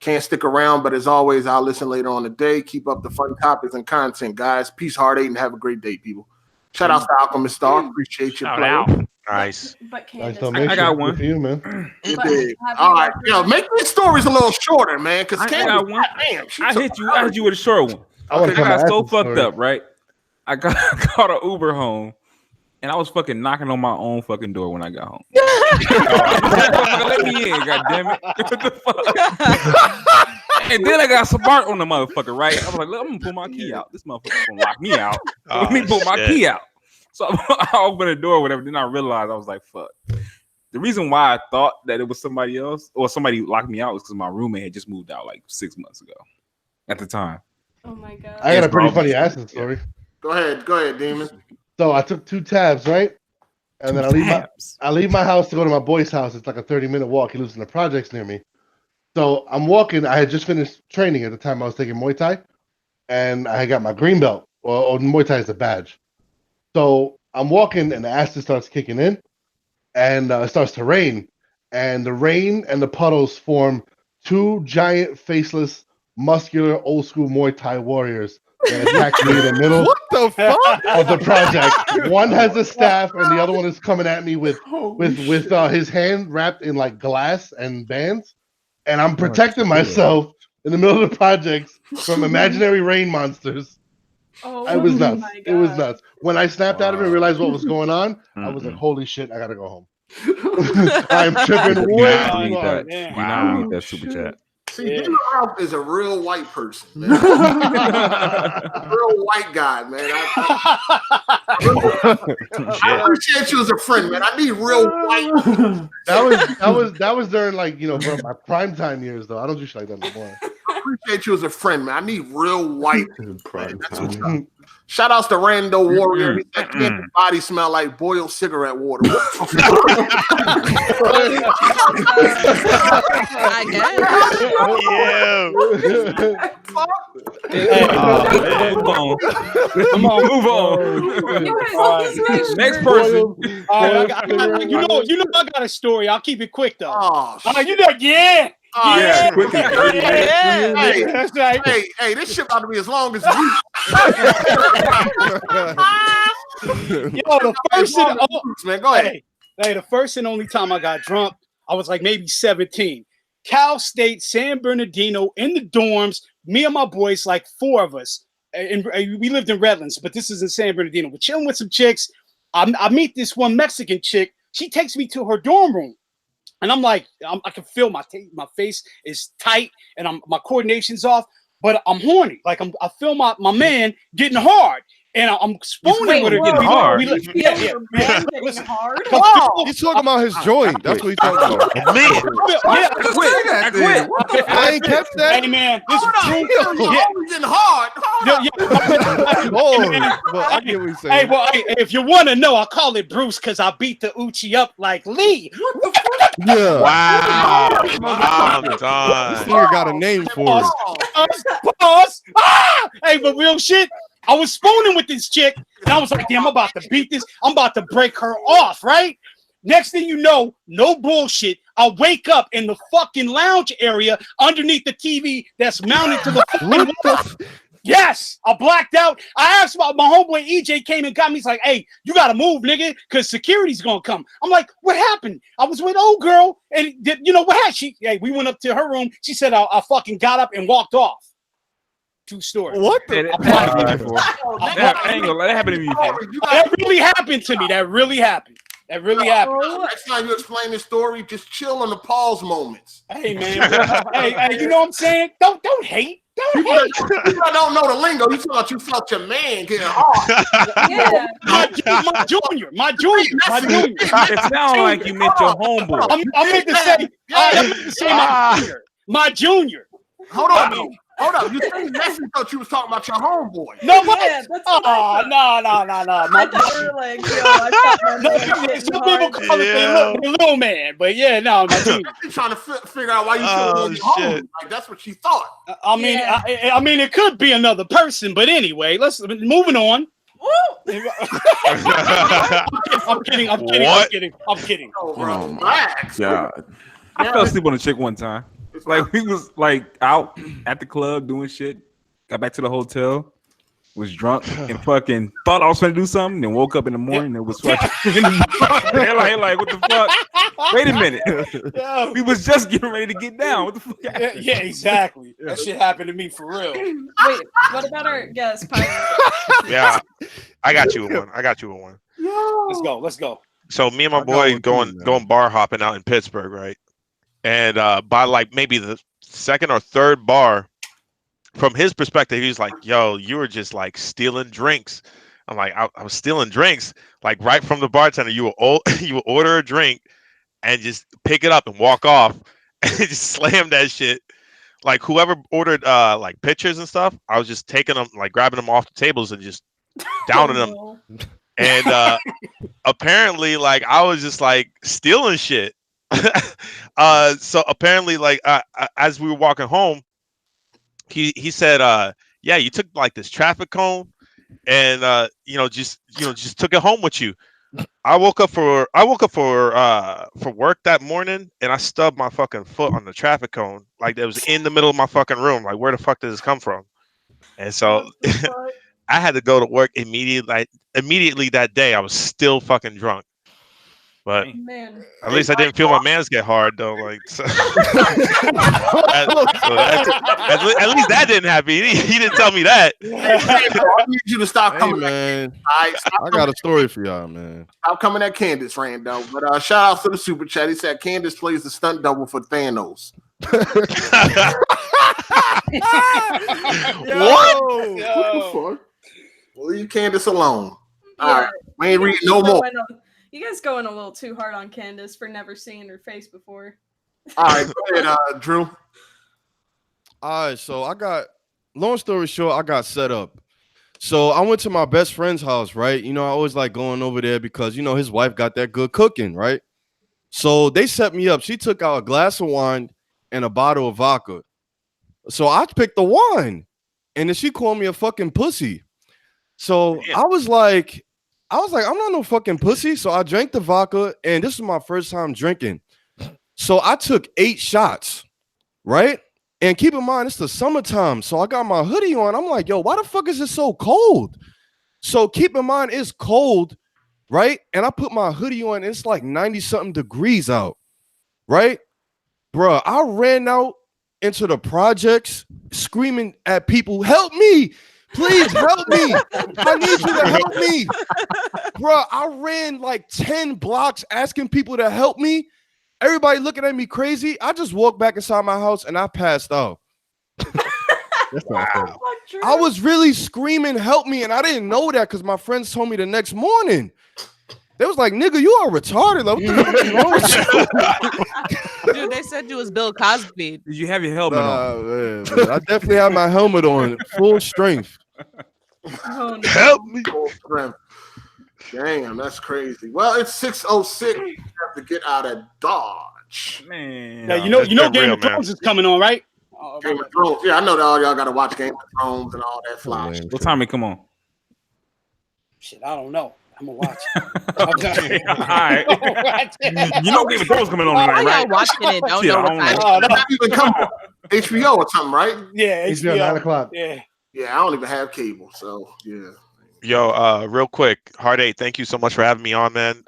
Can't stick around, but as always, I'll listen later on the day. Keep up the fun topics and content, guys. Peace, Hard 8, and have a great day, people. Shout outs to Alchemist Star. Appreciate your play. Nice. But Candace, I got one for you, man. All right, make these stories a little shorter, man. Because I got one. Damn, I hit you with a short one. I got so fucked up, right? I caught an Uber home, and I was fucking knocking on my own fucking door when I got home. Let me in, goddammit. What the fuck? And then I got smart on the motherfucker, right? I was like, I'm gonna pull my key out. This motherfucker's gonna lock me out. Let me pull my key out. So I opened the door, whatever. Then I realized I was like, fuck. The reason why I thought that it was somebody else or somebody locked me out was because my roommate had just moved out like 6 months ago at the time. Oh my God. I got a pretty funny acid story. Go ahead, Demon. So I took 2 tabs, right? And then I leave my house to go to my boy's house. It's like a 30-minute walk. He lives in the projects near me. So I'm walking. I had just finished training at the time. I was taking Muay Thai. And I got my green belt. Or Muay Thai is a badge. So I'm walking and the acid starts kicking in. And it starts to rain. And the rain and the puddles form 2 giant, faceless, muscular, old-school Muay Thai warriors that attacked me in the middle of the project. One has a staff, and the other one is coming at me with his hand wrapped in like glass and bands, and I'm protecting myself in the middle of the projects from imaginary rain monsters. It was nuts. It was nuts. When I snapped out of it and realized what was going on, I was like, "Holy shit! I gotta go home." I'm tripping way too hard. Wow, that's super chat. See, Demon Ralph is a real white person, man. A real white guy, man. I appreciate you as a friend, man. I need real white. That was during like my prime time years though. I don't do shit like that anymore. I appreciate you as a friend, man. I need real white. That's what's up. Shout outs to Rando Warrior. He said, Candace's body smell like boiled cigarette water. I guess. Move on. Next person. All right, you know, I got a story. I'll keep it quick though. Oh, you know, yeah. Yeah. Quick and dirty. Hey, That's right. hey, this shit about to be as long as you. Yo, the first and man, go ahead. Hey, the first and only time I got drunk, I was like maybe 17. Cal State, San Bernardino, in the dorms. Me and my boys, like 4 of us, and we lived in Redlands, but this is in San Bernardino. We're chilling with some chicks. I meet this one Mexican chick. She takes me to her dorm room. And I'm like, I can feel my face is tight and my coordination's off, but I'm horny. Like I feel my man getting hard. And I'm spooning with her. Getting hard. Getting hard. He's talking about his joint. That's what he's talking about. Man. I quit. I ain't kept that. Hey man, this is true. Always getting hard. But I get what he's saying. Hey, well, if you want to know, I call it Bruce because I beat the Uchi up like Lee. Yeah. Wow. I'm This done. nigga got a name for it. Pause. Ah! Hey, but real shit. I was spooning with this chick, and I was like, damn, I'm about to beat this. I'm about to break her off, right? Next thing you know, no bullshit. I wake up in the fucking lounge area underneath the TV that's mounted to the fucking wall. Yes, I blacked out. I asked about my homeboy EJ came and got me. He's like, hey, you got to move, nigga, because security's going to come. I'm like, what happened? I was with old girl, and you know what happened? We went up to her room. She said I fucking got up and walked off. True story. What the? That happened to me before. That really happened to me. That really happened. Next time you explain this story, just chill on the pause moments. Hey man, hey, you know what I'm saying? Don't hate. Don't hate. People don't know the lingo. You thought you felt your man getting hard. Yeah. My junior. It sounds like you meant your homeboy. I meant to say my junior. Hold up. You think Nipsey thought you was talking about your homeboy? No, what? Yeah, that's what I thought. No. I thought you were like, yo, I thought my man was Some people call it the little man, but yeah, no, my junior. She's trying to figure out why you feel your homeboy. Like that's what she thought. I mean, it could be another person, but anyway, moving on. I'm kidding. Oh, bro. Relax. God. I fell asleep on a chick one time. Like we was like out at the club doing shit. Got back to the hotel, was drunk and fucking thought I was gonna do something. Then woke up in the morning and was fucking like what the fuck? Wait a minute. We was just getting ready to get down. What the fuck? Yeah, exactly. That shit happened to me for real. Wait, what about our guest? Yeah, I got you with one. Let's go. So me and my boy going bar hopping out in Pittsburgh, right? And by like maybe the second or third bar, from his perspective, he was like, yo, you were just like stealing drinks. I'm like, I was stealing drinks, like right from the bartender. You would order a drink and just pick it up and walk off and just slam that shit. Like whoever ordered like pitchers and stuff, I was just taking them, like grabbing them off the tables and just downing them. And apparently, like I was just like stealing shit. So apparently, like as we were walking home, he said, yeah, you took like this traffic cone and just took it home with you. I woke up for work that morning and I stubbed my fucking foot on the traffic cone. Like it was in the middle of my fucking room. Like where the fuck did this come from? And so I had to go to work immediately that day. I was still fucking drunk. But at least I didn't feel my mans get hard though. Like, so. At least that didn't happen. He didn't tell me that. I need you to stop coming, man. I got a story for y'all, man. Stop coming at Candace, Rando. But shout out to the super chat. He said Candace plays the stunt double for Thanos. What? What the fuck? Well, leave Candace alone. All right, we ain't reading no more. You guys going a little too hard on Candace for never seeing her face before. All right, go ahead, Drew. All right, so long story short, I got set up. So I went to my best friend's house, right? You know, I always like going over there because, you know, his wife got that good cooking, right? So they set me up. She took out a glass of wine and a bottle of vodka. So I picked the wine, and then she called me a fucking pussy. So I was like, I'm not no fucking pussy. So I drank the vodka, and this was my first time drinking. So I took 8 shots, right? And keep in mind, it's the summertime. So I got my hoodie on. I'm like, yo, why the fuck is it so cold? So keep in mind, it's cold, right? And I put my hoodie on, and it's like 90-something degrees out, right? Bruh, I ran out into the projects screaming at people, help me, please help me. I need you to help me. Bruh, I ran like 10 blocks asking people to help me. Everybody looking at me crazy. I just walked back inside my house and I passed out. Wow. I was really screaming, help me, and I didn't know that because my friends told me the next morning. They was like, nigga, you are retarded. Like, what the fuck is wrong with you? Dude, they said you was Bill Cosby. Did you have your helmet on? Man, I definitely had my helmet on, full strength. Oh, no. Help me. Damn, that's crazy. Well, it's 6:06. We have to get out of Dodge. Man. Now, you know Game of Thrones is coming on, right? Game of Thrones. Yeah, I know that all y'all got to watch Game of Thrones and all that fly shit. What time it come on? Shit, I don't know. I'm gonna watch it. Okay. All right. You know Game of Thrones coming on tonight, right? Y'all watching it? Don't Shit, know I what don't time. know. That doesn't even come on HBO or something, right? Yeah, HBO 9 o'clock. Yeah. Yeah, I don't even have cable, so yeah. Yo, real quick, Hard8, thank you so much for having me on, man.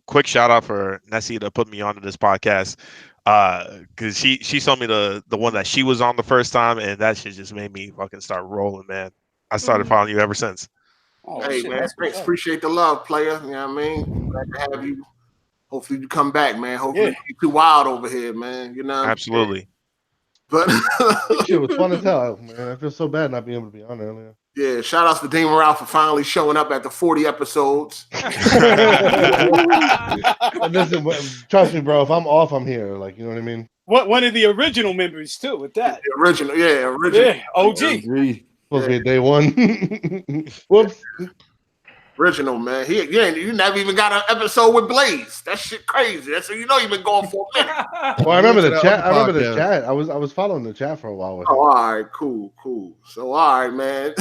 Quick shout out for Nessie to put me onto this podcast. Cause she told me the one that she was on the first time, and that shit just made me fucking start rolling, man. I started following you ever since. Oh, hey shit, man, thanks. Appreciate the love, player. You know what I mean? Glad to have you. Hopefully you come back, man. Hopefully you keep too wild over here, man. You know? Absolutely. But shit was fun as hell, man. I feel so bad not being able to be on earlier. Yeah, shout outs to Dean Morale for finally showing up at the 40 episodes. Listen, trust me, bro. If I'm off, I'm here. Like, you know what I mean? One of the original members too. With that, the original, yeah, OG. Supposed to be day one. Whoops. Original, man. You never even got an episode with Blaze. That shit crazy. That's you know you've been going for a minute. Well, I remember the chat. I was following the chat for a while. Oh, all right, cool. So, all right, man.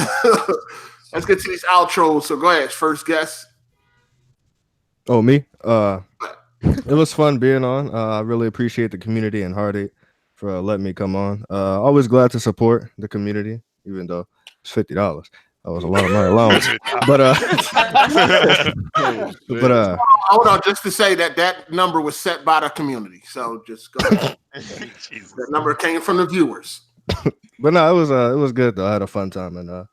Let's get to these outros. So, go ahead. First guest. Oh, me? It was fun being on. I really appreciate the community and Hard8 for letting me come on. Always glad to support the community, even though it's $50. That was a lot of my allowance. But hold on, just to say that number was set by the community. So just go ahead. That number came from the viewers. But no, it was good though. I had a fun time, and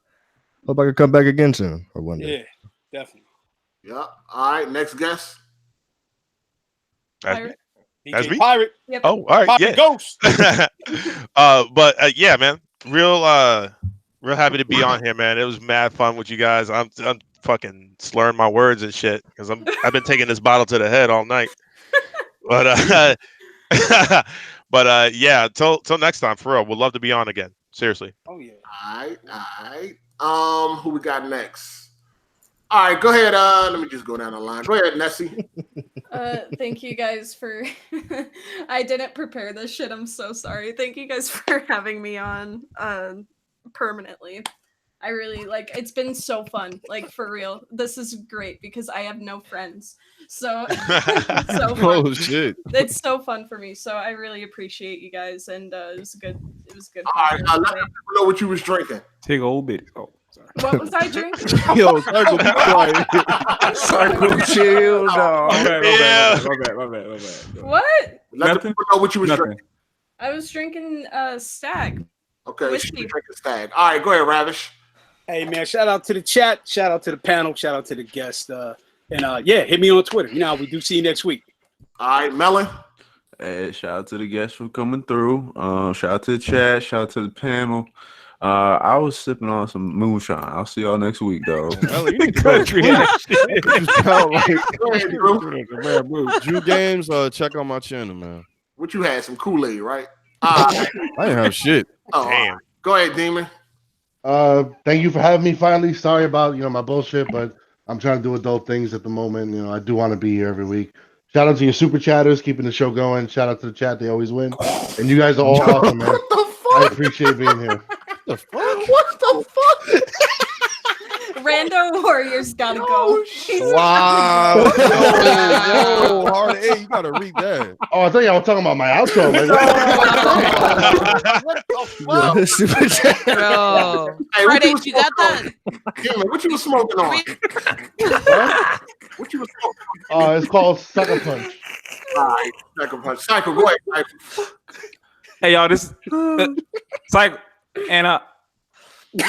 hope I could come back again soon or one day. Yeah, definitely. Yeah. All right, next guest. That's me. Pirate. Yep. Oh, all right. Pirate Ghost. But yeah, man, real happy to be on here, man. It was mad fun with you guys. I'm fucking slurring my words and shit because I've been taking this bottle to the head all night. But yeah, till next time, for real. We'd love to be on again. Seriously. Oh yeah. All right. Who we got next? All right, go ahead. Let me just go down the line. Go ahead, Nessie. Thank you guys for I didn't prepare this shit. I'm so sorry. Thank you guys for having me on permanently. I really it's been so fun. Like for real. This is great because I have no friends. So so fun. Oh shit. It's so fun for me. So I really appreciate you guys and it was good. All right, let people know what you was drinking. Take a old bit. Oh. What was I drinking? Yo, Cycle, be quiet. Cycle, chill, dog. My bad. What? Let people know what you was drinking. I was drinking Stag. Okay, she was drinking Stag. All right, go ahead, Ravish. Hey man, shout out to the chat, shout out to the panel, shout out to the guest. And yeah, hit me on Twitter. You know how we do. See you next week. All right, Melon. Hey, shout out to the guests for coming through. Shout out to the chat, shout out to the panel. I was sipping on some moonshine. I'll see y'all next week, though. Drew Games, check out my channel, man. What you had? Some Kool-Aid, right? I didn't have shit. Oh, damn. Go ahead, Demon. Thank you for having me finally. Sorry about my bullshit, but I'm trying to do adult things at the moment. I do want to be here every week. Shout out to your super chatters, keeping the show going. Shout out to the chat, they always win. And you guys are all awesome, man. What the fuck? I appreciate being here. What the fuck? Rando Warriors gotta go. Wow. Yo, hard A, you gotta read that. Oh, I thought y'all were talking about my outro, man. What the fuck? Super chat. Bro. Hey, what Hard8, you got that? Yeah, man, what you was smoking on? Huh? What you was smoking on? It's called Sucker Punch. All right, Sucker Punch. Cycle, go ahead. Cycle. Hey y'all, this Cycle and Yo,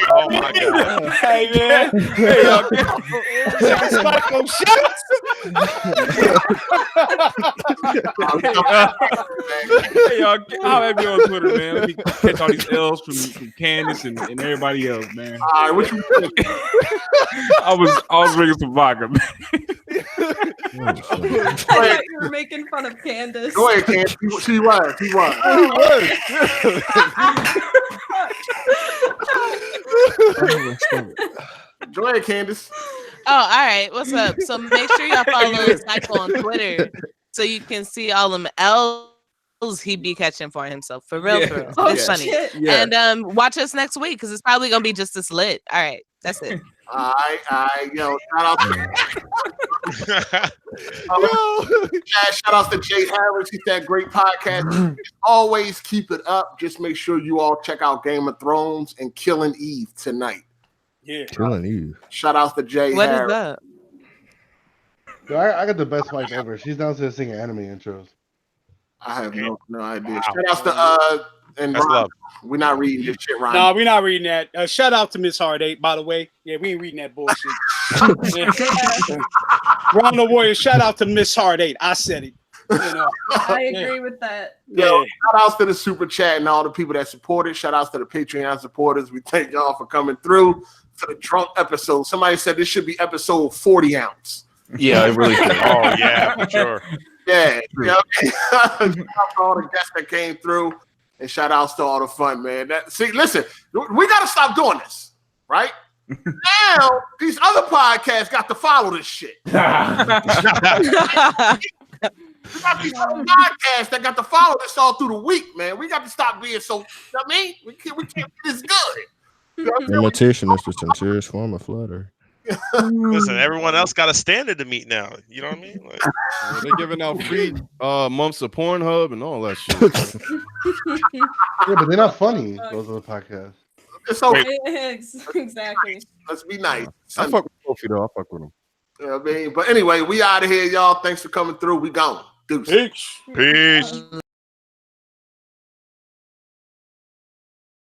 oh my god. Hey man. hey y'all, hey y'all, I'll have you on Twitter, man. Let me catch all these L's from Candace and everybody else, man. All right, what you doing? I was drinking some vodka, man. I thought you were making fun of Candace. Go ahead, Candace. She was. Go ahead, Candace. Oh, all right. What's up? So make sure y'all follow Cycle on Twitter so you can see all them L's he be catching for himself. For real, for real. Oh, It's funny. shit. Yeah. And watch us next week because it's probably gonna be just as lit. All right, that's it. All right, yo, shout out shout out to Jay Harris. He's that great podcast. Always keep it up. Just make sure you all check out Game of Thrones and Killing Eve tonight. Yeah. Killing you. Shout out to Jay What Harris. is that? Yo, I got the best wife ever. She's downstairs singing anime intros. I have no idea. Wow. Shout out to and That's Ron. love. We're not reading this shit, Ryan. No, we're not reading that. Shout out to Miss Hard8, by the way. Yeah, we ain't reading that bullshit. Ronald Warrior, shout out to Miss Hard8. I said it. I agree with that. Yo, shout outs to the super chat and all the people that supported. Shout outs to the Patreon supporters. We thank y'all for coming through for the drunk episode. Somebody said this should be episode 40 ounce. Yeah, it really should. Oh yeah, for sure. Yeah. Shout out to all the guests that came through. And shout outs to all the fun, man. Listen, we got to stop doing this, right? Now, these other podcasts got to follow this shit. We got these other podcasts that got to follow this all through the week, man. We got to stop being so, we can't be this good. Imitation is the sincerest form of flattery. Listen, everyone else got a standard to meet now. You know what I mean? Like, they're giving out free months of Pornhub and all that shit. Yeah, but they're not funny. Those other podcasts. It's okay. Exactly. Let's be nice. I fuck with Kofi though. I fuck with him. You know what I mean? But anyway, we out of here, y'all. Thanks for coming through. We gone. Deuces. peace.